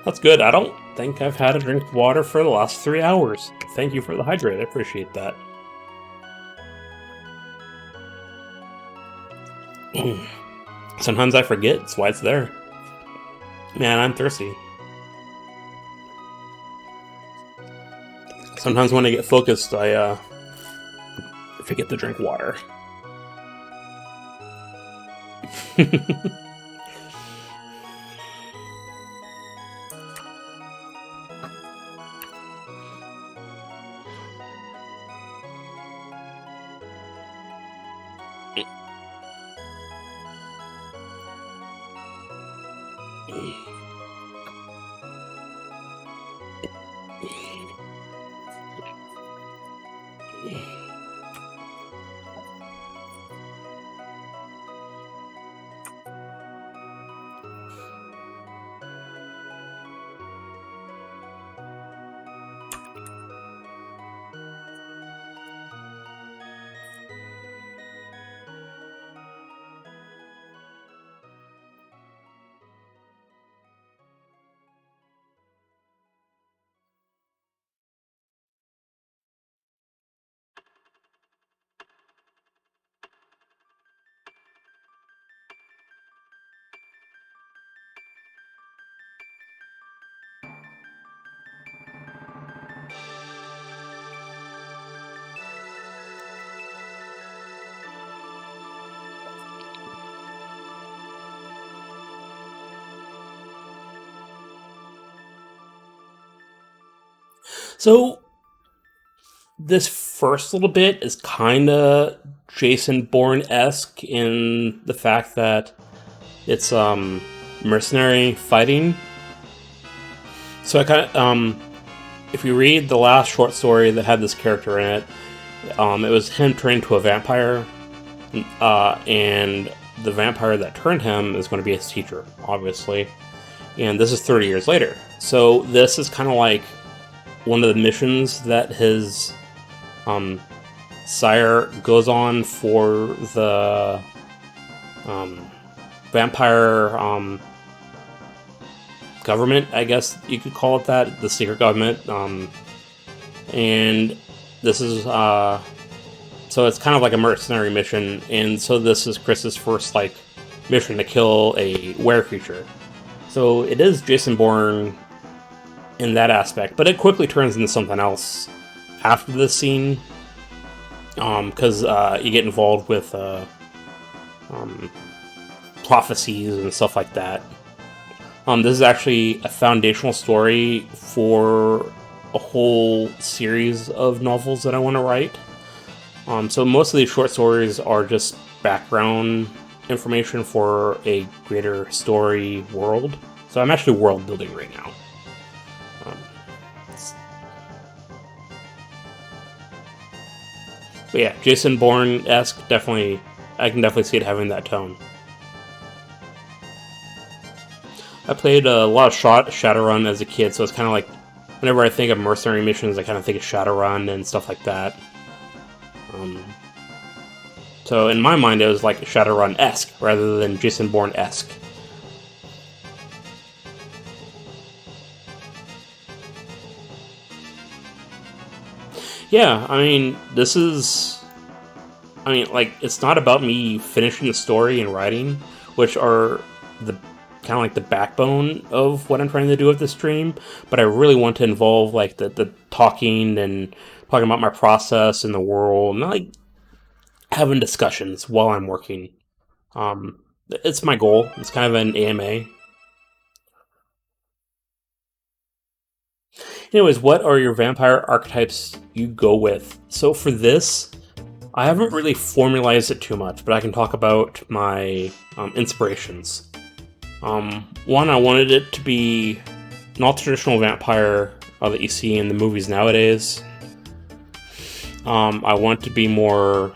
That's good. I don't think I've had a drink of water for the last 3 hours. Thank you for the hydrate. I appreciate that. Sometimes I forget. That's why it's there. Man, I'm thirsty. Sometimes when I get focused, I forget to drink water. So, this first little bit is kind of Jason Bourne-esque in the fact that it's mercenary fighting. So I kind of if you read the last short story that had this character in it, it was him turned into a vampire, and the vampire that turned him is going to be his teacher, obviously. And this is 30 years later. So this is kind of like one of the missions that his sire goes on for the vampire government, I guess you could call it that, the secret government. And this is so it's kind of like a mercenary mission, and so this is Chris's first like mission to kill a were creature. So it is Jason Bourne in that aspect, but it quickly turns into something else after this scene, because you get involved with prophecies and stuff like that. This is actually a foundational story for a whole series of novels that I want to write. So most of these short stories are just background information for a greater story world. So I'm actually world building right now. But yeah, Jason Bourne-esque, definitely, I can definitely see it having that tone. I played a lot of Shadowrun as a kid, so it's kind of like, whenever I think of mercenary missions, I kind of think of Shadowrun and stuff like that. So in my mind, it was like Shadowrun-esque, rather than Jason Bourne-esque. Yeah, I mean, like, it's not about me finishing the story and writing, which are the kind of like the backbone of what I'm trying to do with the stream, but I really want to involve, like, the talking and talking about my process in the world, and, like, having discussions while I'm working. It's my goal. It's kind of an AMA. Anyways, what are your vampire archetypes you go with? So for this, I haven't really formalized it too much, but I can talk about my inspirations. One, I wanted it to be not the traditional vampire that you see in the movies nowadays. I want it to be more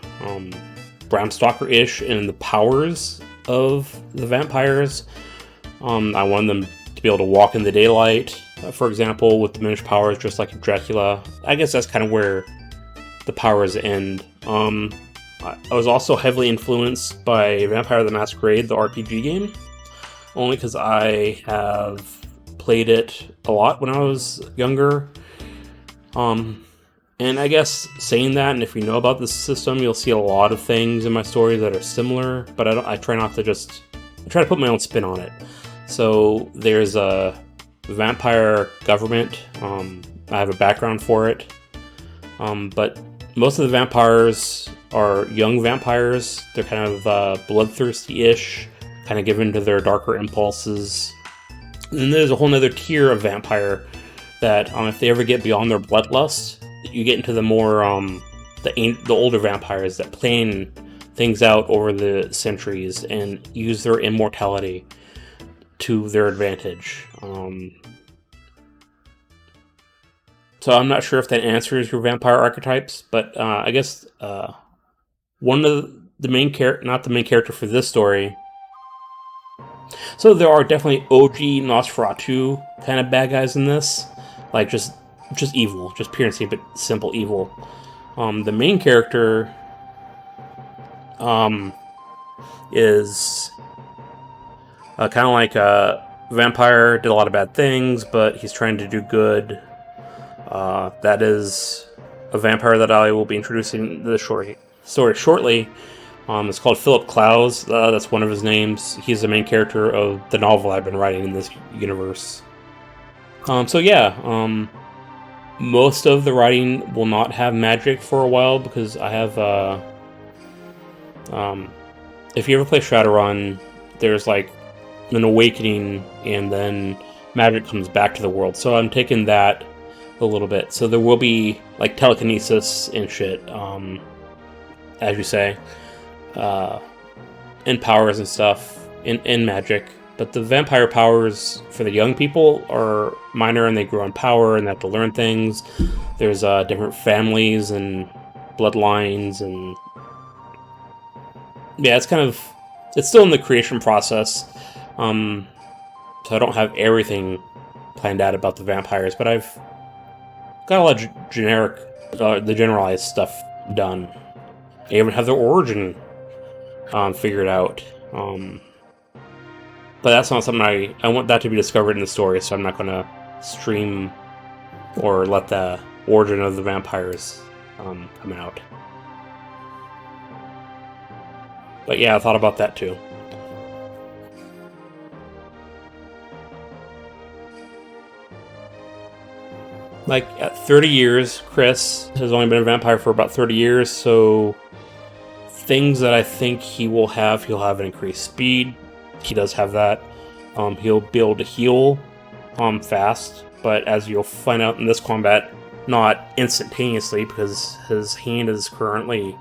Bram Stoker-ish in the powers of the vampires. I want them to be able to walk in the daylight, for example, with diminished powers, just like Dracula. I guess that's kind of where the powers end. I was also heavily influenced by Vampire the Masquerade, the RPG game, only because I have played it a lot when I was younger. And I guess saying that, and if you know about this system, you'll see a lot of things in my stories that are similar, but I try not to I try to put my own spin on it. So there's a vampire government. I have a background for it. But most of the vampires are young vampires. They're kind of bloodthirsty-ish, kind of given to their darker impulses. And then there's a whole other tier of vampire that, if they ever get beyond their bloodlust, you get into the more the older vampires that plan things out over the centuries and use their immortality to their advantage. So I'm not sure if that answers your vampire archetypes, but I guess one of the main character, not the main character for this story. So there are definitely OG Nosferatu kind of bad guys in this, like just evil, just pure and simple evil. The main character is kind of like a vampire, did a lot of bad things, but he's trying to do good. That is a vampire that I will be introducing in the story shortly. It's called Philip Klaus. That's one of his names. He's the main character of the novel I've been writing in this universe. So yeah, most of the writing will not have magic for a while because I have, if you ever play Shadowrun, there's like an awakening and then magic comes back to the world. So I'm taking that a little bit. So there will be like telekinesis and shit, as you say, and powers and stuff in magic. But the vampire powers for the young people are minor, and they grow in power, and they have to learn things. There's different families and bloodlines, and yeah, it's still in the creation process. So I don't have everything planned out about the vampires, but I've got a lot of the generalized stuff done. I even have their origin figured out. But that's not something I want that to be discovered in the story, so I'm not going to stream or let the origin of the vampires come out. But yeah, I thought about that too. Like, at 30 years, Chris has only been a vampire for about 30 years, so things that I think he'll have an increased speed. He does have that. He'll be able to heal fast, but as you'll find out in this combat, not instantaneously, because his hand is currently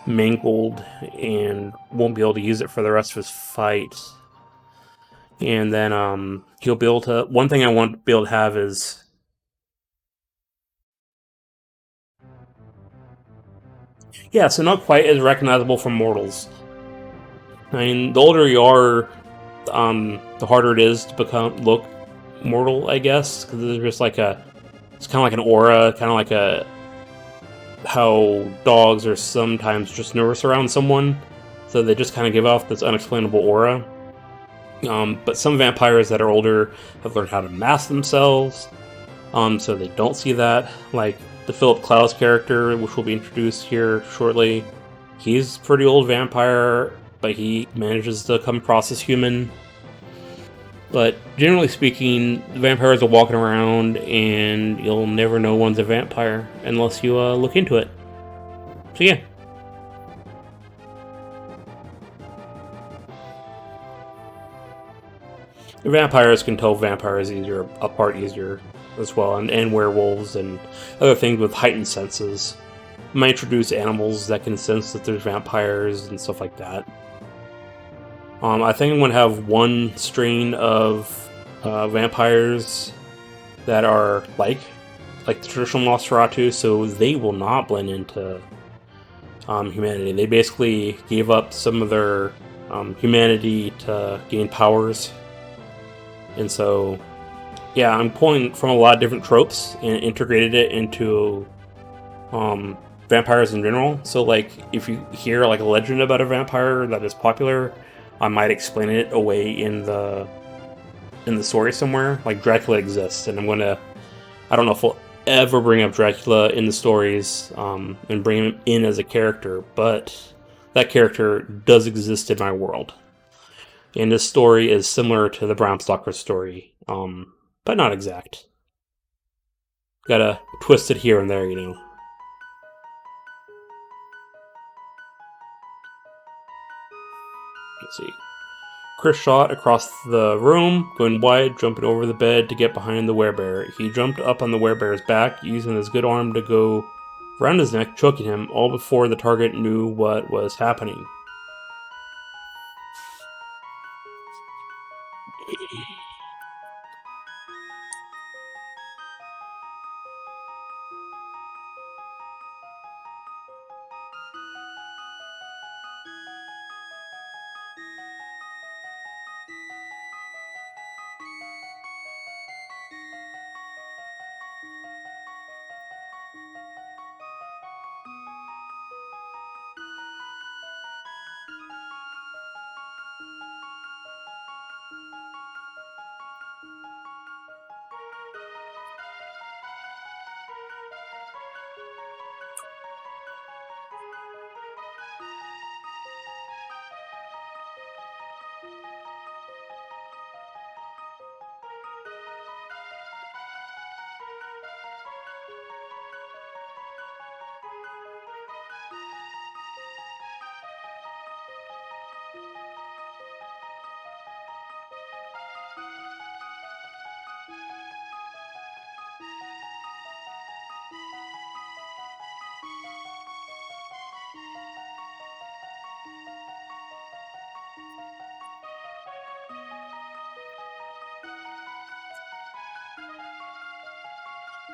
mangled and won't be able to use it for the rest of his fight. And then he'll be able to... One thing I want to be able to have is... Yeah, so not quite as recognizable from mortals. I mean, the older you are, the harder it is to look mortal, I guess, because there's just like it's kind of like an aura, kind of like how dogs are sometimes just nervous around someone, so they just kind of give off this unexplainable aura. But some vampires that are older have learned how to mask themselves, so they don't see that. Like, the Philip Klaus character, which will be introduced here shortly. He's a pretty old vampire, but he manages to come across as human. But generally speaking, vampires are walking around, and you'll never know one's a vampire unless you look into it. So yeah. Vampires can tell vampires apart easier as well, and werewolves and other things with heightened senses. Might introduce animals that can sense that there's vampires and stuff like that. I think I'm going to have one strain of vampires that are like the traditional Nosferatu, so they will not blend into humanity. They basically gave up some of their humanity to gain powers. And so, yeah, I'm pulling from a lot of different tropes and integrated it into vampires in general. So, like, if you hear like a legend about a vampire that is popular, I might explain it away in the story somewhere. Like Dracula exists, and I don't know if we'll ever bring up Dracula in the stories and bring him in as a character, but that character does exist in my world. And this story is similar to the Bram Stoker story, but not exact. Gotta twist it here and there, you know. Let's see. Chris shot across the room, going wide, jumping over the bed to get behind the werebear. He jumped up on the werebear's back, using his good arm to go around his neck, choking him, all before the target knew what was happening.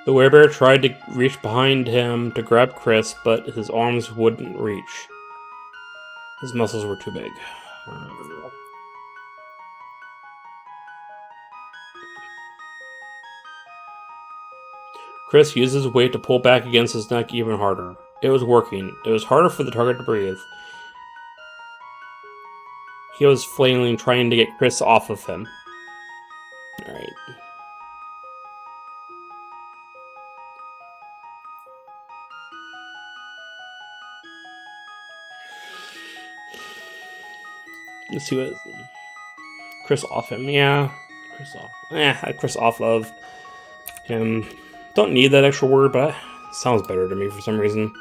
The werebear tried to reach behind him to grab Chris, but his arms wouldn't reach. His muscles were too big. Chris used his weight to pull back against his neck even harder. It was working. It was harder for the target to breathe. He was flailing, trying to get Chris off of him. Alright. Let's see what... Chris off him, yeah. Chris off. Chris off of him. Don't need that extra word, but it sounds better to me for some reason.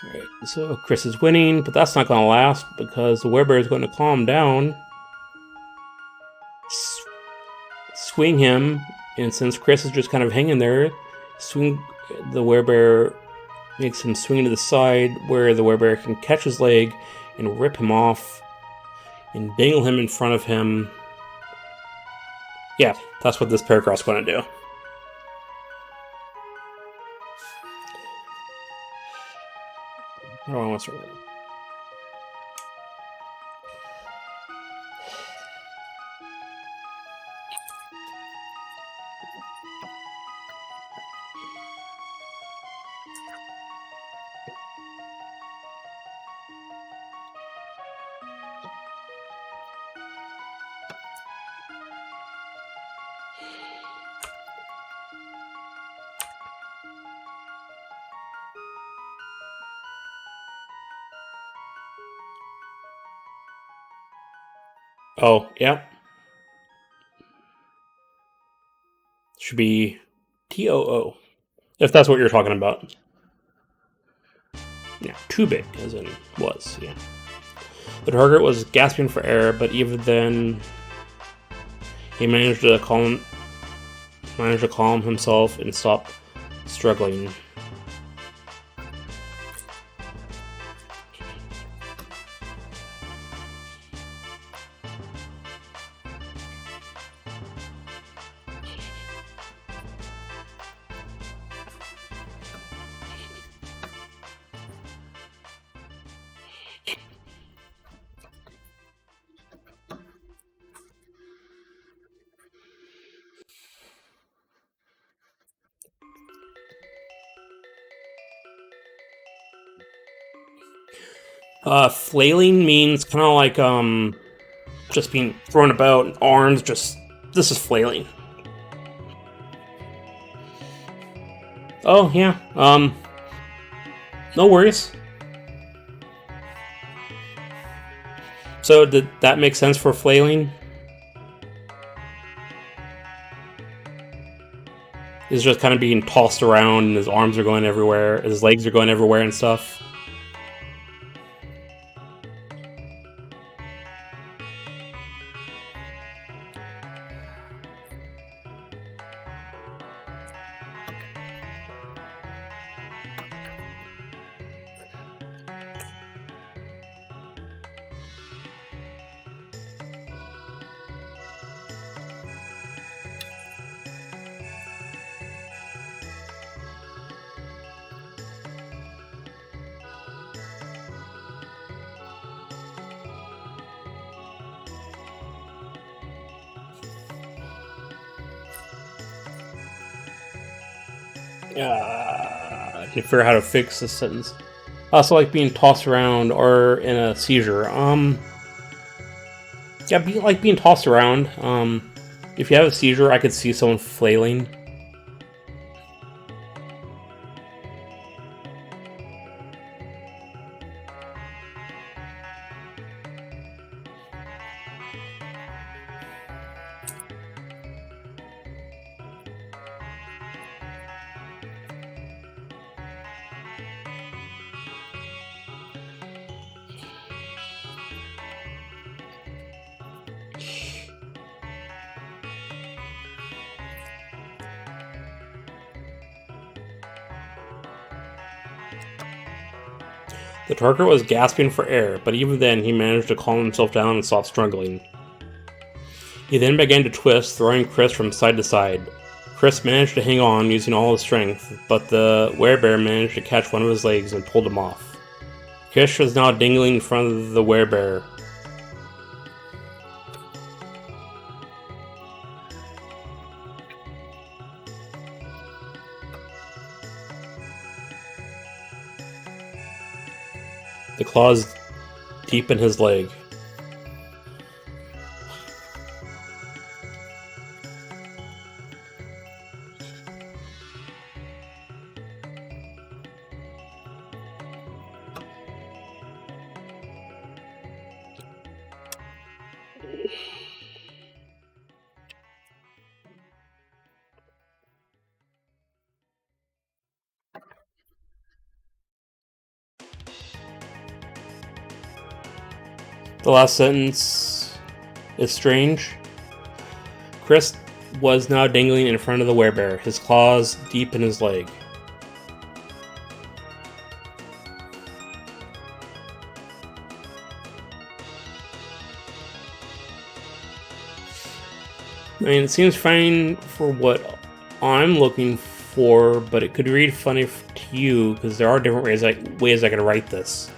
Alright, so Chris is winning, but that's not going to last because the werebear is going to calm down, swing him, and since Chris is just kind of hanging there, the werebear makes him swing to the side where the werebear can catch his leg and rip him off and dangle him in front of him. Yeah, that's what this paragraph's going to do. I don't want to start. Oh, yeah. Should be TOO. If that's what you're talking about. Yeah, too big, as in was, yeah. The target was gasping for air, but even then, he managed to calm himself and stop struggling. Flailing means kind of like just being thrown about, arms just. This is flailing. Oh yeah. No worries. So did that make sense for flailing? He's just kind of being tossed around, and his arms are going everywhere, his legs are going everywhere and stuff. I can figure out how to fix this sentence. Also, like being tossed around or in a seizure. Yeah, like being tossed around. If you have a seizure, I could see someone flailing. The target was gasping for air, but even then he managed to calm himself down and stop struggling. He then began to twist, throwing Chris from side to side. Chris managed to hang on using all his strength, but the werebear managed to catch one of his legs and pulled him off. Chris was now dangling in front of the werebear. The claws deep in his leg. The last sentence is strange. Chris was now dangling in front of the werebear, his claws deep in his leg. I mean, it seems fine for what I'm looking for, but it could read funny to you because there are different ways I can write this.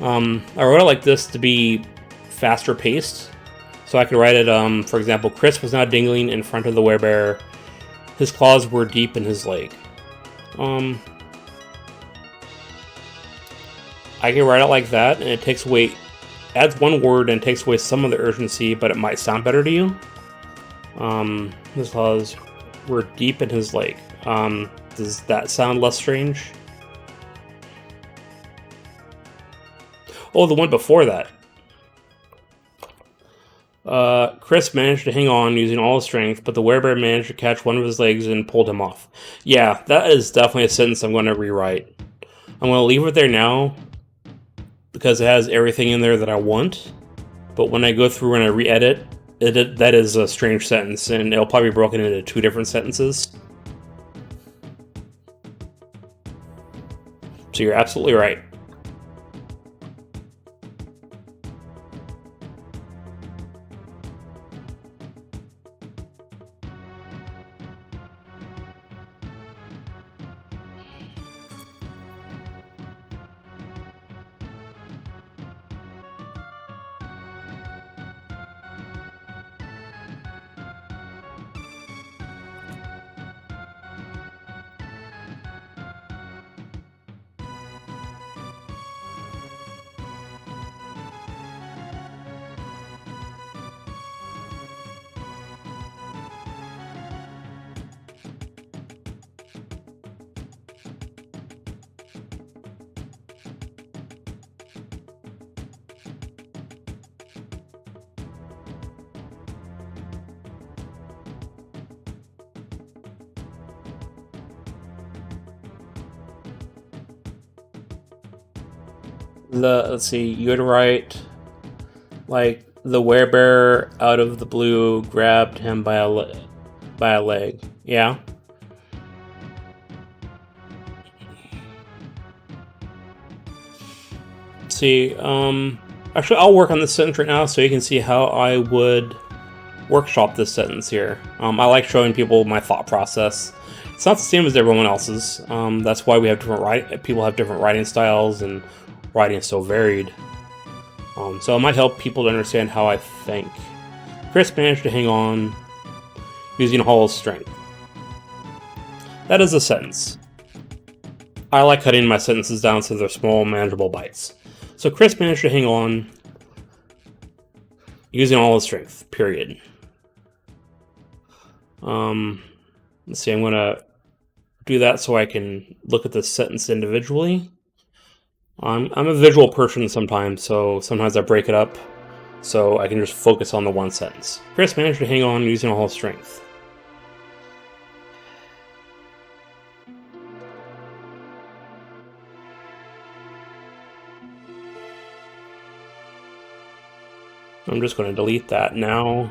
I wrote it like this to be faster paced, so I could write it. For example, Chris was now dangling in front of the werebear. His claws were deep in his leg. I can write it like that, and it takes away, adds one word and takes away some of the urgency, but it might sound better to you. His claws were deep in his leg. Does that sound less strange? Oh, the one before that. Chris managed to hang on using all his strength, but the werebear managed to catch one of his legs and pulled him off. Yeah, that is definitely a sentence I'm going to rewrite. I'm going to leave it there now because it has everything in there that I want. But when I go through and I re-edit, that is a strange sentence, and it'll probably be broken into 2 different sentences. So you're absolutely right. Let's see, you would write, like, the werebear out of the blue grabbed him by a leg. Yeah? See, actually, I'll work on this sentence right now so you can see how I would workshop this sentence here. I like showing people my thought process. It's not the same as everyone else's. That's why we have people have different writing styles, and writing is so varied. So it might help people to understand how I think. Chris managed to hang on using all his strength. That is a sentence. I like cutting my sentences down so they're small, manageable bites. So Chris managed to hang on using all his strength, period. Let's see, I'm going to do that so I can look at the sentence individually. I'm a visual person sometimes, so sometimes I break it up so I can just focus on the one sentence. Chris managed to hang on using all his strength. I'm just going to delete that now.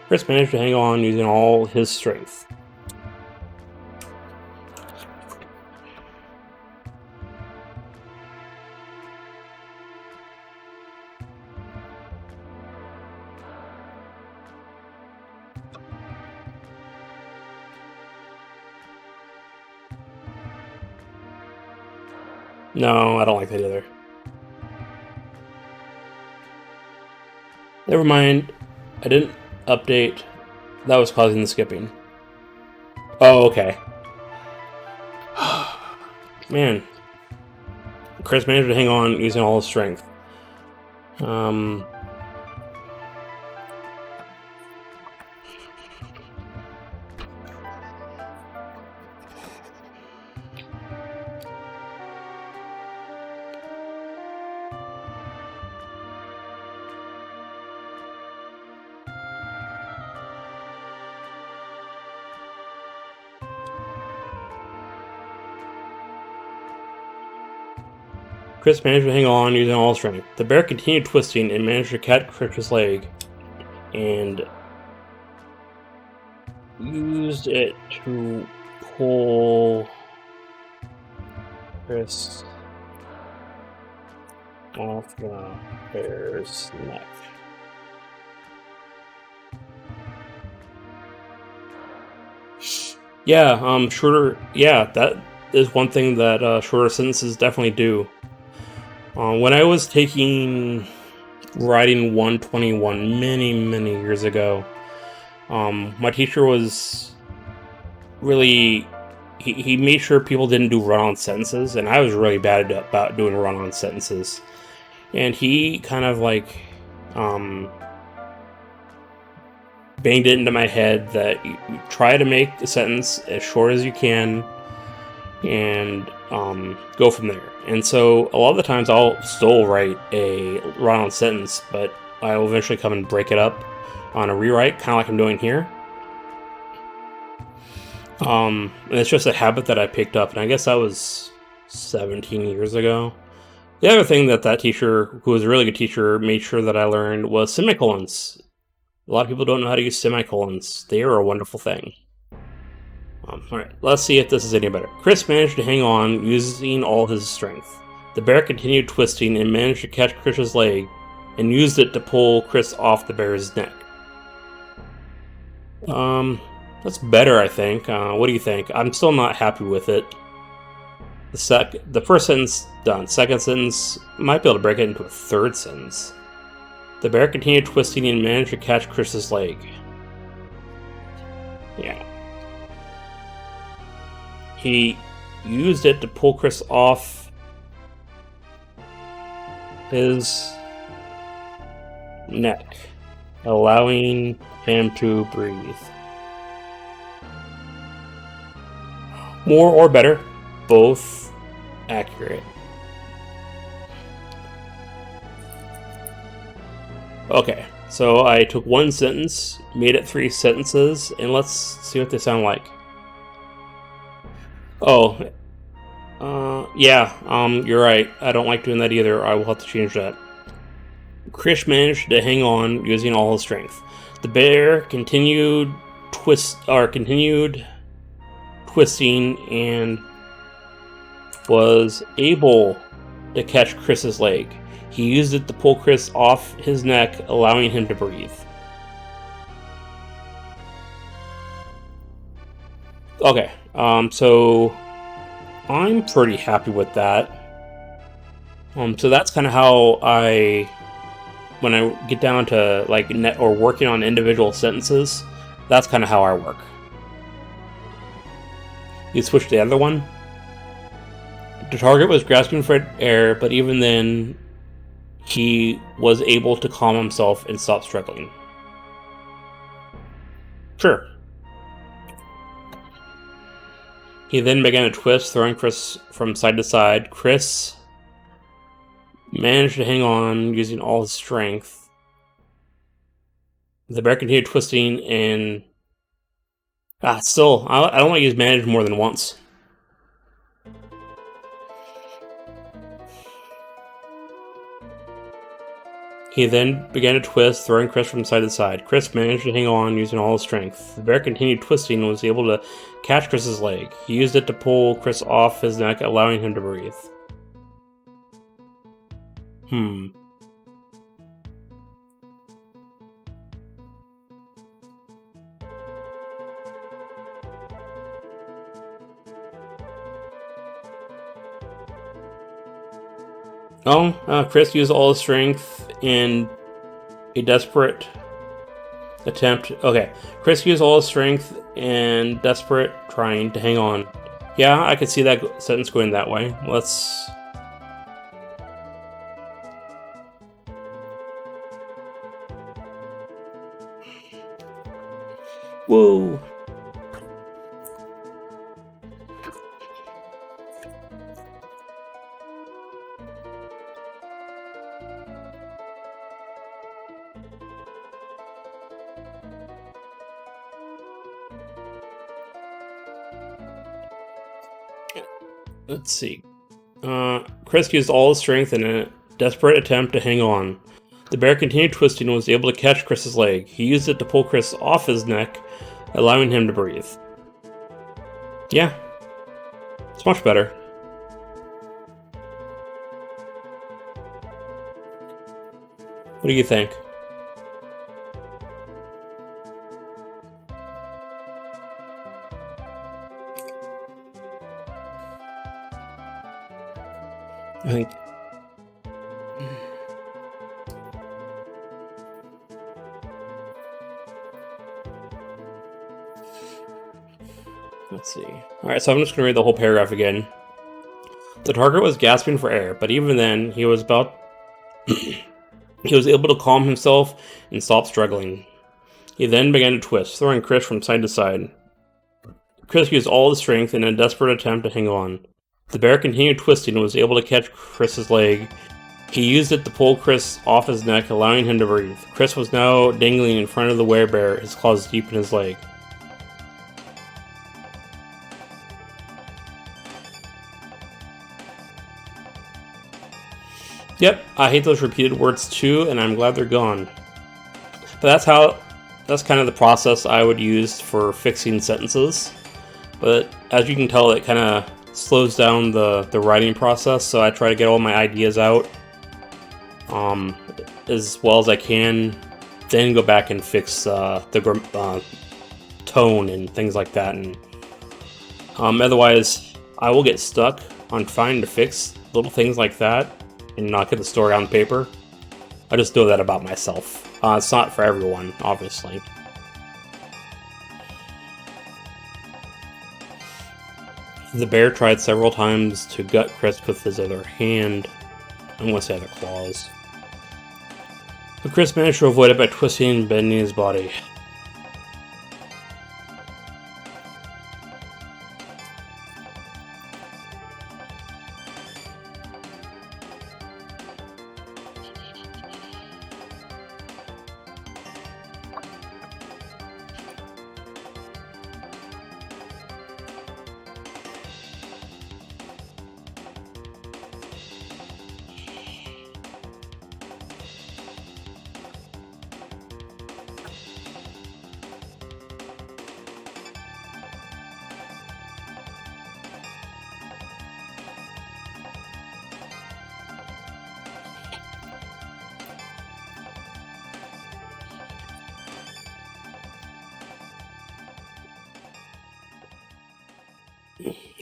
Chris managed to hang on using all his strength. No, I don't like that either. Never mind. I didn't update. That was causing the skipping. Oh, okay. Man. Chris managed to hang on using all his strength. Chris managed to hang on using all his strength. The bear continued twisting and managed to catch Chris's leg and used it to pull Chris off the bear's neck. Yeah, shorter. Yeah, that is one thing that shorter sentences definitely do. When I was taking writing 121 many years ago, my teacher was really he made sure people didn't do run-on sentences, and I was really bad about doing run-on sentences. And he kind of like banged it into my head that you try to make a sentence as short as you can and go from there. And so a lot of the times I'll still write a run-on sentence, but I will eventually come and break it up on a rewrite, kind of like I'm doing here. And it's just a habit that I picked up, and I guess that was 17 years ago. The other thing that that teacher, who was a really good teacher, made sure that I learned was semicolons. A lot of people don't know how to use semicolons. They are a wonderful thing. Alright, let's see if this is any better. Chris managed to hang on using all his strength. The bear continued twisting and managed to catch Chris's leg and used it to pull Chris off the bear's neck. That's better, I think. What do you think? I'm still not happy with it. The first sentence done. Second sentence, might be able to break it into a third sentence. The bear continued twisting and managed to catch Chris's leg. Yeah. He used it to pull Chris off his neck, allowing him to breathe. More or better, both accurate. Okay, so I took one sentence, made it 3 sentences, and let's see what they sound like. Oh, yeah, you're right. I don't like doing that either. I will have to change that. Chris managed to hang on using all his strength. The bear continued twisting and was able to catch Chris's leg. He used it to pull Chris off his neck, allowing him to breathe. Okay, so I'm pretty happy with that. So that's kind of how when I get down to like working on individual sentences, that's kind of how I work. You switch to the other one. The target was grasping for air, but even then, he was able to calm himself and stop struggling. Sure. He then began to twist, throwing Chris from side to side. Chris managed to hang on using all his strength. The bear continued twisting and... still, I don't want to use manage more than once. He then began to twist, throwing Chris from side to side. Chris managed to hang on using all his strength. The bear continued twisting and was able to catch Chris's leg. He used it to pull Chris off his neck, allowing him to breathe. Chris used all his strength in a desperate attempt. Okay, Chris used all his strength and desperate trying to hang on. Yeah, I could see that sentence going that way. Let's... Whoa! Let's see. Chris used all his strength in a desperate attempt to hang on. The bear continued twisting and was able to catch Chris's leg. He used it to pull Chris off his neck, allowing him to breathe. Yeah. It's much better. What do you think? I think... Let's see. Alright, so I'm just going to read the whole paragraph again. The target was gasping for air, but even then, he was able to calm himself and stop struggling. He then began to twist, throwing Chris from side to side. Chris used all his strength in a desperate attempt to hang on. The bear continued twisting and was able to catch Chris's leg. He used it to pull Chris off his neck, allowing him to breathe. Chris was now dangling in front of the werebear, his claws deep in his leg. Yep, I hate those repeated words too, and I'm glad they're gone. But that's kind of the process I would use for fixing sentences. But as you can tell, it kind of slows down the writing process, so I try to get all my ideas out as well as I can, then go back and fix the tone and things like that. And otherwise, I will get stuck on trying to fix little things like that and not get the story on paper. I just know that about myself. It's not for everyone, obviously. The bear tried several times to gut Chris with his other hand. I'm going to say other claws. But Chris managed to avoid it by twisting and bending his body.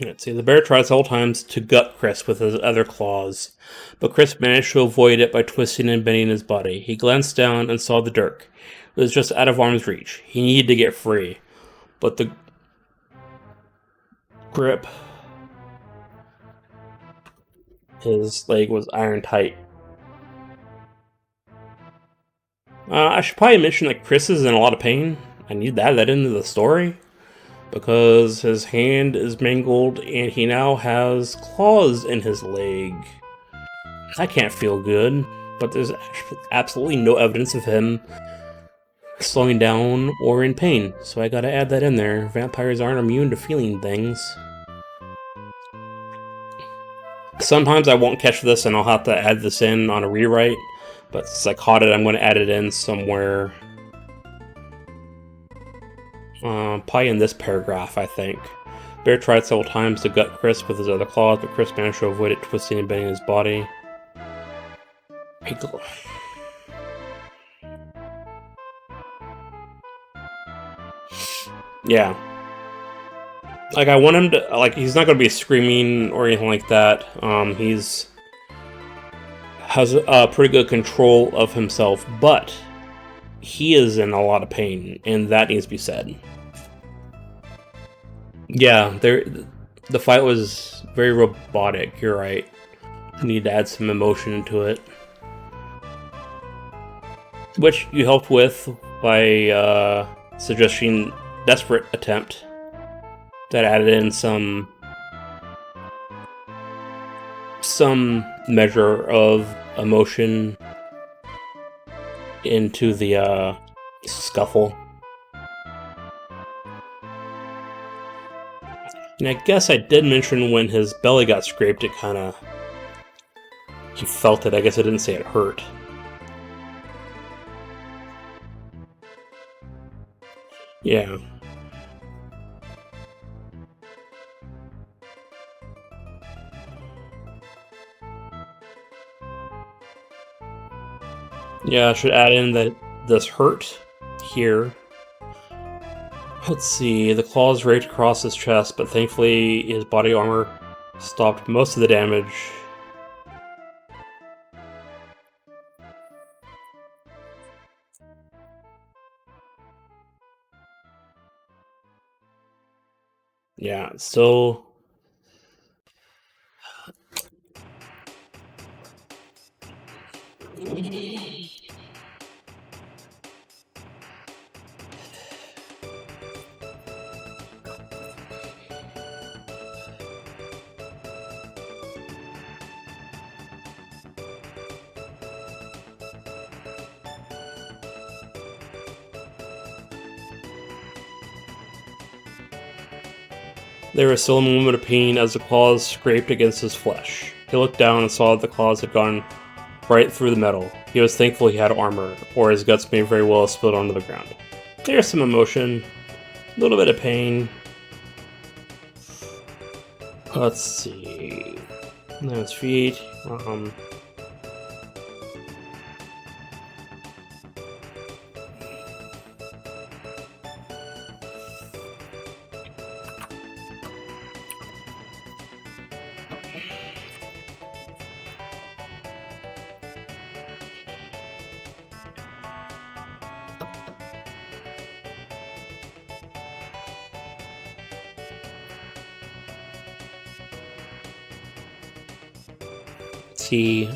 Let's see, the bear tried several times to gut Chris with his other claws, but Chris managed to avoid it by twisting and bending his body. He glanced down and saw the dirk. It was just out of arm's reach. He needed to get free, but the grip, his leg was iron tight. I should probably mention that Chris is in a lot of pain. I need to add that into the story, because his hand is mangled and he now has claws in his leg. That can't feel good, but there's absolutely no evidence of him slowing down or in pain, so I gotta add that in there. Vampires aren't immune to feeling things. Sometimes I won't catch this and I'll have to add this in on a rewrite, but since I caught it, I'm going to add it in somewhere. Probably in this paragraph, I think. Bear tried several times to gut Chris with his other claws, but Chris managed to avoid it, twisting and bending his body. Yeah. Like, I want him to, like, he's not going to be screaming or anything like that. He's has pretty good control of himself, but he is in a lot of pain, and that needs to be said. Yeah, the fight was very robotic, you're right. Need to add some emotion into it. Which you helped with by suggesting Desperate Attempt. That added in some measure of emotion into the scuffle. And I guess I did mention when his belly got scraped, he felt it. I guess I didn't say it hurt. Yeah. Yeah, I should add in that this hurt here. Let's see, the claws raked across his chest, but thankfully his body armor stopped most of the damage. Yeah, still... There was still a moment of pain as the claws scraped against his flesh. He looked down and saw that the claws had gone right through the metal. He was thankful he had armor, or his guts may very well have spilled onto the ground. There's some emotion, a little bit of pain. Let's see. Now his feet. See,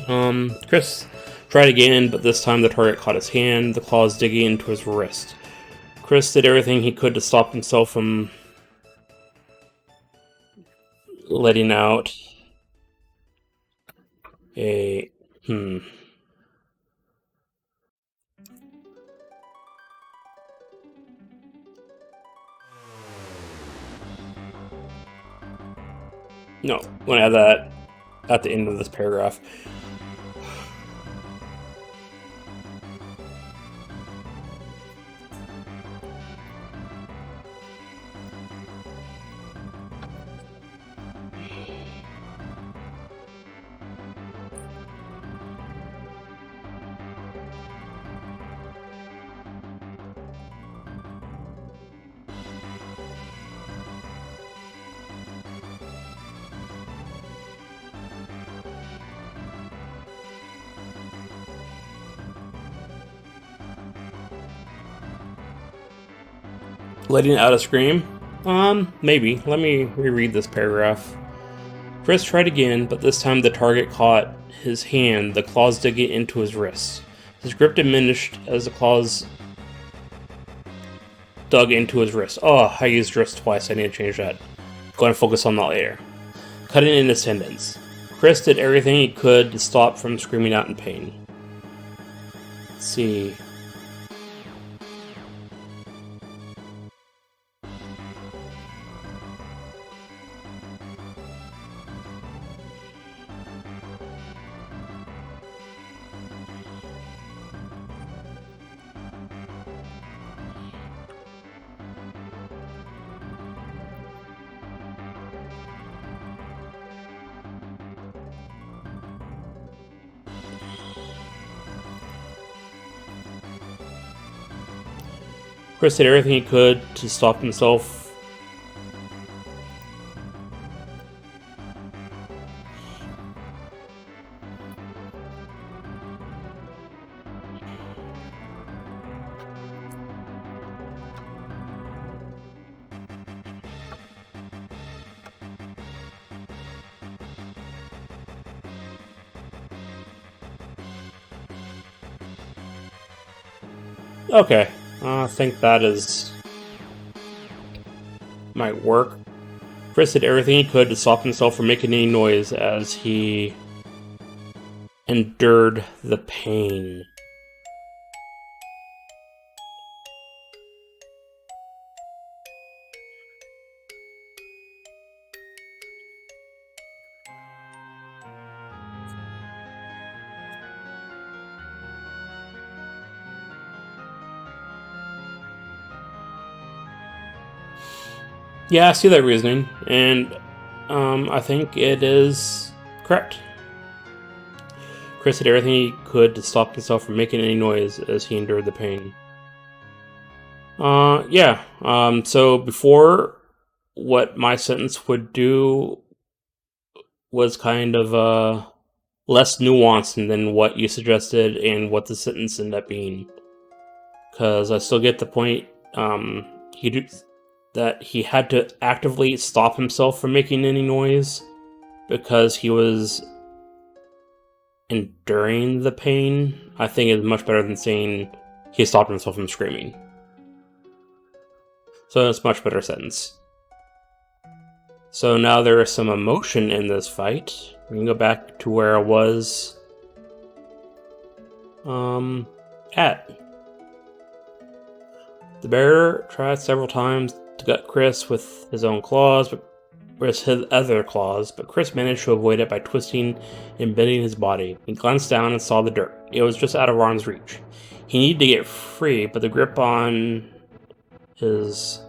Chris tried again, but this time the target caught his hand, the claws digging into his wrist. Chris did everything he could to stop himself from letting out a... No, I'm gonna add that at the end of this paragraph. Letting out a scream? Maybe. Let me reread this paragraph. Chris tried again, but this time the target caught his hand, the claws digging into his wrist. His grip diminished as the claws dug into his wrist. Oh, I used wrist twice. I need to change that. Going to focus on that later. Cutting in his tendons. Chris did everything he could to stop from screaming out in pain. Let's see. Chris did everything he could to stop himself. Okay. I think that might work. Chris did everything he could to stop himself from making any noise as he endured the pain. Yeah, I see that reasoning, and I think it is correct. Chris did everything he could to stop himself from making any noise as he endured the pain. Yeah. So before, what my sentence would do was kind of less nuanced than what you suggested and what the sentence ended up being. Because I still get the point. That he had to actively stop himself from making any noise because he was enduring the pain, I think is much better than saying he stopped himself from screaming. So it's a much better sentence. So now there is some emotion in this fight. We can go back to where I was at. The bear tried several times to gut Chris with his own claws, but was his other claws, but Chris managed to avoid it by twisting and bending his body. He glanced down and saw the dirt. It was just out of arm's reach. He needed to get free, but the grip on his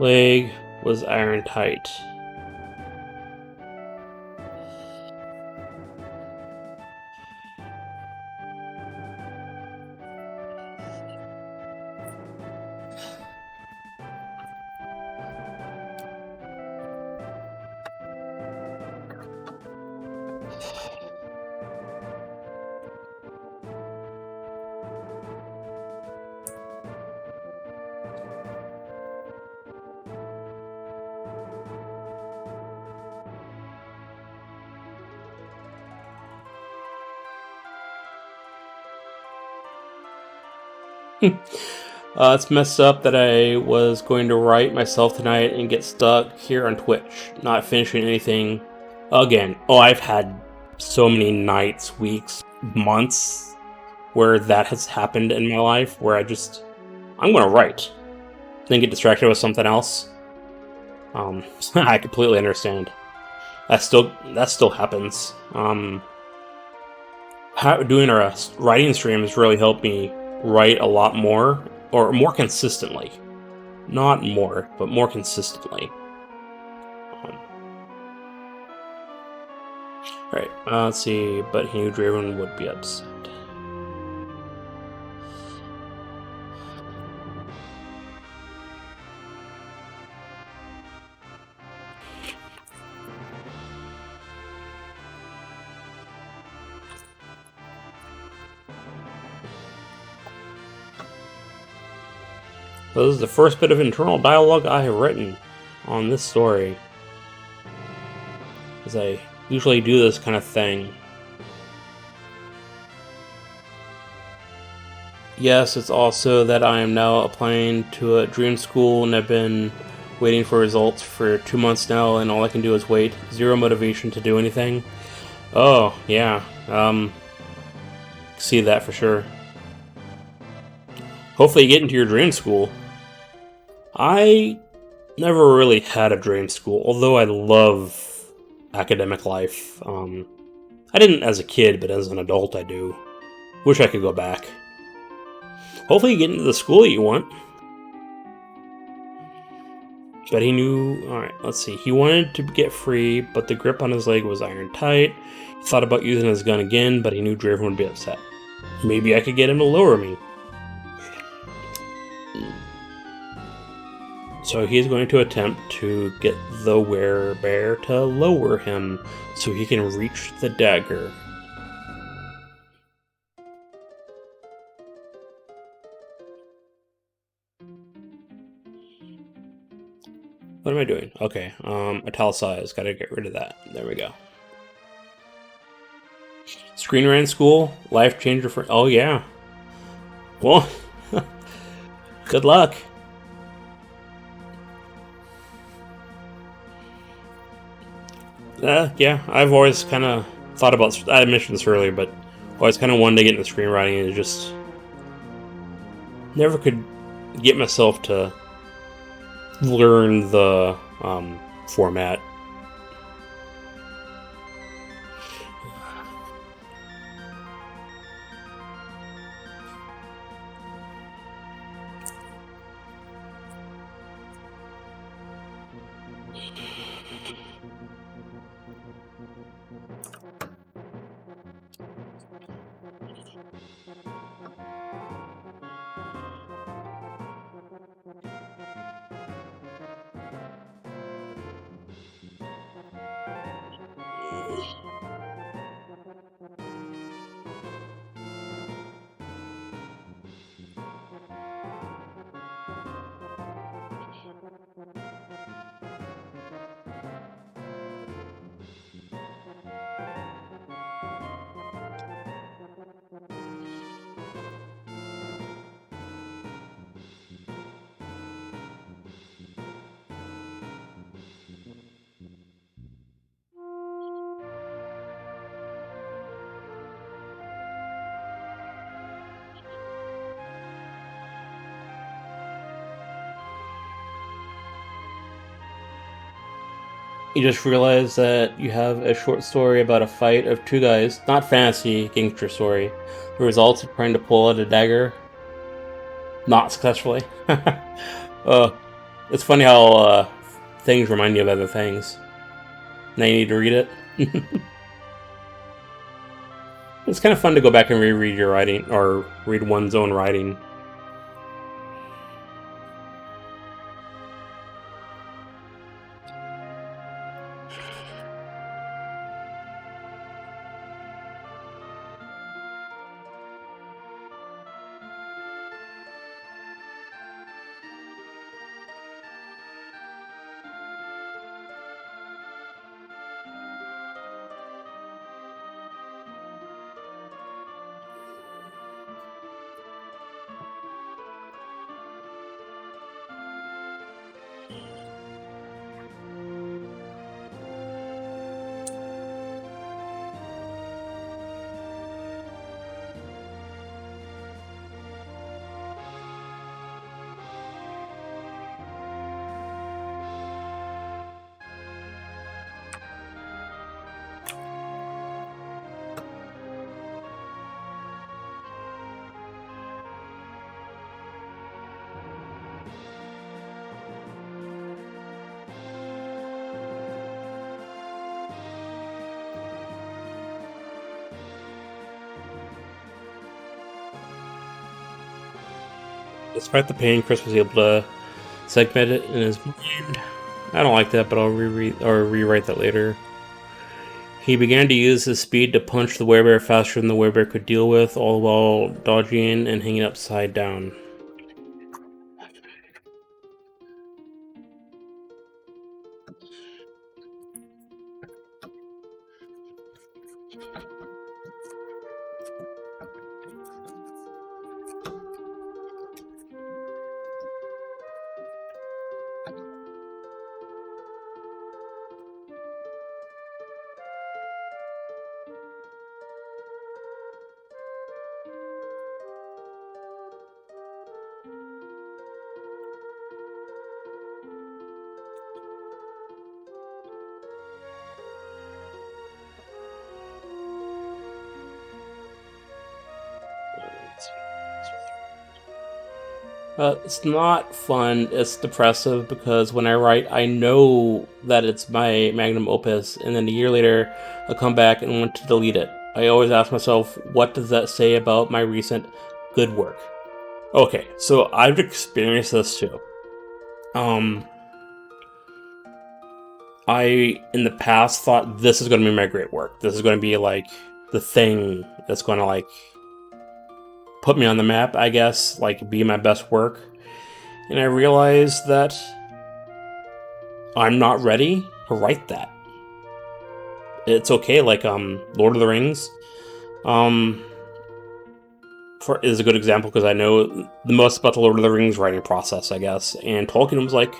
leg was iron tight. It's messed up that I was going to write myself tonight and get stuck here on Twitch, not finishing anything again. Oh, I've had so many nights, weeks, months where that has happened in my life where I'm going to write, then get distracted with something else. I completely understand. That still happens. Doing a writing stream has really helped me write a lot more, or more consistently. Not more, but more consistently. Alright, let's see, but he knew Draven would be upset. So this is the first bit of internal dialogue I have written on this story, as I usually do this kind of thing. Yes, it's also that I am now applying to a dream school and I've been waiting for results for 2 months now, and all I can do is wait. Zero motivation to do anything. Oh, yeah. See that for sure. Hopefully you get into your dream school. I never really had a dream school, although I love academic life. I didn't as a kid, but as an adult I do. Wish I could go back. Hopefully you get into the school you want. But he knew... Alright, let's see. He wanted to get free, but the grip on his leg was iron tight. He thought about using his gun again, but he knew Draven would be upset. Maybe I could get him to lower me. So he's going to attempt to get the werebear to lower him so he can reach the dagger. What am I doing? Okay, italicize. Gotta get rid of that. There we go. Screenwriting school, life changer for... Oh, yeah. Well, good luck. Yeah, I've always kind of thought about... I mentioned this earlier, but always kind of wanted to get into screenwriting and just never could get myself to learn the format. you just realize that you have a short story about a fight of two guys, not fantasy, gangster story. The results of trying to pull out a dagger, not successfully. It's funny how things remind you of other things. Now you need to read it. It's kind of fun to go back and reread your writing, or read one's own writing. Despite the pain, Chris was able to segment it in his mind. I don't like that, but I'll rewrite that later. He began to use his speed to punch the werebear faster than the werebear could deal with, all while dodging and hanging upside down. It's not fun, it's depressive, because when I write, I know that it's my magnum opus, and then a year later, I'll come back and want to delete it. I always ask myself, what does that say about my recent good work? Okay, so I've experienced this too. I, in the past, thought this is going to be my great work. This is going to be, like, the thing that's going to, like, put me on the map, I guess, like, be my best work. And I realized that I'm not ready to write that. It's okay, like, Lord of the Rings, is a good example, because I know the most about the Lord of the Rings writing process, I guess, and Tolkien was like,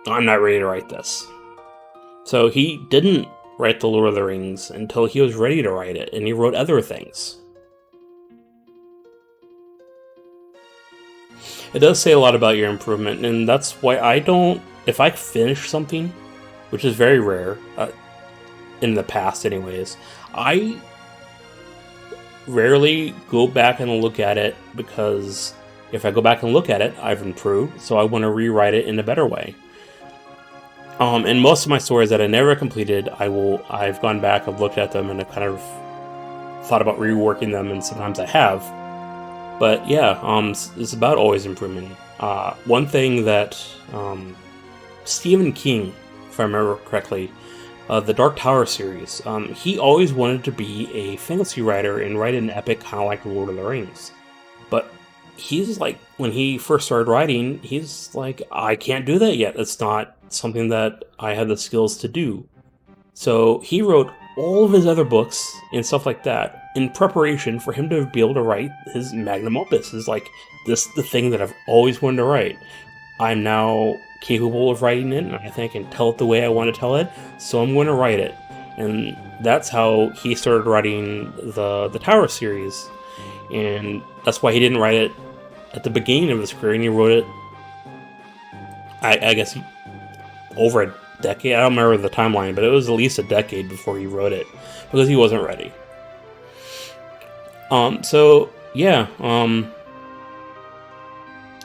I'm not ready to write this. So he didn't write the Lord of the Rings until he was ready to write it, and he wrote other things. It does say a lot about your improvement, and that's why I don't... If I finish something, which is very rare, in the past anyways, I rarely go back and look at it, because if I go back and look at it, I've improved, so I want to rewrite it in a better way. And most of my stories that I never completed, I've gone back, I've looked at them, and I've kind of thought about reworking them, and sometimes I have. But yeah, it's about always improving. One thing that Stephen King, if I remember correctly, the Dark Tower series, he always wanted to be a fantasy writer and write an epic kind of like The Lord of the Rings. But he's like, when he first started writing, he's like, I can't do that yet. It's not something that I have the skills to do. So he wrote all of his other books and stuff like that in preparation for him to be able to write his magnum opus. Is like, this is the thing that I've always wanted to write. I'm now capable of writing it, and I think I can tell it the way I want to tell it, so I'm going to write it. And that's how he started writing the Tower series. And that's why he didn't write it at the beginning of his career, and he wrote it, I guess, over a decade. I don't remember the timeline, but it was at least a decade before he wrote it because he wasn't ready. So yeah,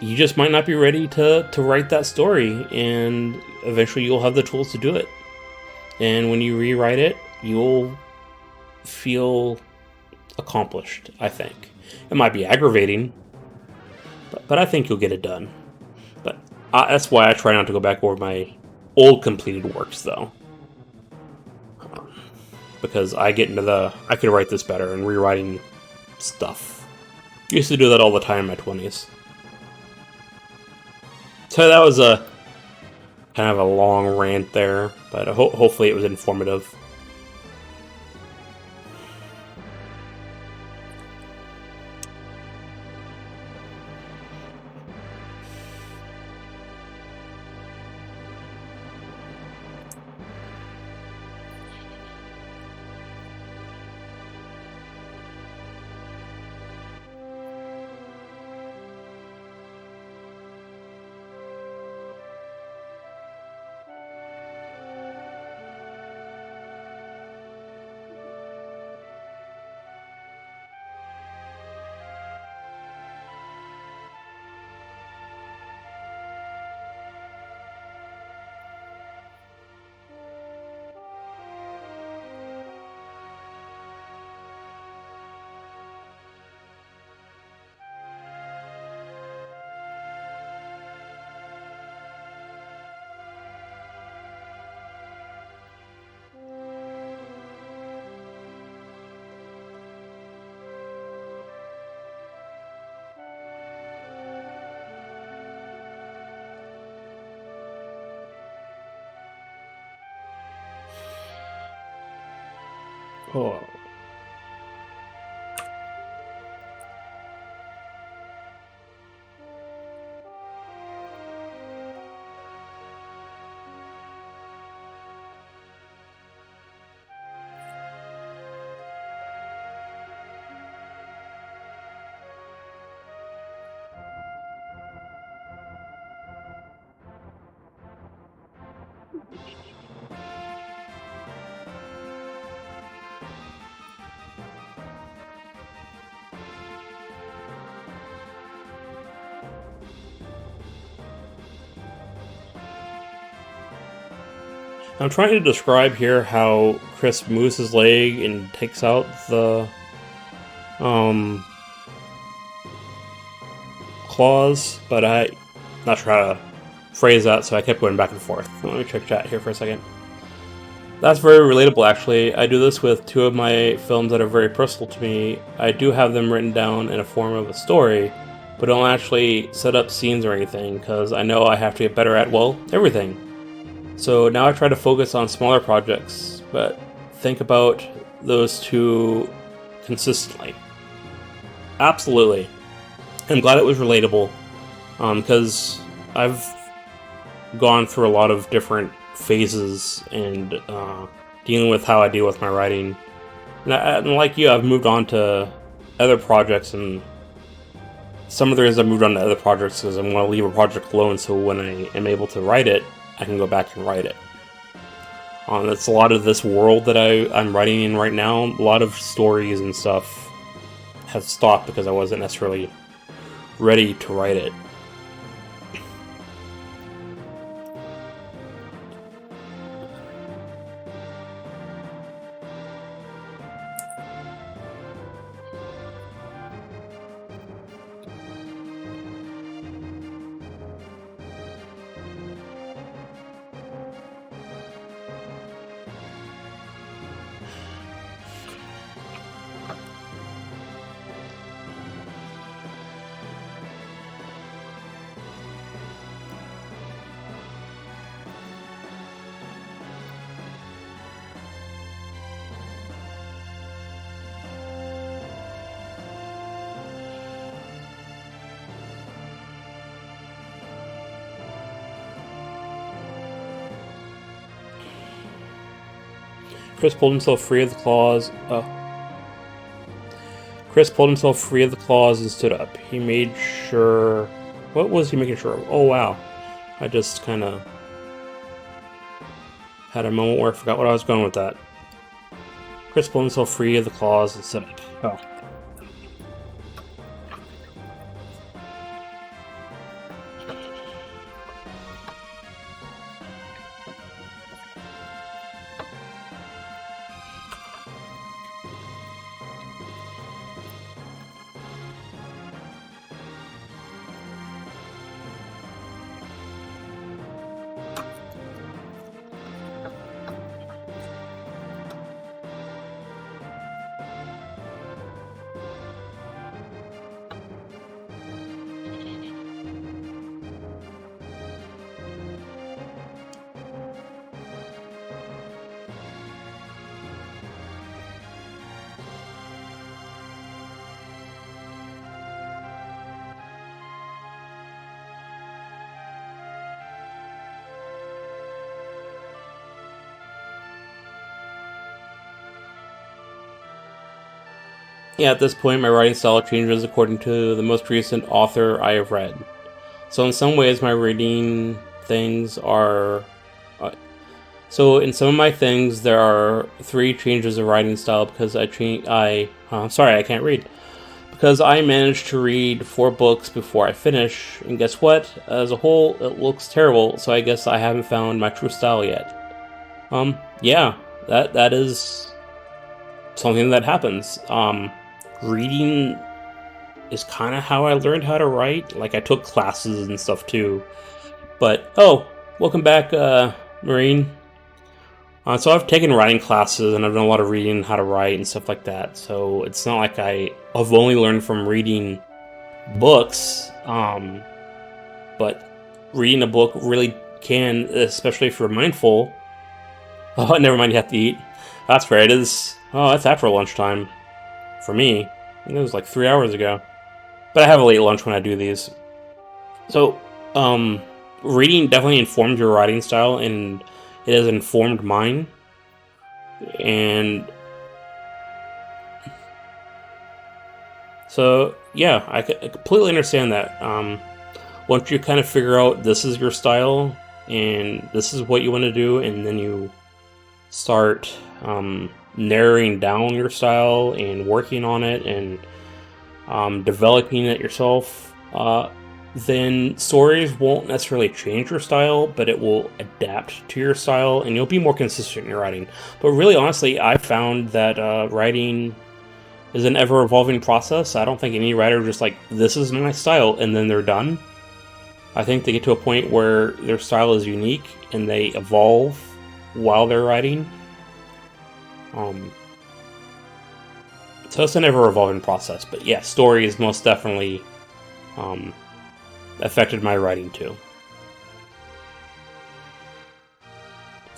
you just might not be ready to write that story, and eventually you'll have the tools to do it. And when you rewrite it, you'll feel accomplished, I think. It might be aggravating, but I think you'll get it done. But that's why I try not to go back over my old completed works, though. Because I get into I could write this better, and rewriting stuff. I used to do that all the time in my 20s. So that was a kind of a long rant there, but hopefully it was informative. Oh. I'm trying to describe here how Chris moves his leg and takes out the claws, but I'm not sure how to phrase that, so I kept going back and forth. Let me check chat here for a second. That's very relatable, actually. I do this with two of my films that are very personal to me. I do have them written down in a form of a story, but don't actually set up scenes or anything, because I know I have to get better at, well, everything. So now I try to focus on smaller projects, but think about those two consistently. Absolutely. I'm glad it was relatable, because I've gone through a lot of different phases and dealing with how I deal with my writing. And like you, I've moved on to other projects, and some of the reasons I've moved on to other projects is I want to leave a project alone, so when I am able to write it, I can go back and write it. It's a lot of this world that I'm writing in right now. A lot of stories and stuff have stopped because I wasn't necessarily ready to write it. Chris pulled himself free of the claws. Chris pulled himself free of the claws and stood up. He made sure... What was he making sure of? Oh, wow. I just kind of... Had a moment where I forgot what I was going with that. Chris blown himself free of the claws and set up. Oh. Yeah, at this point, my writing style changes according to the most recent author I have read. So in some ways, my reading things are... so in some of my things, there are 3 changes of writing style because I sorry, I can't read. Because I managed to read 4 books before I finish, and guess what? As a whole, it looks terrible, so I guess I haven't found my true style yet. Yeah, that is something that happens. Reading is kind of how I learned how to write. Like, I took classes and stuff too. But, oh, welcome back, Marine. So I've taken writing classes and I've done a lot of reading how to write and stuff like that. So it's not like I've only learned from reading books. But reading a book really can, especially if you're mindful. Oh, never mind, you have to eat. That's fair, it is. Oh, that's after lunchtime. For me. I think it was like 3 hours ago. But I have a late lunch when I do these. So, reading definitely informed your writing style, and it has informed mine. And so, yeah, I completely understand that. Once you kind of figure out this is your style, and this is what you want to do, and then you start narrowing down your style and working on it and developing it yourself, then stories won't necessarily change your style, but it will adapt to your style and you'll be more consistent in your writing. But really, honestly, I found that writing is an ever-evolving process. I don't think any writer just like, this is my style, and then they're done. I think they get to a point where their style is unique and they evolve while they're writing. So it's an ever-evolving process, but yeah, story is most definitely affected my writing too.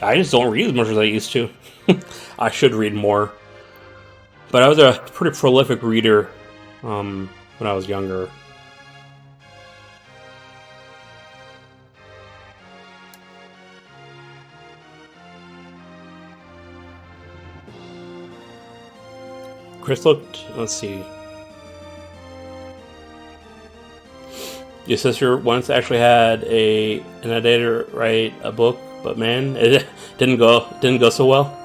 I just don't read as much as I used to. I should read more. But I was a pretty prolific reader when I was younger. Chris looked, let's see. Your sister once actually had an editor write a book, but man, it didn't go so well.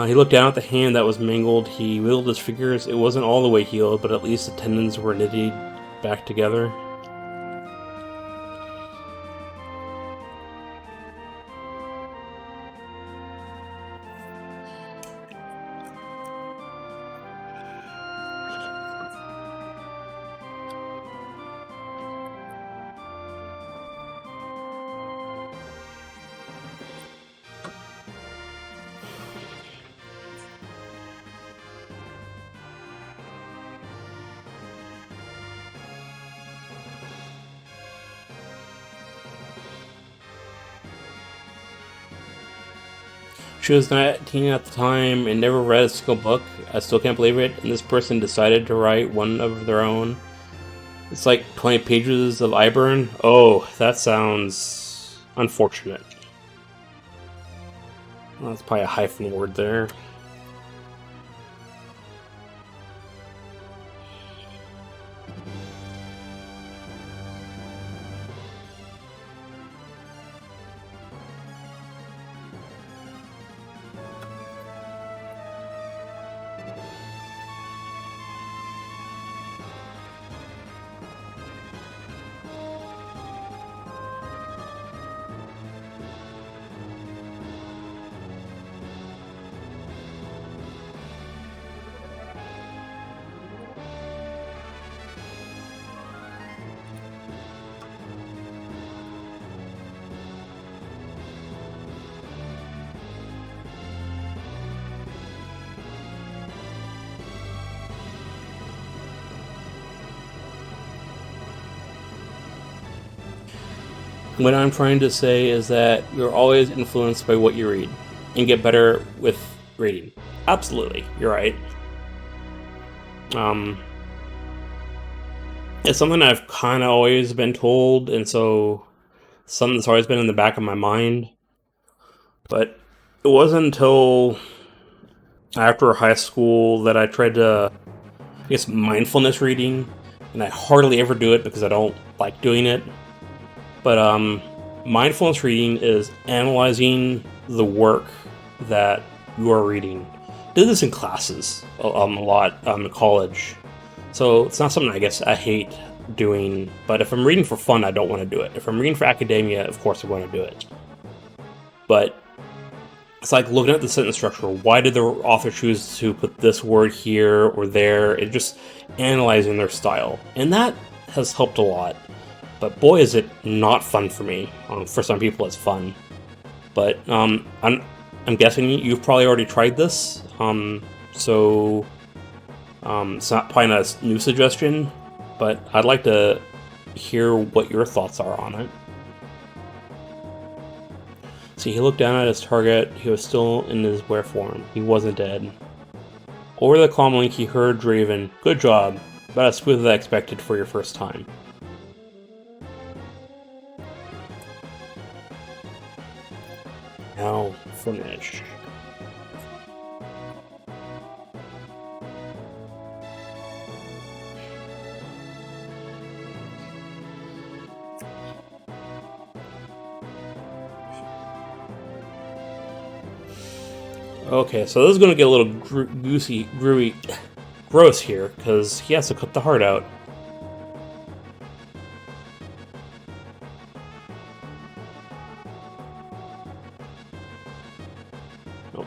He looked down at the hand that was mangled. He wiggled his fingers. It wasn't all the way healed, but at least the tendons were knitted back together. She was 19 at the time and never read a single book. I still can't believe it. And this person decided to write one of their own. It's like 20 pages of Iburn. Oh, that sounds unfortunate. Well, that's probably a hyphen word there. What I'm trying to say is that you're always influenced by what you read, and get better with reading. Absolutely, you're right. It's something I've kind of always been told, and so something that's always been in the back of my mind. But it wasn't until after high school that I tried to, I guess, mindfulness reading, and I hardly ever do it because I don't like doing it. But mindfulness reading is analyzing the work that you are reading. I did this in classes a lot in college, so it's not something I guess I hate doing. But if I'm reading for fun, I don't want to do it. If I'm reading for academia, of course I want to do it. But it's like looking at the sentence structure. Why did the author choose to put this word here or there? And just analyzing their style, and that has helped a lot. But boy, is it not fun for me. For some people, it's fun. But I'm guessing you've probably already tried this. So it's not probably not a new suggestion, but I'd like to hear what your thoughts are on it. See, he looked down at his target. He was still in his wear form. He wasn't dead. Over the comm link, he heard Draven. Good job. About as smooth as I expected for your first time. Now, finish. Okay, so this is going to get a little gross here, because he has to cut the heart out. Nope.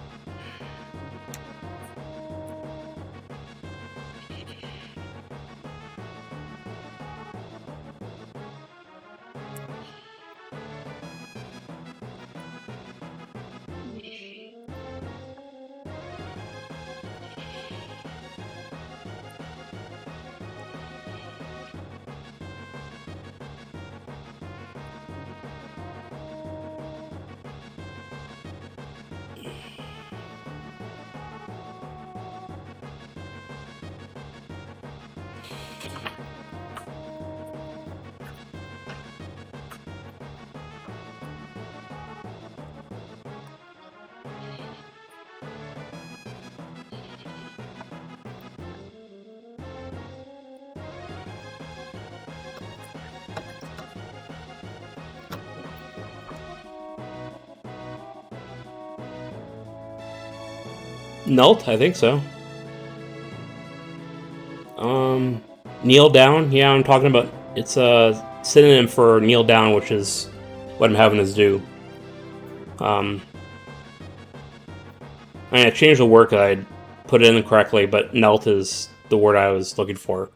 Nult, I think so. Kneel down. Yeah, I'm talking about. It's a synonym for kneel down, which is what I'm having us do. I changed the word. I put it in correctly, but knelt is the word I was looking for.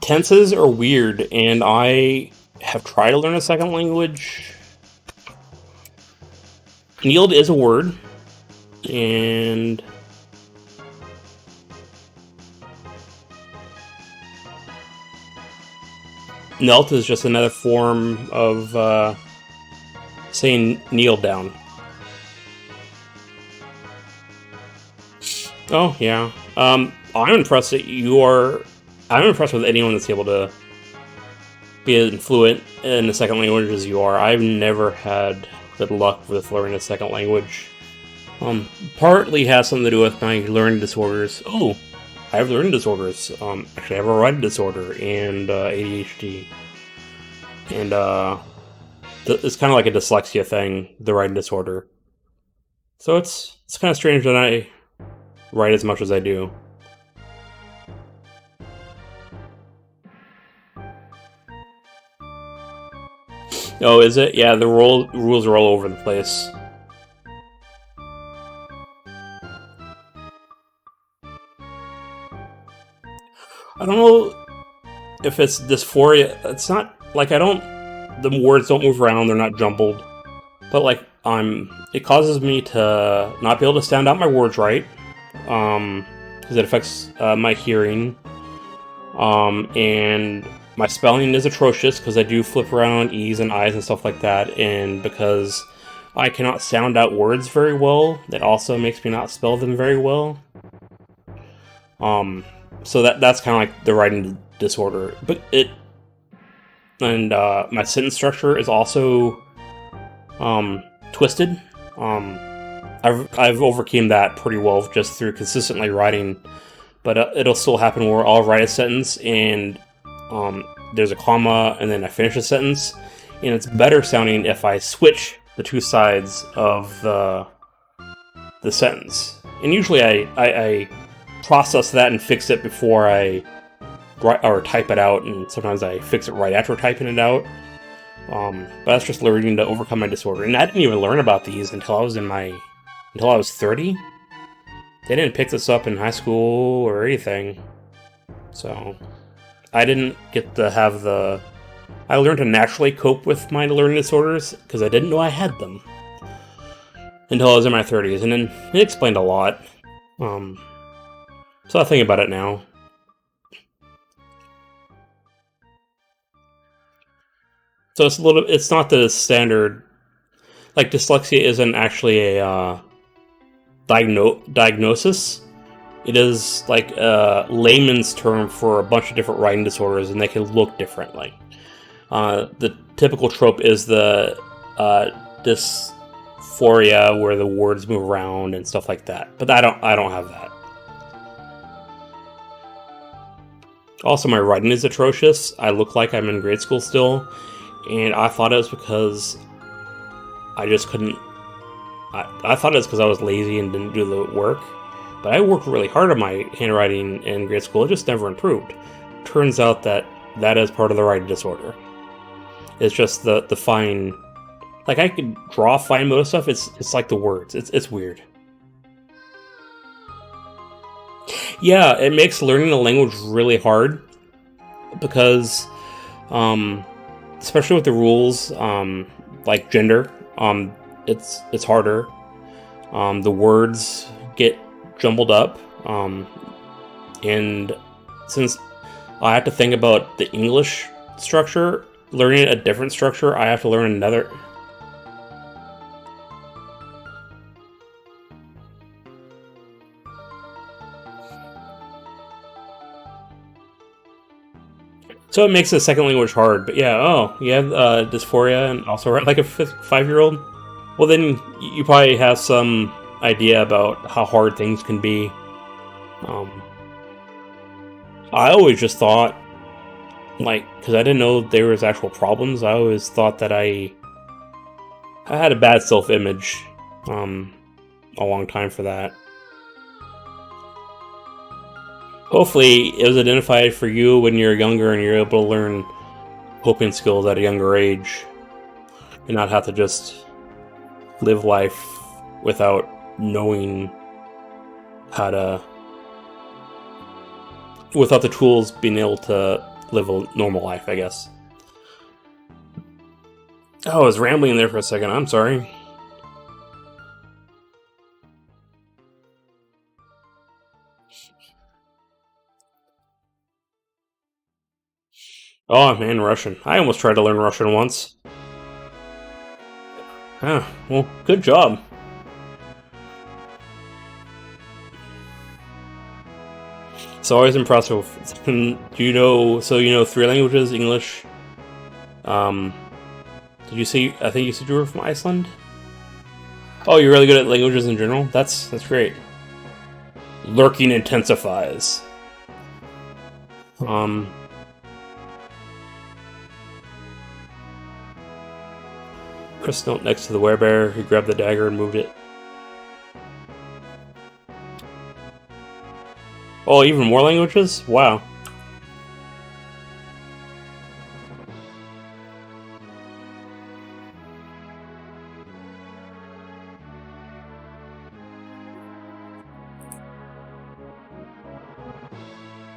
Tenses are weird, and I have tried to learn a second language. Kneeled is a word, and knelt is just another form of saying kneel down. Oh, yeah. I'm impressed that you are... I'm impressed with anyone that's able to be as fluent in a second language as you are. I've never had good luck with learning a second language. Partly has something to do with my learning disorders. Oh, I have learning disorders. Actually, I have a writing disorder and ADHD. And it's kind of like a dyslexia thing, the writing disorder. So it's kind of strange that I write as much as I do. Oh, is it? Yeah, the rules are all over the place. I don't know if it's dysphoria. It's not like the words don't move around, they're not jumbled. But like it causes me to not be able to sound out my words right. because it affects my hearing. And my spelling is atrocious because I do flip around E's and I's and stuff like that, and because I cannot sound out words very well, that also makes me not spell them very well. So that's kind of like the writing disorder. But my sentence structure is also twisted. I've overcame that pretty well just through consistently writing, but it'll still happen where I'll write a sentence and there's a comma and then I finish a sentence, and it's better sounding if I switch the two sides of the sentence. And usually I process that and fix it before I write or type it out, and sometimes I fix it right after typing it out. But that's just learning to overcome my disorder. And I didn't even learn about these until I was 30. They didn't pick this up in high school or anything. So I didn't get to have I learned to naturally cope with my learning disorders because I didn't know I had them until I was in my 30s, and then it explained a lot. So I think about it now. So it's not the standard, like dyslexia isn't actually a diagnosis. It is like a layman's term for a bunch of different writing disorders, and they can look differently. The typical trope is the dysphoria, where the words move around and stuff like that. But I don't have that. Also, my writing is atrocious. I look like I'm in grade school still, and I thought it was because I just couldn't. I thought it was because I was lazy and didn't do the work, but I worked really hard on my handwriting in grade school. It just never improved. Turns out that is part of the writing disorder. It's just the fine, like I could draw fine motor stuff. It's like the words. It's weird. Yeah, it makes learning a language really hard because, especially with the rules, like gender, it's harder. The words get jumbled up, and since I have to think about the English structure, learning a different structure, I have to learn another. So it makes the second language hard. But yeah, you have dysphoria and also write like a 5-year-old. Well, then you probably have some idea about how hard things can be. I always just thought, like, because I didn't know there was actual problems, I always thought that I had a bad self-image a long time for that. Hopefully, it was identified for you when you're younger and you're able to learn coping skills at a younger age and not have to just live life without knowing how to, without the tools being able to live a normal life, I guess. Oh, I was rambling there for a second. I'm sorry. Oh, man, Russian. I almost tried to learn Russian once. Ah, well, good job. It's always impressive. Do you know? So you know 3 languages: English. Did you see? I think you said you were from Iceland. Oh, you're really good at languages in general. That's great. Lurking intensifies. Chris knelt next to the werebear. He grabbed the dagger and moved it. Oh, even more languages? Wow.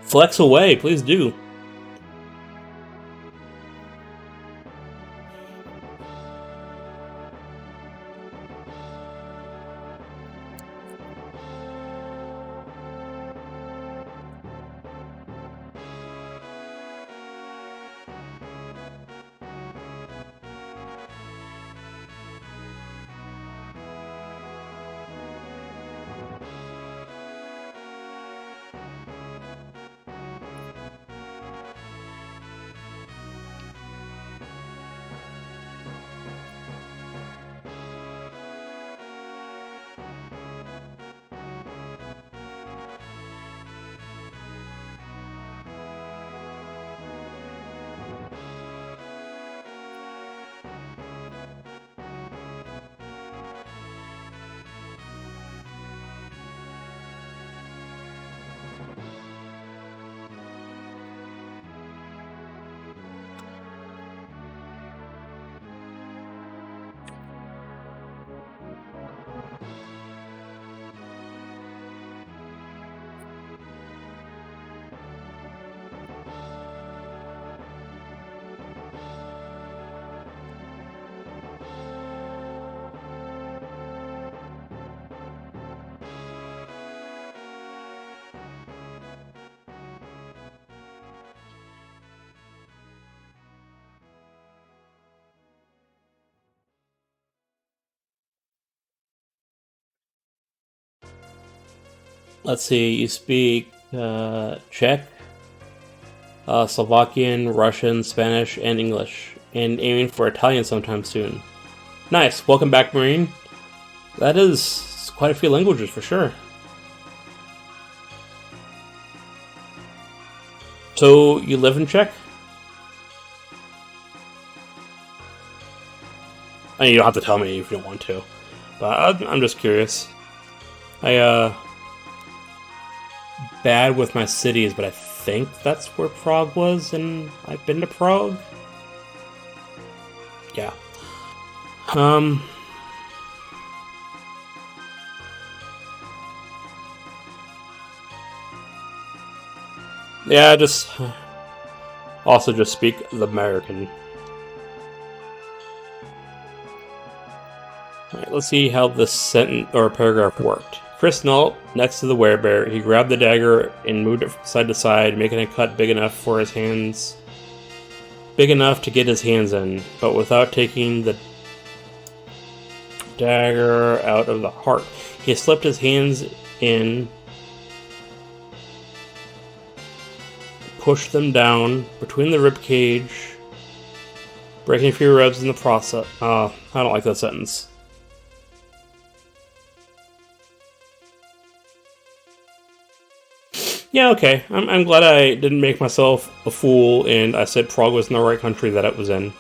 Flex away, please do. Let's see, you speak Czech, Slovakian, Russian, Spanish, and English, and aiming for Italian sometime soon. Nice. Welcome back, Marine. That is quite a few languages for sure. So, you live in Czech? I mean, you don't have to tell me if you don't want to. But I'm just curious. I, bad with my cities, but I think that's where Prague was, and I've been to Prague. Yeah. Um. Yeah, just also just speak the American. Alright, let's see how this sentence or paragraph worked. Chris knelt next to the werebear. He grabbed the dagger and moved it from side to side, making a cut big enough for his hands. Big enough to get his hands in, but without taking the dagger out of the heart. He slipped his hands in, pushed them down between the rib cage, breaking a few ribs in the process. I don't like that sentence. Yeah, okay. I'm glad I didn't make myself a fool and I said Prague was in the right country that it was in.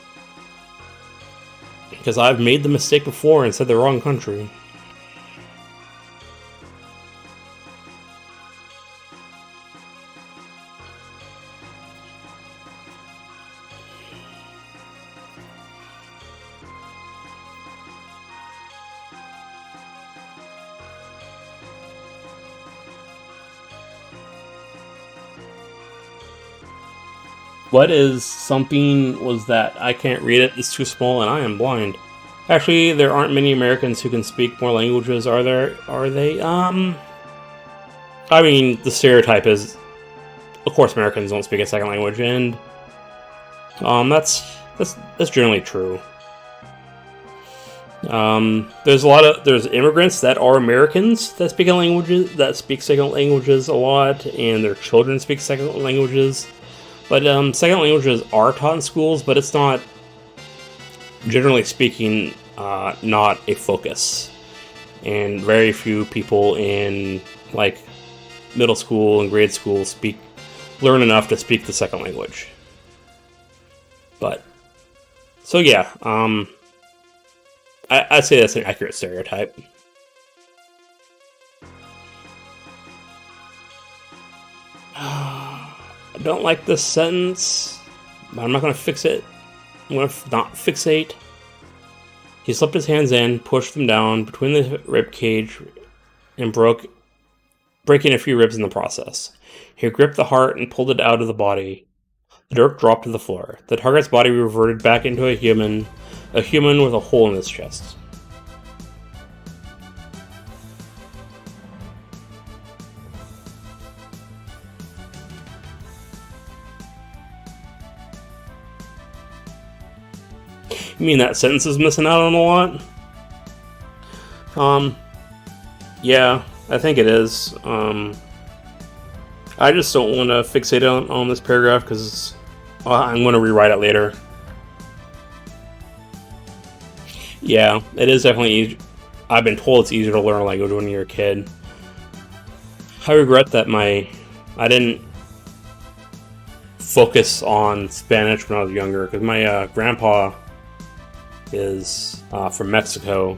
Because I've made the mistake before and said the wrong country. What is something was that? I can't read it, it's too small and I am blind. Actually, there aren't many Americans who can speak more languages, are there? Are they? I mean, the stereotype is, of course, Americans don't speak a second language, and that's generally true. There's immigrants that are Americans that speak second languages a lot, and their children speak second languages. But second languages are taught in schools, but it's not, generally speaking, not a focus. And very few people in like middle school and grade school learn enough to speak the second language. But so yeah, I'd say that's an accurate stereotype. I don't like this sentence, but I'm not going to fix it. I'm going to not fixate. He slipped his hands in, pushed them down between the rib cage, and breaking a few ribs in the process. He gripped the heart and pulled it out of the body. The dirk dropped to the floor. The target's body reverted back into a human with a hole in his chest. You mean that sentence is missing out on a lot? Yeah, I think it is. I just don't want to fixate on this paragraph because I'm going to rewrite it later. Yeah, it is definitely easy. I've been told it's easier to learn a language when you're a kid. I regret that I didn't focus on Spanish when I was younger because my grandpa is from Mexico.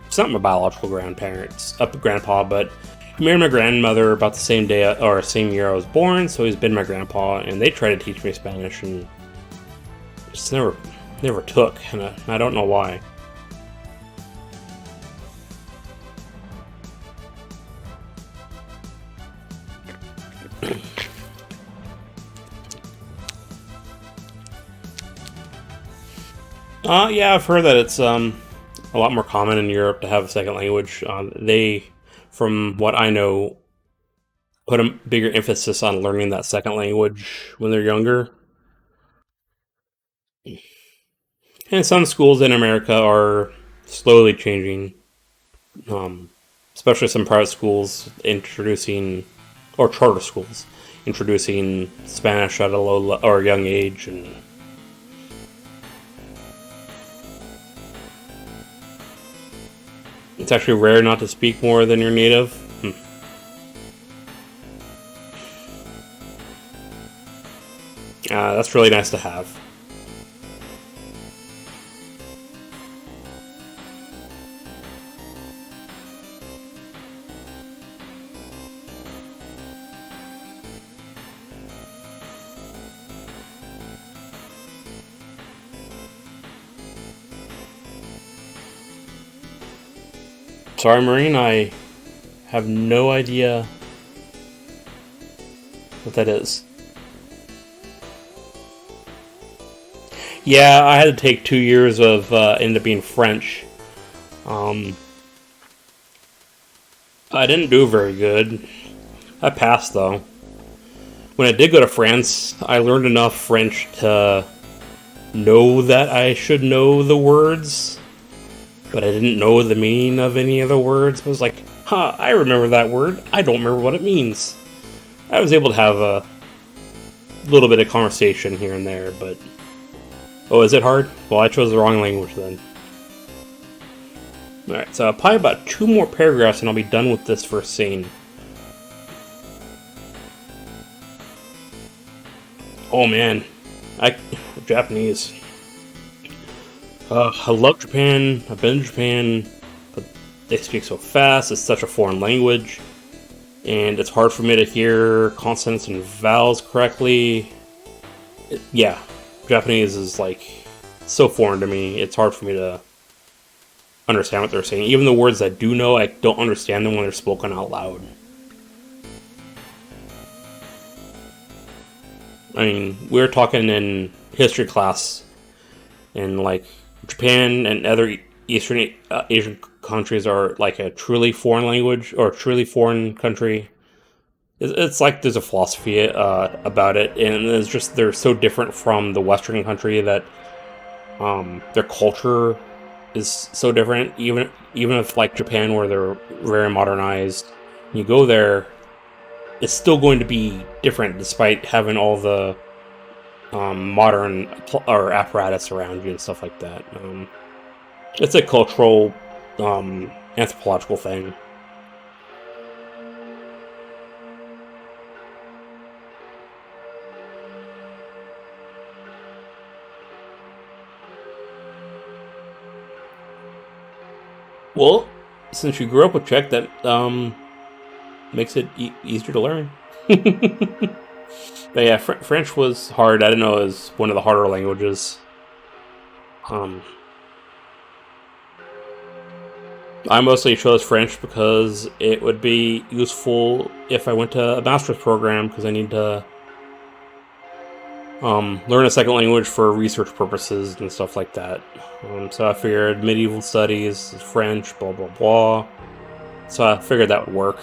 It's not my biological grandpa, but he married my grandmother about the same day or same year I was born, so he's been my grandpa, and they tried to teach me Spanish, and just never took, and I don't know why. Yeah, I've heard that it's a lot more common in Europe to have a second language. They, from what I know, put a bigger emphasis on learning that second language when they're younger. And some schools in America are slowly changing. Um, especially some private schools introducing, or charter schools introducing Spanish at a low or young age, and it's actually rare not to speak more than your native. That's really nice to have. Sorry, Marine, I have no idea what that is. Yeah, I had to take 2 years of ended up being French. Um, I didn't do very good. I passed though. When I did go to France, I learned enough French to know that I should know the words, but I didn't know the meaning of any of the words. I was like, I remember that word. I don't remember what it means. I was able to have a little bit of conversation here and there, but... Oh, is it hard? Well, I chose the wrong language then. Alright, so probably about 2 more paragraphs and I'll be done with this first scene. Oh man, Japanese. I love Japan, I've been to Japan, but they speak so fast, it's such a foreign language, and it's hard for me to hear consonants and vowels correctly. Yeah, Japanese is like so foreign to me, it's hard for me to understand what they're saying. Even the words I do know, I don't understand them when they're spoken out loud. I mean, we were talking in history class, and like Japan and other Eastern Asian countries are like a truly foreign language or a truly foreign country. It's like there's a philosophy about it, and it's just they're so different from the Western country that their culture is so different. Even if like Japan, where they're very modernized, you go there, it's still going to be different despite having all the modern or apparatus around you and stuff like that. It's a cultural, anthropological thing. Well, since you grew up with Czech, that makes it easier to learn. But yeah, French was hard. I didn't know it was one of the harder languages. I mostly chose French because it would be useful if I went to a master's program, because I need to learn a second language for research purposes and stuff like that. So I figured medieval studies, French, blah blah blah. So I figured that would work.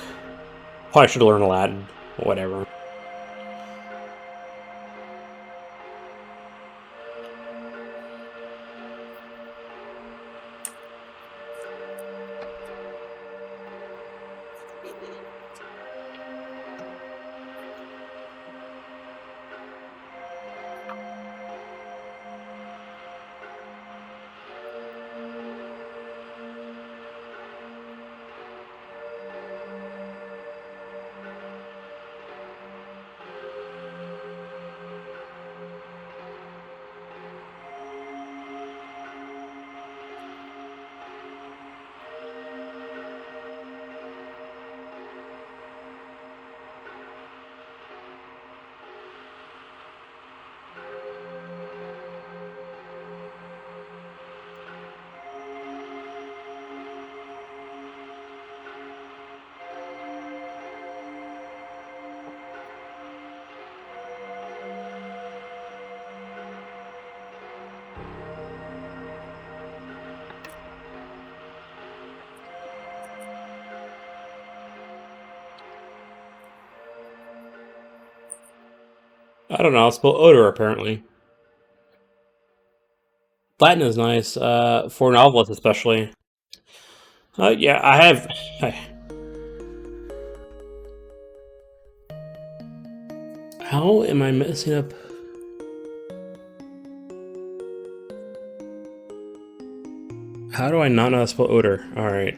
Probably should learn Latin, whatever. I don't know. I'll spell odor apparently. Latin is nice for novelists, especially. Yeah, I have. How am I messing up? How do I not know how to spell odor? Alright.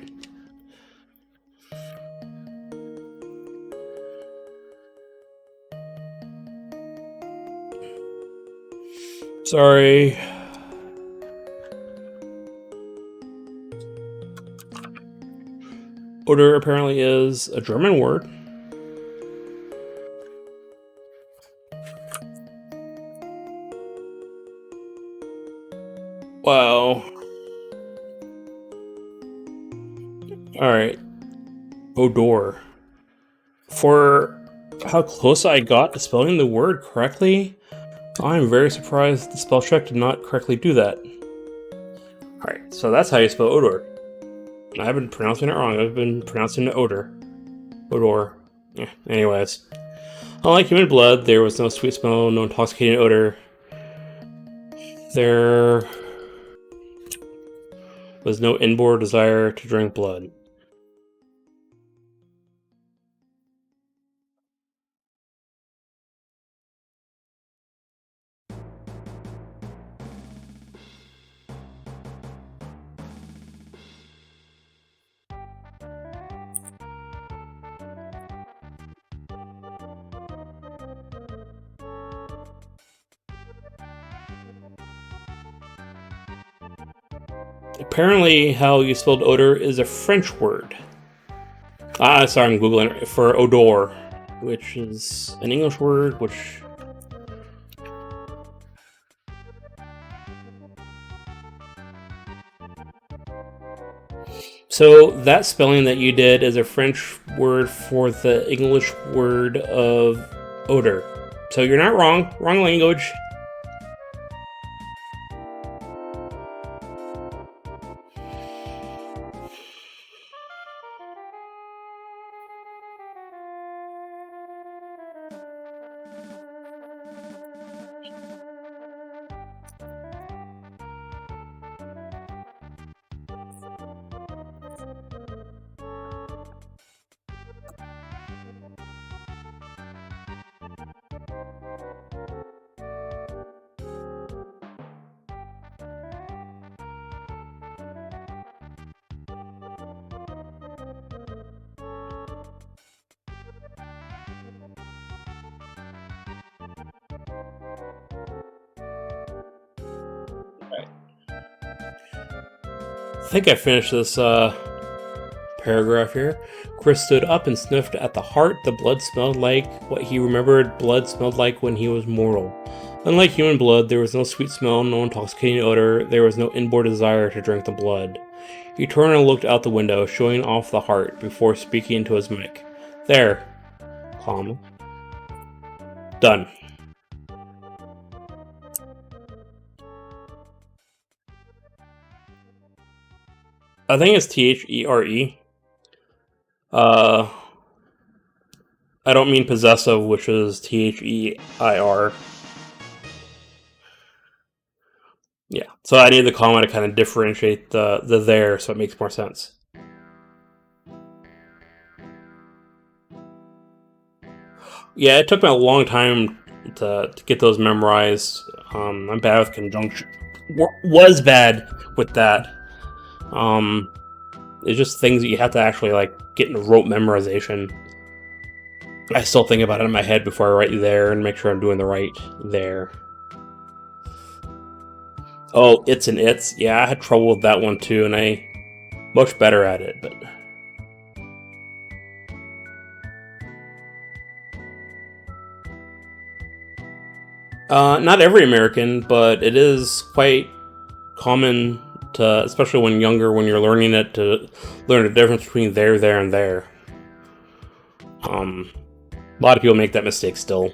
Sorry. Odor apparently is a German word. Wow. Alright. Odor. For how close I got to spelling the word correctly, I'm very surprised the spell check did not correctly do that. Alright, so that's how you spell odor. I've been pronouncing it wrong. I've been pronouncing it odor. Odor. Yeah, anyways. Unlike human blood, there was no sweet smell, no intoxicating odor. There was no inborn desire to drink blood. Apparently, how you spelled odor is a French word. Sorry, I'm Googling it, for odor, which is an English word, which... So, that spelling that you did is a French word for the English word of odor. So you're not wrong. Wrong language. I think I finished this paragraph here. Chris stood up and sniffed at the heart. The blood smelled like what he remembered blood smelled like when he was mortal. Unlike human blood, there was no sweet smell, no intoxicating odor, there was no inborn desire to drink the blood. He turned and looked out the window, showing off the heart, before speaking into his mic. There. Calm. Done. I think it's T-H-E-R-E. I don't mean possessive, which is T-H-E-I-R. Yeah, so I need the comma to kind of differentiate the there, so it makes more sense. Yeah, it took me a long time to get those memorized. I'm bad with conjunction. Was bad with that. It's just things that you have to actually like get in rote memorization. I still think about it in my head before I write there and make sure I'm doing the right there. Oh, it's and it's. Yeah, I had trouble with that one too, and I much better at it, but not every American, but it is quite common to, especially when younger, when you're learning it, to learn the difference between there, and there. A lot of people make that mistake still.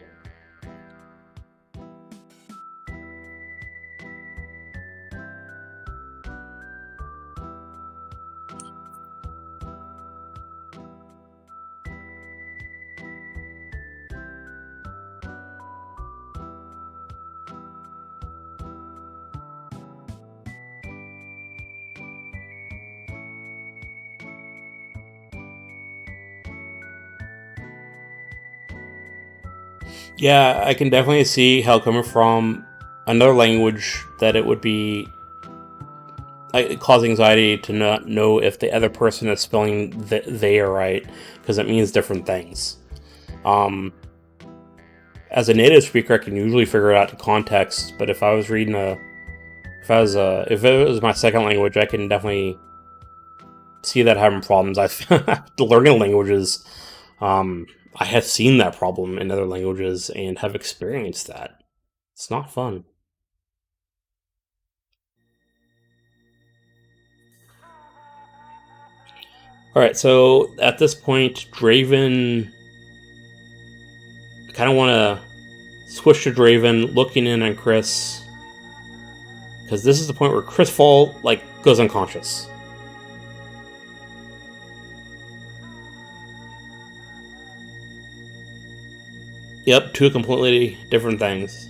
Yeah, I can definitely see how coming from another language that it would be cause anxiety to not know if the other person is spelling they are right, because it means different things. As a native speaker, I can usually figure it out to context, but if I was reading if it was my second language, I can definitely see that having problems. Learning languages, I have seen that problem in other languages and have experienced that. It's not fun. Alright, so at this point, Draven... I kind of want to switch to Draven, looking in on Chris. Because this is the point where Chris goes unconscious. Yep, two completely different things.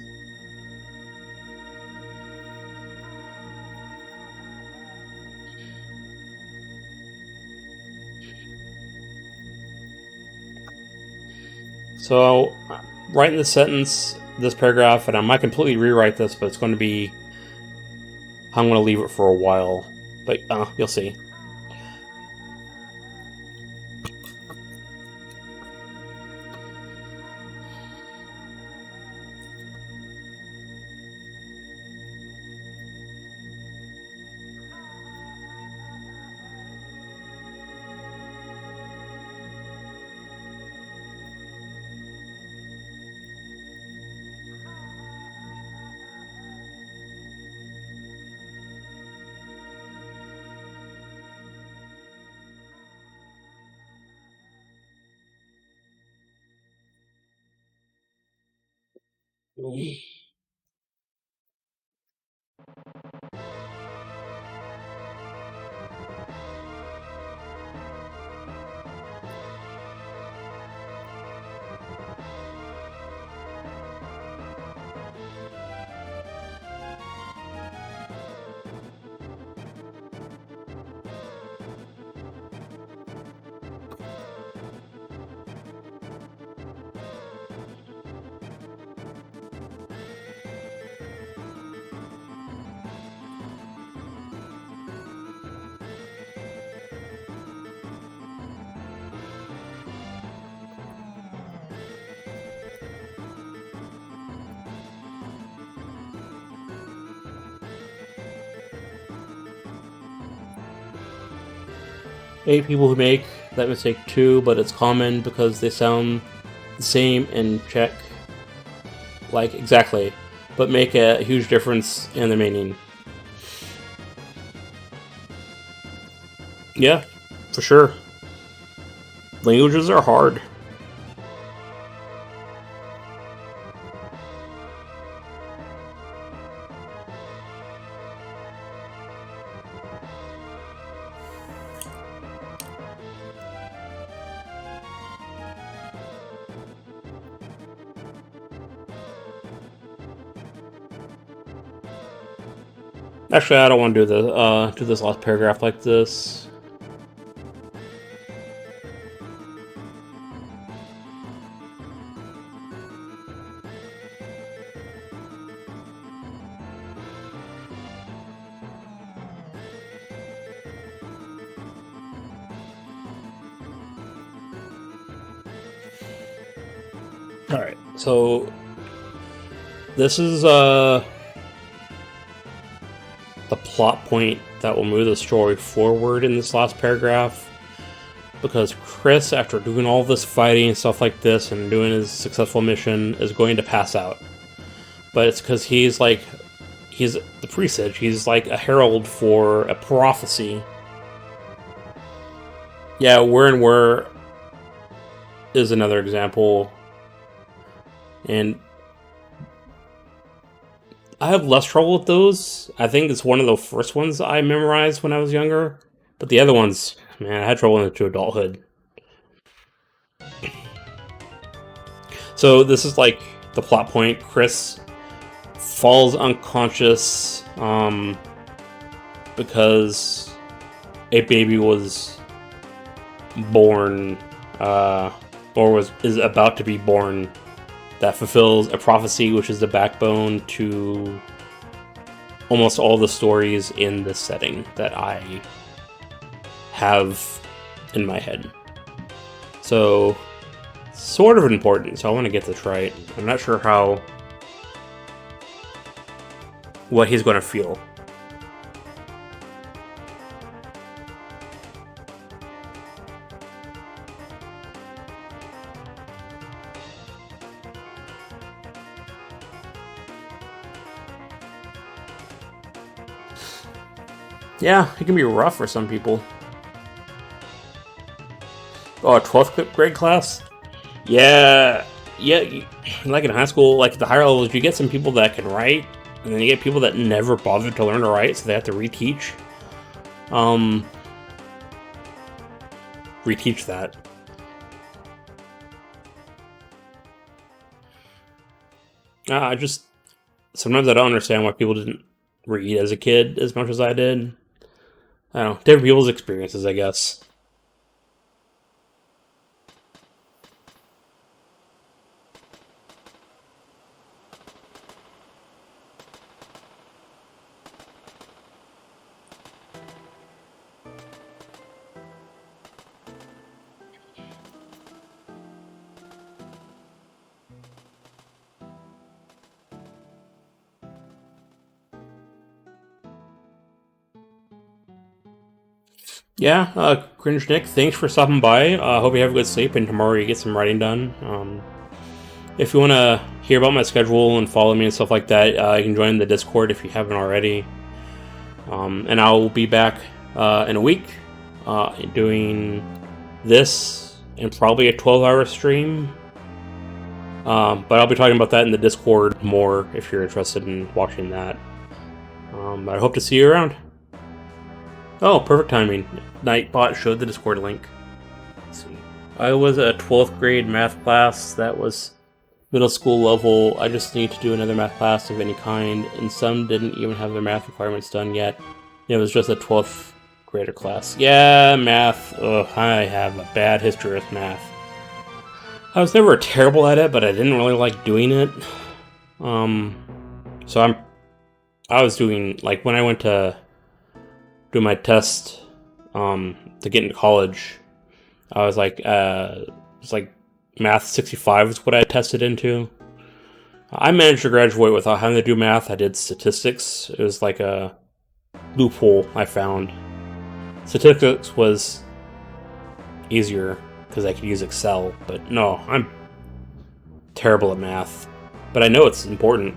So, writing this sentence, this paragraph, and I might completely rewrite this, but it's going to be... I'm going to leave it for a while. But, you'll see. Eight people who make that mistake too, but it's common because they sound the same in Czech. Like, exactly. But make a huge difference in the meaning. Yeah, for sure. Languages are hard. Actually, I don't want to do this last paragraph like this. Alright, so this is the plot point that will move the story forward in this last paragraph, because Chris, after doing all this fighting and stuff like this and doing his successful mission, is going to pass out. But it's because he's the Presage, he's like a herald for a prophecy. Yeah, where is another example. And I have less trouble with those. I think it's one of the first ones I memorized when I was younger. But the other ones, man, I had trouble into adulthood. So this is like the plot point. Chris falls unconscious because a baby was born, or is about to be born that fulfills a prophecy, which is the backbone to almost all the stories in this setting that I have in my head. So, sort of important, so I want to get this right. I'm not sure what he's going to feel. Yeah, it can be rough for some people. Oh, a 12th grade class? Yeah, like in high school, like at the higher levels, you get some people that can write, and then you get people that never bothered to learn to write, so they have to reteach. Reteach that. Sometimes I don't understand why people didn't read as a kid as much as I did. I don't know, different people's experiences, I guess. Yeah, Cringe Nick, thanks for stopping by. Hope you have a good sleep, and tomorrow you get some writing done. If you want to hear about my schedule and follow me and stuff like that, you can join the Discord if you haven't already. And I'll be back in a week doing this and probably a 12-hour stream. But I'll be talking about that in the Discord more if you're interested in watching that. But I hope to see you around. Oh, perfect timing. Nightbot showed the Discord link. Let's see. I was a 12th grade math class that was middle school level. I just need to do another math class of any kind, and some didn't even have their math requirements done yet. It was just a 12th grader class. Yeah, math. Ugh, I have a bad history with math. I was never terrible at it, but I didn't really like doing it. So I was doing, like, when I went to do my test to get into college, I was like, it's like math 65 is what I tested into. I managed to graduate without having to do math. I did statistics. It was like a loophole I found. Statistics was easier because I could use Excel, but no, I'm terrible at math. But I know it's important.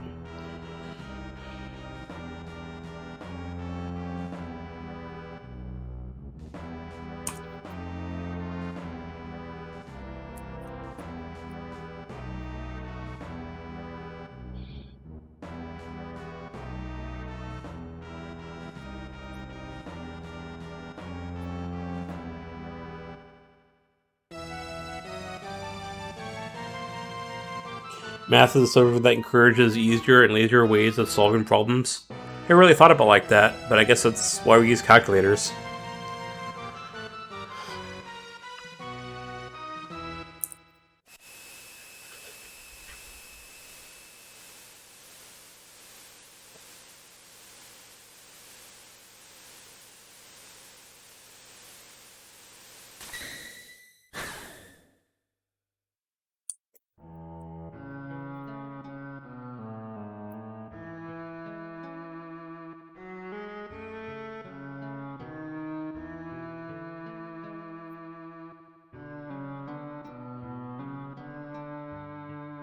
Math is a subject that encourages easier and lazier ways of solving problems. I never really thought about it like that, but I guess that's why we use calculators.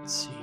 Let's see.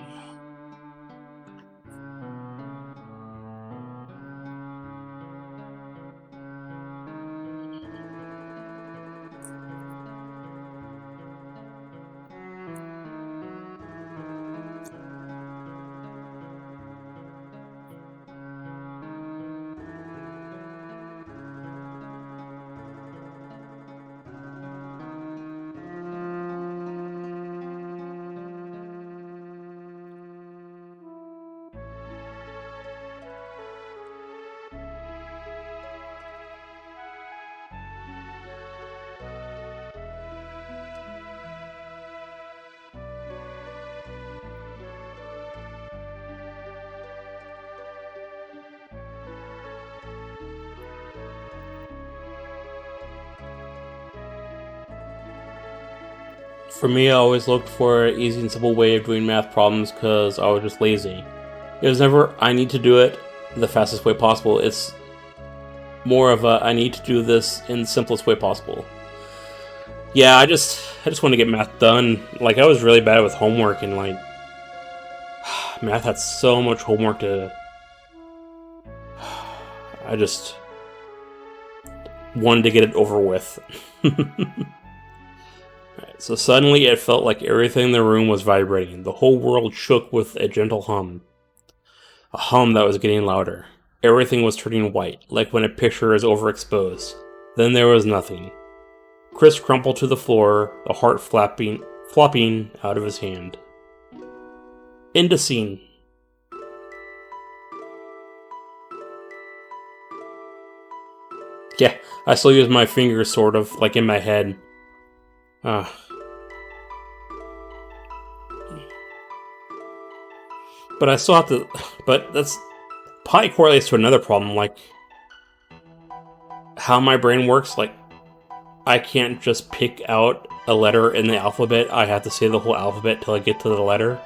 For me, I always looked for an easy and simple way of doing math problems because I was just lazy. It was never, I need to do it the fastest way possible. It's more of a, I need to do this in the simplest way possible. Yeah, I just want to get math done. Like, I was really bad with homework, and like, math had so much homework to... I just wanted to get it over with. Right, so suddenly it felt like everything in the room was vibrating. The whole world shook with a gentle hum. A hum that was getting louder. Everything was turning white, like when a picture is overexposed. Then there was nothing. Chris crumpled to the floor, the heart flopping out of his hand. End of scene. Yeah, I still use my fingers sort of, like in my head. But I still have to... But that's probably correlates to another problem, like how my brain works. Like, I can't just pick out a letter in the alphabet. I have to say the whole alphabet till I get to the letter.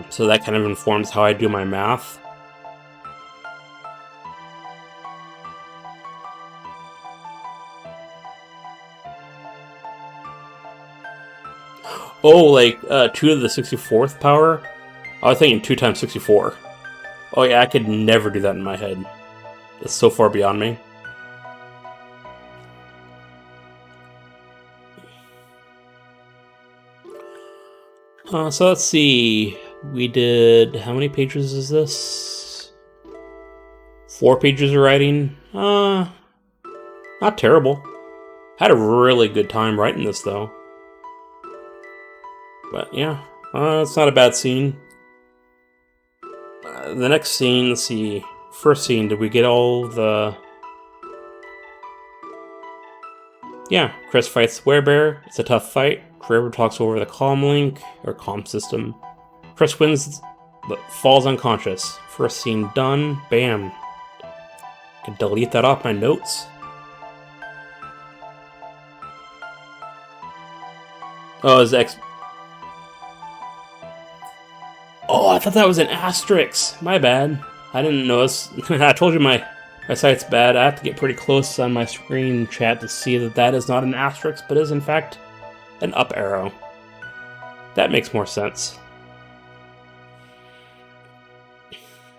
So that kind of informs how I do my math. Oh, like 2 to the 64th power? I was thinking 2 times 64. Oh yeah, I could never do that in my head. It's so far beyond me. So let's see. We did... How many pages is this? 4 pages of writing? Not terrible. Had a really good time writing this, though. But yeah, it's not a bad scene. The next scene, let's see. First scene, did we get all the... Yeah, Chris fights Werebear. It's a tough fight. Trevor talks over the comm link, or comm system. Chris wins, but falls unconscious. First scene done. Bam. Can delete that off my notes. Oh, his ex... Oh, I thought that was an asterisk. My bad. I didn't notice. I told you my sight's bad. I have to get pretty close on my screen chat to see that that is not an asterisk, but is in fact an up arrow. That makes more sense.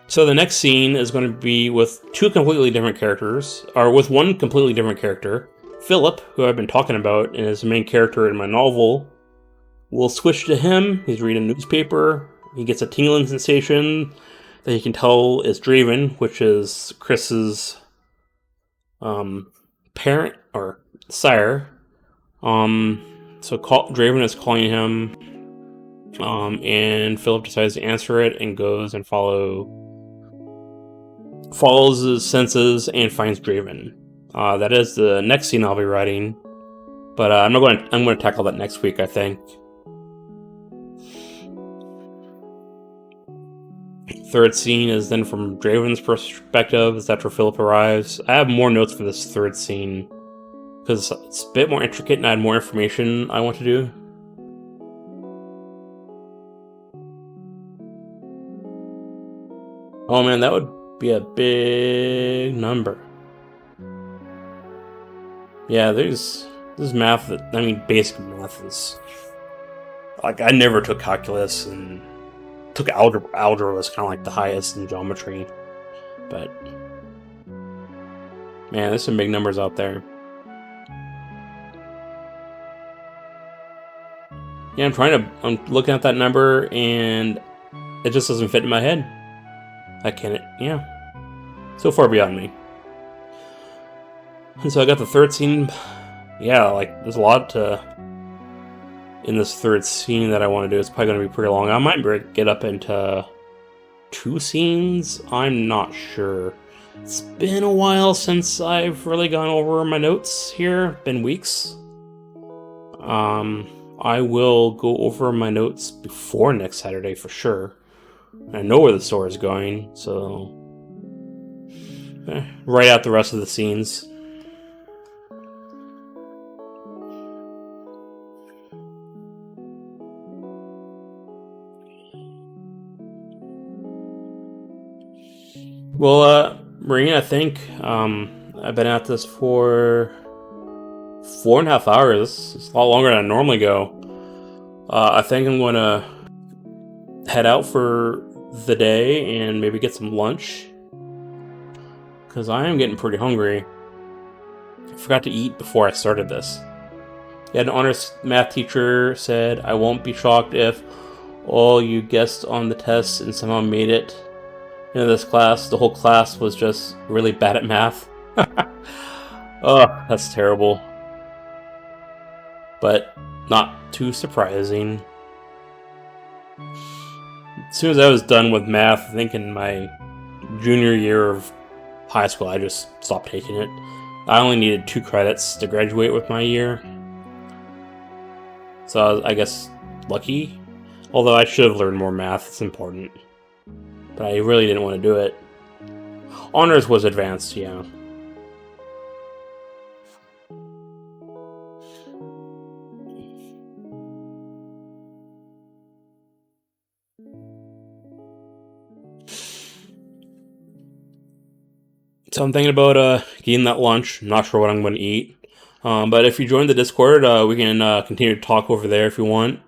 So the next scene is going to be with 2 completely different characters, or with 1 completely different character. Philip, who I've been talking about and is the main character in my novel, we'll switch to him. He's reading a newspaper. He gets a tingling sensation that he can tell is Draven, which is Chris's parent or sire. So Draven is calling him, and Philip decides to answer it and goes and follows his senses and finds Draven. That is the next scene I'll be writing, but I'm going to tackle that next week, I think. Third scene is then from Draven's perspective, is after Philip arrives. I have more notes for this third scene, because it's a bit more intricate and I had more information I want to do. Oh man, that would be a big number. Yeah, this math that, I mean, basic math is... Like, I never took calculus, and took algebra. Algebra was kind of like the highest in geometry. But man, there's some big numbers out there. Yeah, I'm looking at that number and it just doesn't fit in my head. I can't, yeah. So far beyond me. And so I got the third scene. Yeah, like, there's a lot in this third scene that I want to do. It's probably going to be pretty long. I might get up into 2 scenes. I'm not sure. It's been a while since I've really gone over my notes here. Been weeks. I will go over my notes before next Saturday for sure. I know where the story is going, so write out the rest of the scenes. Well, Marine, I think I've been at this for 4.5 hours. It's a lot longer than I normally go. I think I'm going to head out for the day and maybe get some lunch, because I am getting pretty hungry. I forgot to eat before I started this. Yeah, an honors math teacher said, "I won't be shocked if all you guessed on the test and somehow made it into this class. The whole class was just really bad at math." Oh, that's terrible. But not too surprising. As soon as I was done with math, I think in my junior year of high school, I just stopped taking it. I only needed 2 credits to graduate with my year. So I was, I guess, lucky. Although I should have learned more math, it's important. But I really didn't want to do it. Honors was advanced, yeah. So I'm thinking about getting that lunch. Not sure what I'm going to eat. But if you join the Discord, we can continue to talk over there if you want.